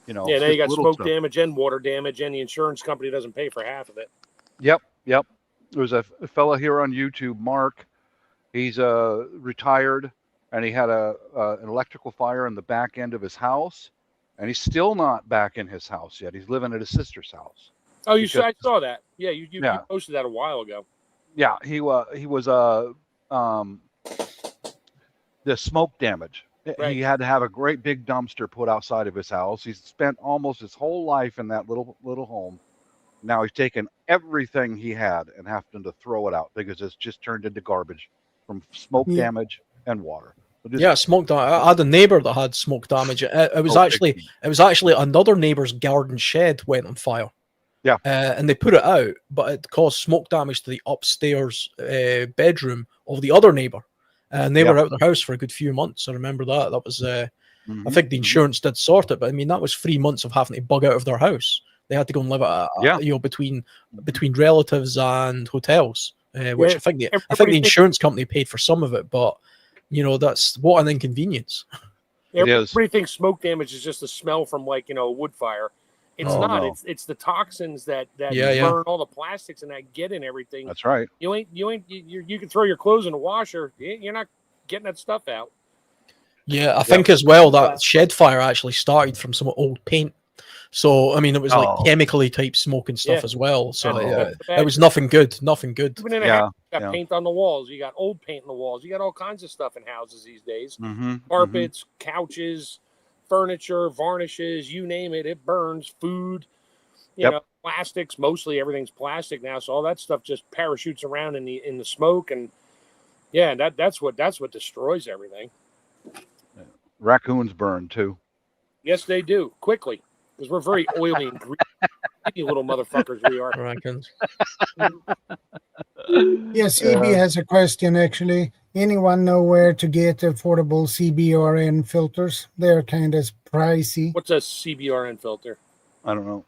Now you got smoke damage and water damage, and the insurance company doesn't pay for half of it. Yep. There's a fella here on YouTube, Mark. He's retired, and he had an electrical fire in the back end of his house, and he's still not back in his house yet. He's living at his sister's house. Oh, I saw that. Yeah, you posted that a while ago. Yeah, he was the smoke damage. Right. He had to have a great big dumpster put outside of his house. He's spent almost his whole life in that little home. Now he's taken everything he had and having to throw it out because it's just turned into garbage from smoke damage and water. Smoke damage. I had a neighbor that had smoke damage. It was actually another neighbor's garden shed went on fire. Yeah. And they put it out, but it caused smoke damage to the upstairs bedroom of the other neighbor. And they were out of their house for a good few months. I remember that. That was, I think the insurance did sort it, but I mean, that was 3 months of having to bug out of their house. They had to go and live between relatives and hotels, which I think the insurance company paid for some of it, but that's what an inconvenience. Everybody thinks smoke damage is just the smell from a wood fire. It's not. No. It's the toxins that burn all the plastics and that get in everything. That's right. You can throw your clothes in the washer. You're not getting that stuff out. Yeah, I think as well that shed fire actually started from some old paint. So I mean, it was like chemically type smoke and stuff as well. So it was nothing good. Nothing good. Even in a house, you got paint on the walls. You got old paint on the walls. You got all kinds of stuff in houses these days. Carpets, couches, furniture, varnishes, you name it, it burns. Food, you know, plastics, mostly everything's plastic now, so all that stuff just parachutes around in the smoke, and that's what destroys everything. Raccoons burn too. Yes, they do, quickly, because we're very oily and greasy little motherfuckers we are. Raccoons. Yes, CB has a question actually. Anyone know where to get affordable CBRN filters? They're kind of pricey. What's a CBRN filter? I don't know.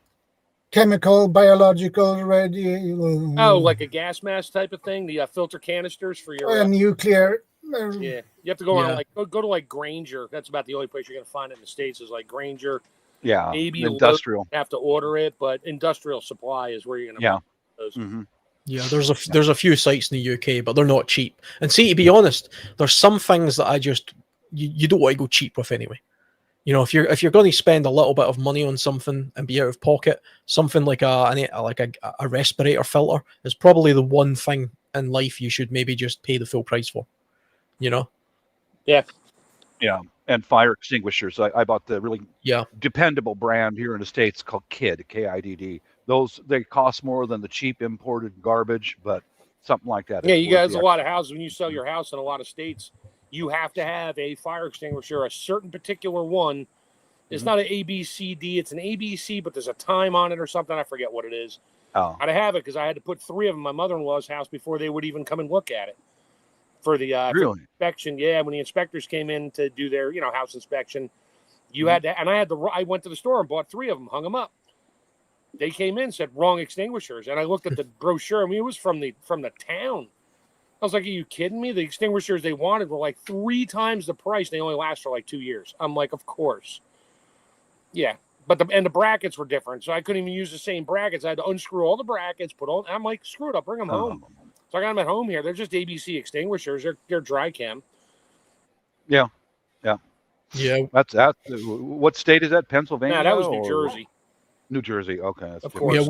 Chemical, biological, ready. Like a gas mask type of thing. The filter canisters for your nuclear. You have to go on go to Granger. That's about the only place you're going to find it in the States is like Granger. Yeah, maybe industrial. Have to order it, but industrial supply is where you're going to find those. Mm-hmm. Yeah, there's a few sites in the UK, but they're not cheap. And see, to be honest, there's some things that I just you don't want to go cheap with anyway. If you're going to spend a little bit of money on something and be out of pocket, something like a respirator filter is probably the one thing in life you should maybe just pay the full price for. Yeah. Yeah, and fire extinguishers. I bought the really dependable brand here in the States called KIDD, KIDD. Those, they cost more than the cheap imported garbage, but something like that. Yeah, you guys, a lot of houses, when you sell your house in a lot of states, you have to have a fire extinguisher, a certain particular one. It's not an ABCD, it's an ABC, but there's a time on it or something. I forget what it is. I had to have it because I had to put 3 of them in my mother-in-law's house before they would even come and look at it. for the Really? inspection. Yeah, when the inspectors came in to do their house inspection, you had to, and I went to the store and bought 3 of them, hung them up. They came in, said wrong extinguishers, and I looked at the brochure. I mean, it was from the town. I was like, "Are you kidding me?" The extinguishers they wanted were like 3 times the price. They only last for like 2 years. I'm like, "Of course." Yeah, but the brackets were different, so I couldn't even use the same brackets. I had to unscrew all the brackets, put all. I'm like, "Screw it, I'll bring them home." So I got them at home here. They're just ABC extinguishers. They're dry chem. Yeah. That's what state is that? Pennsylvania? No, that was New Jersey. New Jersey. Okay, that's Of course. Yeah,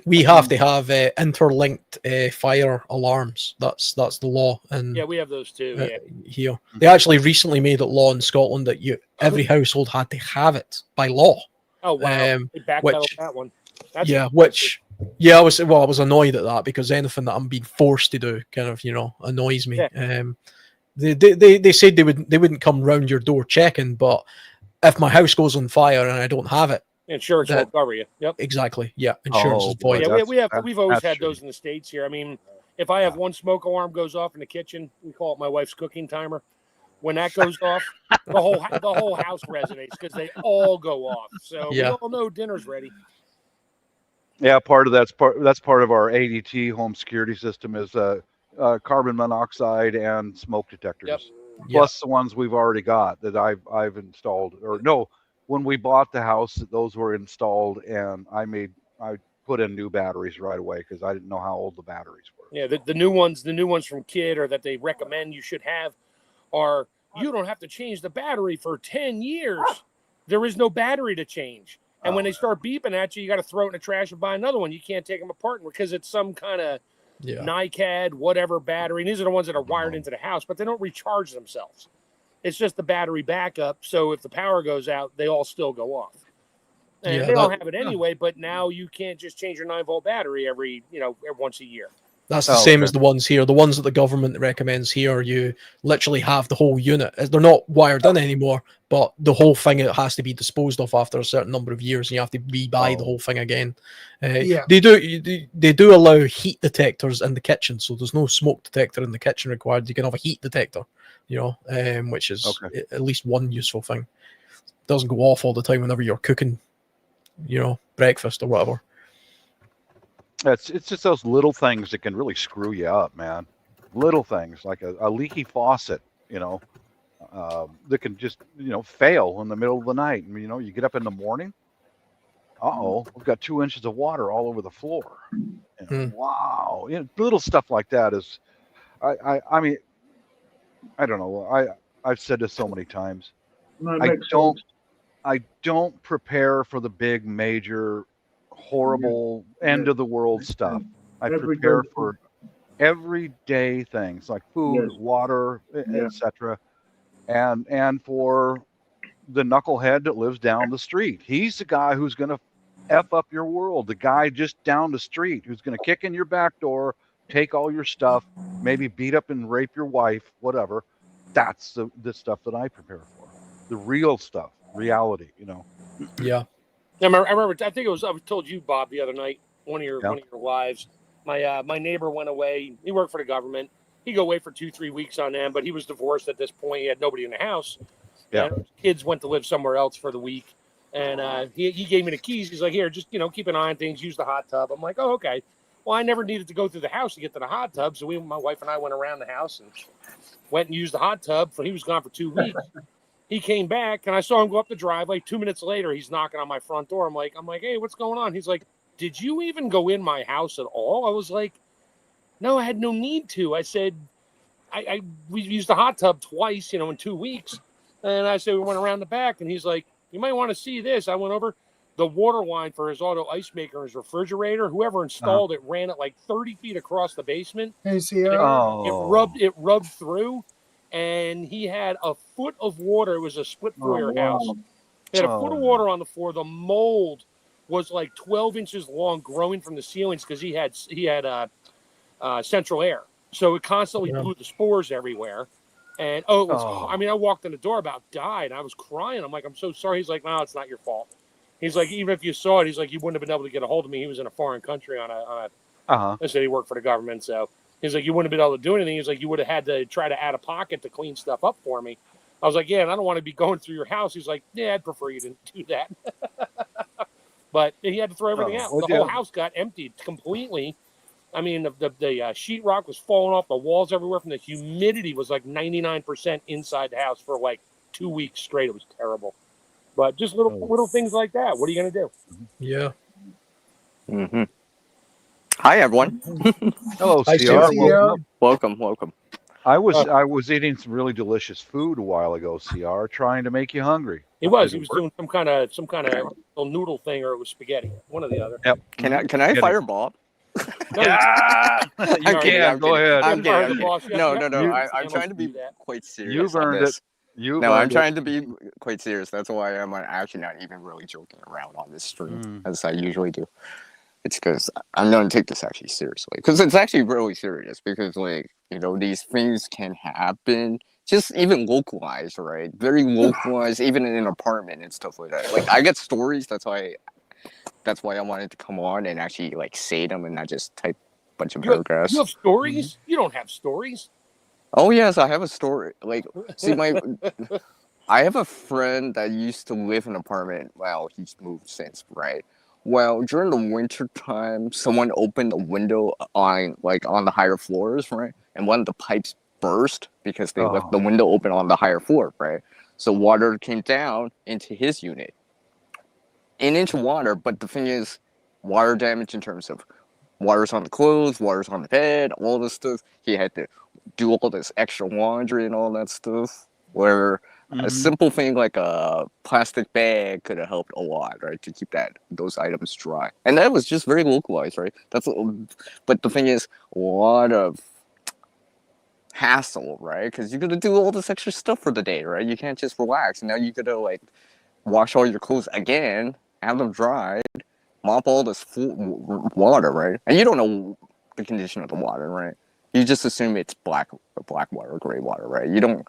we have to have interlinked fire alarms. That's the law, and yeah, we have those too. Yeah, here they actually recently made it law in Scotland that every household had to have it by law. Oh wow! They backpedaled that one. I was annoyed at that because anything that I'm being forced to do kind of annoys me. Yeah. They said they wouldn't come round your door checking, but if my house goes on fire and I don't have it, insurance will cover you. Yep. Exactly. Yeah. Insurance is void. Yeah, we've always had those in the States here. I mean, if I have one smoke alarm goes off in the kitchen, we call it my wife's cooking timer. When that goes off, the whole house resonates because they all go off. So we all know dinner's ready. Yeah, that's part of our ADT home security system is carbon monoxide and smoke detectors. Plus the ones we've already got that I've installed. Or no, when we bought the house, those were installed, and I put in new batteries right away because I didn't know how old the batteries were. Yeah, the new ones from Kidd or that they recommend you should have are you don't have to change the battery for 10 years. There is no battery to change. And when they start beeping at you, you got to throw it in the trash and buy another one. You can't take them apart because it's some kind of NiCad, whatever battery. And these are the ones that are wired into the house, but they don't recharge themselves. It's just the battery backup. So if the power goes out, they all still go off. And they don't have it anyway, but now you can't just change your 9-volt battery every once a year. That's the same as the ones here. The ones that the government recommends here, you literally have the whole unit. They're not wired in anymore, but the whole thing it has to be disposed of after a certain number of years, and you have to rebuy the whole thing again. They do allow heat detectors in the kitchen, so there's no smoke detector in the kitchen required. You can have a heat detector, which is at least one useful thing. It doesn't go off all the time whenever you're cooking, breakfast or whatever. It's just those little things that can really screw you up, man. Little things like a leaky faucet, that can just fail in the middle of the night. And, you get up in the morning. We've got 2 inches of water all over the floor. Wow, little stuff like that is. I mean, I don't know. I've said this so many times. I don't prepare for the big major horrible end of the world stuff. I prepare for everyday things like food, water, etc. And for the knucklehead that lives down the street. He's the guy who's going to F up your world. The guy just down the street who's going to kick in your back door, take all your stuff, maybe beat up and rape your wife, whatever. That's the stuff that I prepare for. The real stuff, reality, Yeah. I remember. I think I told you, Bob, the other night, one of your lives. My neighbor went away. He worked for the government. He'd go away for 2-3 weeks on end, but he was divorced at this point. He had nobody in the house. Yeah. Kids went to live somewhere else for the week, and he gave me the keys. He's like, "Here, just keep an eye on things. Use the hot tub." I'm like, "Oh, okay." Well, I never needed to go through the house to get to the hot tub, so my wife and I went around the house and went and used the hot tub. He was gone for 2 weeks. He came back, and I saw him go up the driveway. 2 minutes later, he's knocking on my front door. I'm like, "Hey, what's going on?" He's like, "Did you even go in my house at all?" I was like, "No, I had no need to." I said, we used the hot tub twice, in 2 weeks. And I said, we went around the back, and he's like, "You might want to see this." I went over the water line for his auto ice maker and his refrigerator. Whoever installed it ran it like 30 feet across the basement. It rubbed through. And he had a foot of water. It was a split foyer house. He had a foot of water on the floor. The mold was like 12 inches long, growing from the ceilings because he had central air. So it constantly blew the spores everywhere. And it was. I mean, I walked in the door, about died. I was crying. I'm like, "I'm so sorry." He's like, "No, it's not your fault." He's like, "Even if you saw it," he's like, "You wouldn't have been able to get a hold of me." He was in a foreign country on a. I said he worked for the government, so. He's like, you wouldn't have been able to do anything. He's like, you would have had to try to add a pocket to clean stuff up for me. I was like, yeah, and I don't want to be going through your house. He's like, yeah, I'd prefer you didn't do that. But he had to throw everything out. The whole house got emptied completely. I mean, the sheetrock was falling off the walls everywhere from the humidity was like 99% inside the house for like 2 weeks straight. It was terrible. But just little things like that. What are you going to do? Yeah. Mm-hmm. Hi, everyone. Hello, Hi, CR. Welcome. I was eating some really delicious food a while ago, CR, trying to make you hungry. He was doing some kind of little noodle thing, or it was spaghetti. One or the other. Yep. Can I fire Bob? No, you can. Go ahead. I'm kidding. No. You- I'm trying to be do that. quite serious. You've on earned this. it. You've No, I'm earned trying to be quite serious. That's why I'm actually not even really joking around on this stream as I usually do. It's because I'm going to take this actually seriously. Because it's actually really serious. Because, like, you know, these things can happen. Just even localized, right? Very localized, even in an apartment and stuff like that. Like, I get stories. That's why I wanted to come on and actually, like, say them and not just type a bunch of paragraphs. You have stories? You don't have stories. Oh yes, I have a story. Like, see, I have a friend that used to live in an apartment. Well, he's moved since, right? Well, during the winter time, someone opened a window on the higher floors, right? And one of the pipes burst because they left the window open on the higher floor, right? So water came down into his unit, an inch of water. But the thing is, water damage in terms of water's on the clothes, water's on the bed, all this stuff. He had to do all this extra laundry and all that stuff, where a simple thing like a plastic bag could have helped a lot, right, to keep those items dry. And that was just very localized, right? But the thing is, a lot of hassle, right? Because you got to do all this extra stuff for the day, right? You can't just relax. Now you got to like wash all your clothes again, have them dried, mop all this water, right? And you don't know the condition of the water, right? You just assume it's black water, gray water, right? You don't,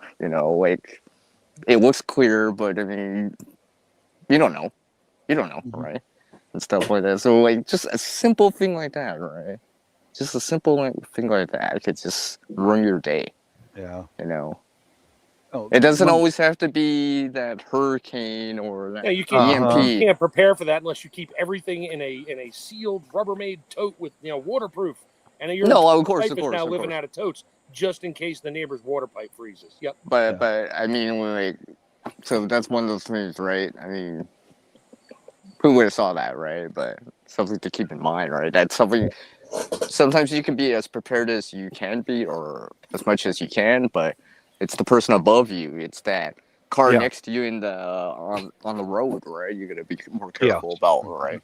like, it looks clear, but I mean, you don't know, right? And stuff like that. So, like, just a simple thing like that, right? Just a simple thing like that could just ruin your day. Yeah. It doesn't always have to be that hurricane or that you can't, EMP. You can't prepare for that unless you keep everything in a sealed Rubbermaid tote with waterproof. And you're of course. Now living out of totes just in case the neighbor's water pipe freezes. Yep. But I mean, like, so that's one of those things, right? I mean, who would have saw that, right? But something to keep in mind, right? That's something. Sometimes you can be as prepared as you can be, or as much as you can, but it's the person above you. It's that car next to you in the on the road, right? You're gonna be more careful about, right?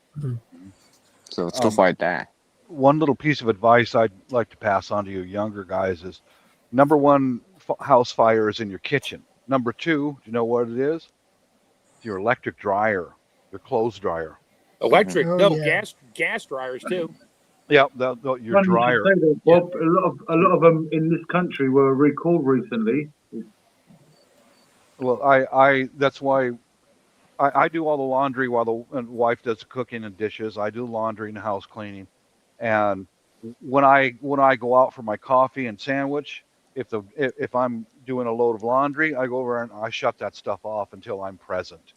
So stuff like that. One little piece of advice I'd like to pass on to you younger guys is, number one, house fire is in your kitchen. Number two, do you know what it is? It's your electric dryer, your clothes dryer. Electric, gas dryers too. Yeah, your dryer. Bob, a lot of them in this country were recalled recently. Well, I that's why I do all the laundry while the wife does the cooking and dishes. I do laundry and house cleaning. And when I go out for my coffee and sandwich, if I'm doing a load of laundry, I go over and I shut that stuff off until I'm present.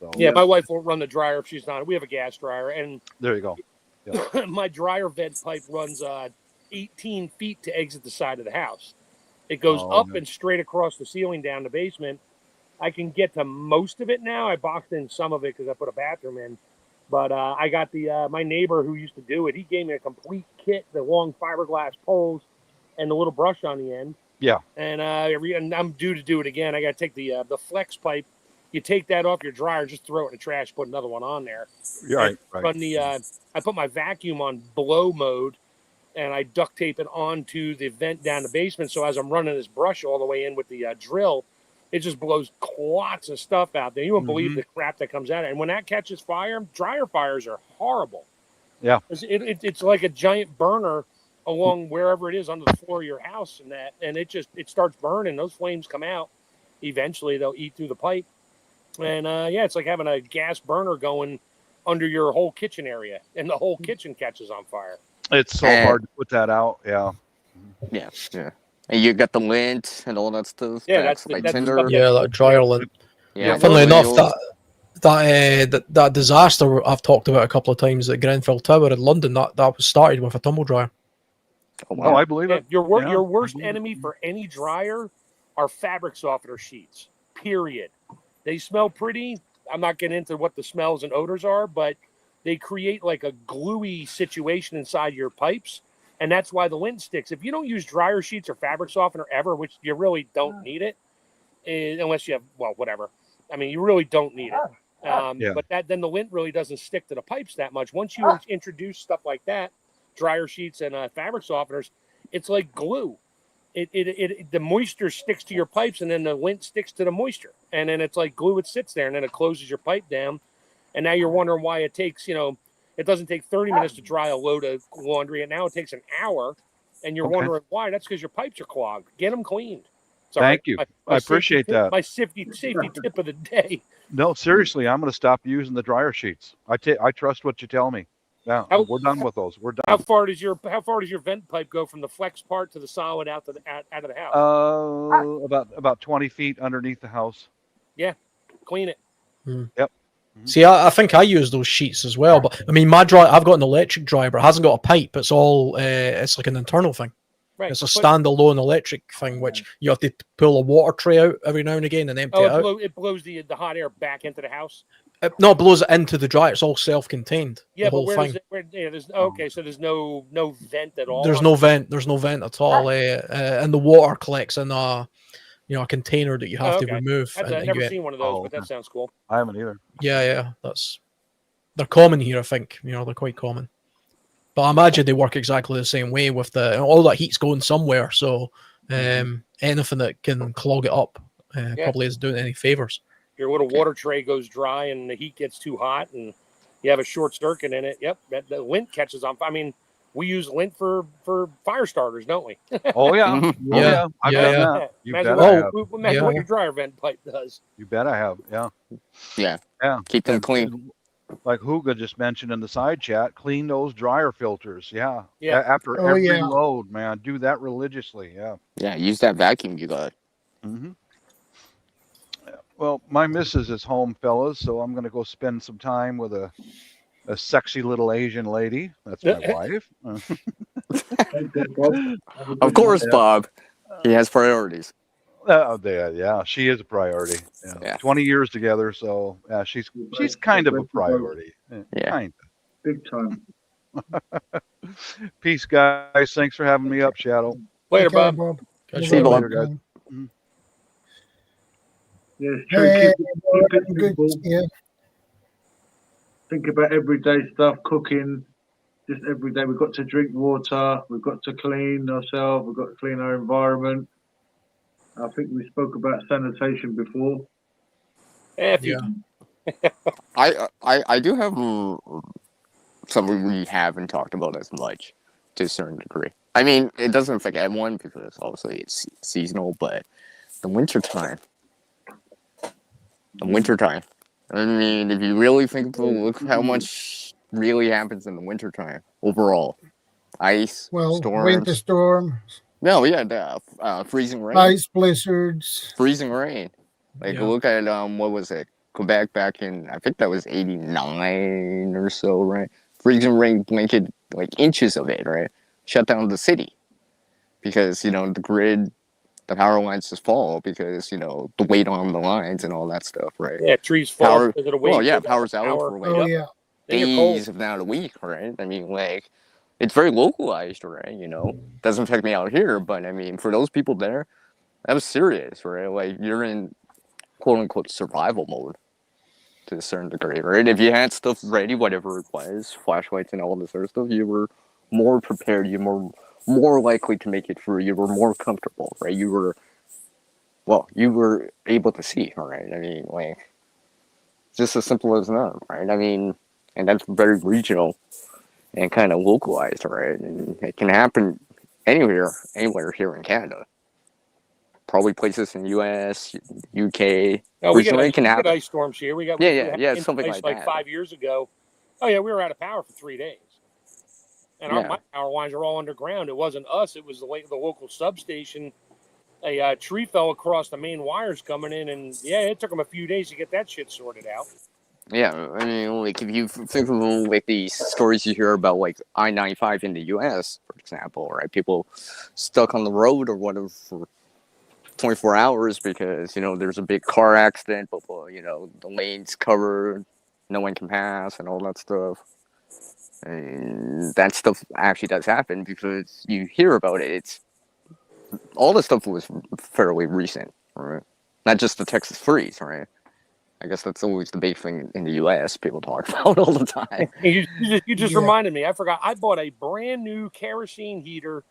So, my wife won't run the dryer if she's not. We have a gas dryer, and there you go. Yeah. My dryer vent pipe runs 18 feet to exit the side of the house. It goes up and straight across the ceiling down the basement. I can get to most of it now. I boxed in some of it because I put a bathroom in. But I got my neighbor who used to do it. He gave me a complete kit, the long fiberglass poles and the little brush on the end. Yeah. And I'm due to do it again. I got to take the flex pipe. You take that off your dryer, just throw it in the trash, put another one on there. Right. I put my vacuum on blow mode, and I duct tape it onto the vent down the basement. So as I'm running this brush all the way in with the drill, it just blows lots of stuff out there. You won't believe the crap that comes out. And when that catches fire, dryer fires are horrible. Yeah. It's like a giant burner along wherever it is under the floor of your house, and it starts burning. Those flames come out. Eventually, they'll eat through the pipe. And it's like having a gas burner going under your whole kitchen area, and the whole kitchen catches on fire. It's so hard to put that out. Yeah. Yeah, yeah. And you got the lint and all that stuff. Yeah, that's like the tinder. stuff Yeah, like dryer lint. Yeah, Funnily enough, oils. that disaster I've talked about a couple of times at Grenfell Tower in London, that was started with a tumble dryer. Oh, Oh, wow. I believe it. Your Yeah, your worst I believe it. enemy for any dryer are fabric softener sheets. Period. They smell pretty. I'm not getting into what the smells and odors are, but they create like a gluey situation inside your pipes, and that's why the lint sticks. If you don't use dryer sheets or fabric softener ever, which you really don't need it, unless you have, well, whatever. I mean, you really don't need it. Yeah. But then the lint really doesn't stick to the pipes that much. Once you introduce stuff like that, dryer sheets and fabric softeners, it's like glue. The moisture sticks to your pipes, and then the lint sticks to the moisture, and then it's like glue. It sits there, and then it closes your pipe down. And now you're wondering why it takes, it doesn't take 30 minutes to dry a load of laundry, and now it takes an hour, and you're wondering why. That's because your pipes are clogged. Get them cleaned. Thank you. I appreciate that. My safety tip of the day. No, seriously, I'm going to stop using the dryer sheets. I trust what you tell me. Yeah, we're done with those. We're done. How far does your vent pipe go from the flex part to the solid out of the house? About 20 feet underneath the house. Yeah, clean it. Yep. See, I think I use those sheets as well, but I mean, my dryer, I've got an electric dryer, but it hasn't got a pipe. It's all, it's like an internal thing. Right. It's a standalone electric thing, which you have to pull a water tray out every now and again and empty it out. It blows the hot air back into the house. No, it blows it into the dryer. It's all self-contained. Yeah, the but whole where thing. does it? So there's no vent at all. There's no vent. There's no vent at all, and the water collects in a container that you have to remove. I've never seen one of those, but that sounds cool. I haven't either. Yeah, they're common here. I think they're quite common. But I imagine they work exactly the same way with all that heat's going somewhere. So anything that can clog it up probably isn't doing any favors. Your little water tray goes dry and the heat gets too hot and you have a short circuit in it. Yep, the lint catches on. I mean, we use lint for fire starters, don't we? Oh yeah, yeah. I've done that. You bet I have. Imagine what your dryer vent pipe does. You bet I have. Yeah. Keep them clean. Like Huga just mentioned in the side chat, clean those dryer filters. Yeah. After Oh, every yeah. load, man, do that religiously. Yeah. Yeah, use that vacuum you got. Mm-hmm. Well, my missus is home, fellas, so I'm going to go spend some time with a sexy little Asian lady. That's my wife. Of course, Bob. He has priorities. Yeah, she is a priority. Yeah. 20 years together, so she's kind of a priority. Yeah. Kind of. Big time. Peace, guys. Thanks for having me up, Shadow. Later, Okay, Bob. See you, Bob. Later, guys. Yeah, it's true. Hey, Keep it simple. yeah. Think about everyday stuff, cooking, just every day. We've got to drink water. We've got to clean ourselves. We've got to clean our environment. I think we spoke about sanitation before. I do have something we haven't talked about as much to a certain degree. I mean, it doesn't affect everyone because obviously it's seasonal, but the wintertime. I mean, if you really think about it, look how much really happens in the wintertime overall. Ice, storms. Winter storm, No, yeah, the freezing rain. ice blizzards. Freezing rain. Like, look at, what was it? Quebec back in, I think that was 89 or so, right? Freezing rain blanket, like, inches of it, right? Shut down the city. Because, the grid, the power lines just fall because, the weight on the lines and all that stuff, right? Yeah, trees fall because of the weight. Well, yeah, power's out for like days, if not a week, right? I mean, like, it's very localized, right? Doesn't affect me out here, but I mean, for those people there, that was serious, right? Like, you're in quote unquote survival mode to a certain degree, right? If you had stuff ready, whatever it was, flashlights and all this other stuff, you were more prepared, you were more likely to make it through, you were more comfortable, right? You were able to see, right? I mean, like, just as simple as that, right? I mean, and that's very regional and kind of localized, right? And it can happen anywhere here in Canada. Probably places in U.S., UK. No, we get ice storms here. We got yeah, something like that. 5 years ago. Oh yeah, we were out of power for 3 days, And Yeah. my power lines are all underground. It wasn't us. It was the local substation. A tree fell across the main wires coming in, and yeah, it took them a few days to get that shit sorted out. Yeah, I mean, like if you think of like the stories you hear about like I-95 in the U.S., for example, right? People stuck on the road or whatever for 24 hours because, you know, there's a big car accident, but, you know, the lane's covered, no one can pass and all that stuff. And that stuff actually does happen because you hear about it. It's all this stuff was fairly recent, right? Not just the Texas freeze, right? I guess that's always the big thing in the U.S. people talk about all the time. You just reminded me. I forgot. I bought a brand new kerosene heater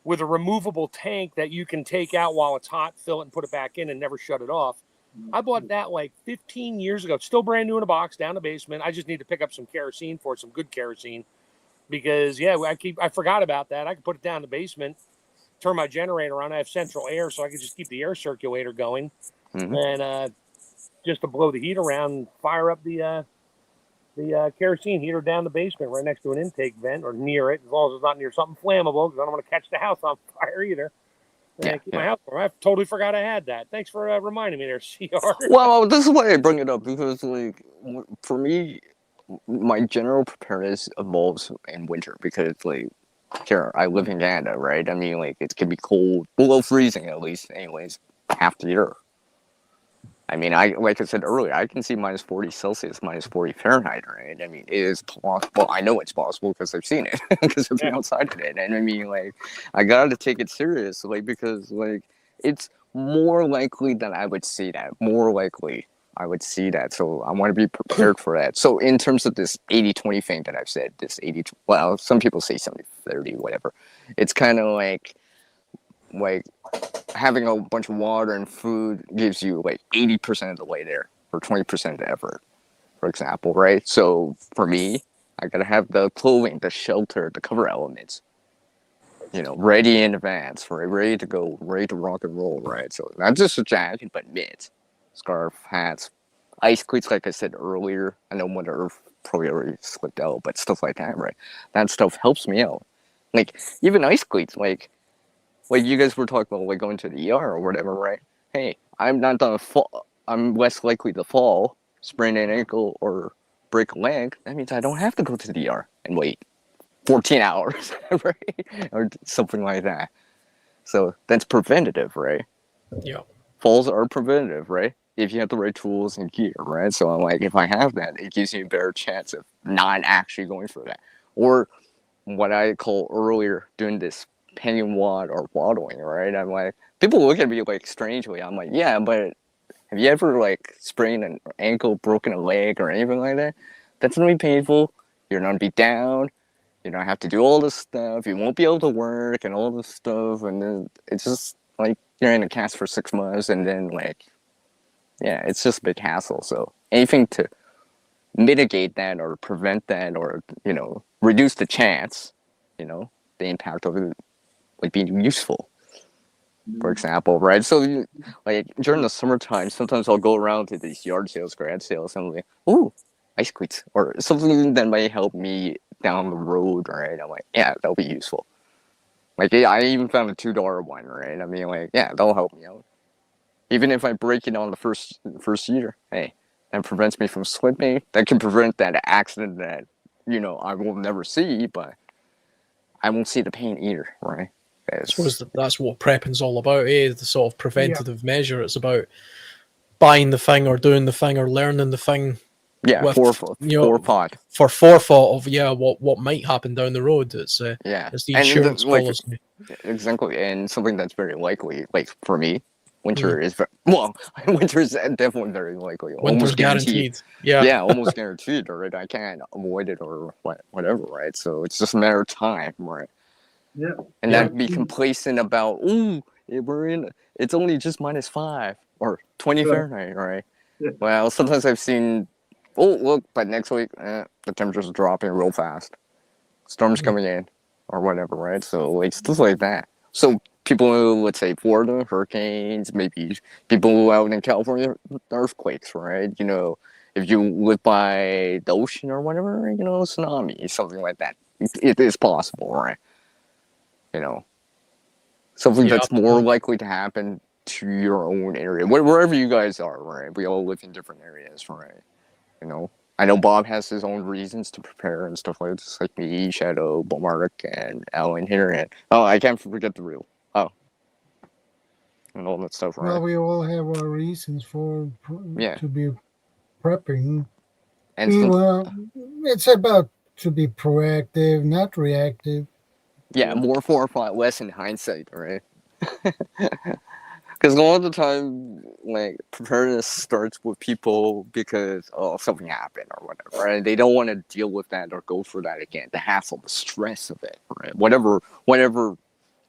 with a removable tank that you can take out while it's hot, fill it, and put it back in and never shut it off. I bought that like 15 years ago. It's still brand new in a box down the basement. I just need to pick up some kerosene for it, some good kerosene, because yeah, I forgot about that. I could put it down in the basement, turn my generator on. I have central air, so I could just keep the air circulator going, and just to blow the heat around and fire up the kerosene heater down the basement right next to an intake vent or near it, as long as it's not near something flammable, because I don't want to catch the house on fire either. And keep my house warm. I totally forgot I had that. Thanks for reminding me there, CR. Well, this is why I bring it up, because like for me, my general preparedness evolves in winter because like here I live in Canada, right? I mean, like it can be cold, below freezing at least, anyways, half the year. I mean, like I said earlier, I can see minus 40 Celsius, minus 40 Fahrenheit, right? I mean, it is possible. I know it's possible because I've seen it, because I've been outside of it. And I mean, like, I got to take it seriously because, like, it's more likely that I would see that. More likely I would see that. So I want to be prepared for that. So in terms of this 80-20 thing that I've said, this 80, well, some people say 70-30, whatever. It's kind of like having a bunch of water and food gives you like 80% of the way there or 20% of the effort, for example, right? So for me, I gotta have the clothing, the shelter, the cover elements, you know, ready in advance, right? Ready to go, ready to rock and roll, right? So not just a jacket, but mitts, scarf, hats, ice cleats, like I said earlier. I know Mother Earth probably already slipped out, but stuff like that, right? That stuff helps me out. Like even ice cleats, like you guys were talking about like going to the ER or whatever, right? Hey, I'm not gonna fall. I'm less likely to fall, sprain an ankle, or break a leg. That means I don't have to go to the ER and wait 14 hours, right? Or something like that. So that's preventative, right? Yeah. Falls are preventative, right? If you have the right tools and gear, right? So I'm like, if I have that, it gives you a better chance of not actually going for that. Or what I call earlier doing this penny wad or waddling, right? I'm like, people look at me like strangely. I'm like, yeah, but have you ever like sprained an ankle, broken a leg, or anything like that? That's gonna be painful. You're gonna be down. You don't have to do all this stuff. You won't be able to work and all this stuff. And then it's just like you're in a cast for 6 months, and then like, yeah, it's just a big hassle. So anything to mitigate that or prevent that, or you know, reduce the chance, you know, the impact of it would be useful, for example, right? So, like during the summertime, sometimes I'll go around to these yard sales, garage sales, and I'm like, ooh, ice cleats, or something that might help me down the road, right? I'm like, yeah, that'll be useful. Like, I even found a $2 one, right? I mean, like, yeah, that'll help me out. Even if I break it on the first year, hey, that prevents me from slipping. That can prevent that accident that, you know, I will never see, but I won't see the pain either, right? I suppose that's what prepping's all about, the sort of preventative measure. It's about buying the thing or doing the thing or learning the thing. Yeah, with, forethought. For forethought of what might happen down the road. It's it's the insurance policy. Exactly, and something that's very likely, like for me, winter is winter is definitely very likely. Winter's almost guaranteed. Yeah, almost guaranteed, right? I can't avoid it or whatever, right? So it's just a matter of time, right? Yeah. And not be complacent about, it's only just -5 or 20 Fahrenheit, right? Yeah. Well, sometimes I've seen, look, but next week, the temperature's dropping real fast. Storms coming in or whatever, right? So, like, stuff like that. So, people, let's say, Florida, hurricanes, maybe people out in California, earthquakes, right? You know, if you live by the ocean or whatever, you know, tsunami, something like that. it is possible, right? You know, something that's more likely to happen to your own area, wherever you guys are, right? We all live in different areas, right? You know, I know Bob has his own reasons to prepare and stuff like this, like me, Shadow, Mark, and Alan here, and I can't forget the real. And all that stuff, right? Well, we all have our reasons to be prepping. And well, it's about to be proactive, not reactive. Yeah, more forethought, less in hindsight, right? Because a lot of the time, like, preparedness starts with people because something happened or whatever, right? They don't want to deal with that or go through that again. The hassle, the stress of it, right? Whatever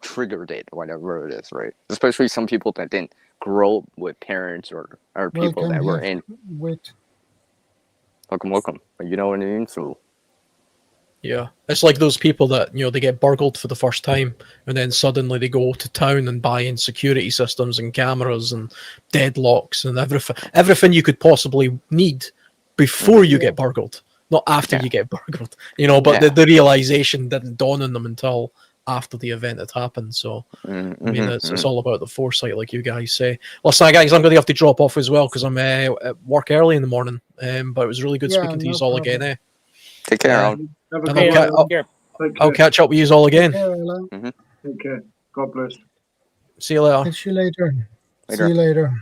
triggered it, whatever it is, right? Especially some people that didn't grow up with parents or people that were in. Welcome. You know what I mean? So. Yeah, it's like those people that, they get burgled for the first time and then suddenly they go to town and buy in security systems and cameras and deadlocks and everything you could possibly need before you get burgled, not after you get burgled. But the realization didn't dawn on them until after the event had happened. So, it's all about the foresight, like you guys say. Listen, guys, I'm going to have to drop off as well because I'm at work early in the morning. But it was really good speaking to you all again. Take care. I'll catch up with you all again. Take care. God bless. See you later. See you later.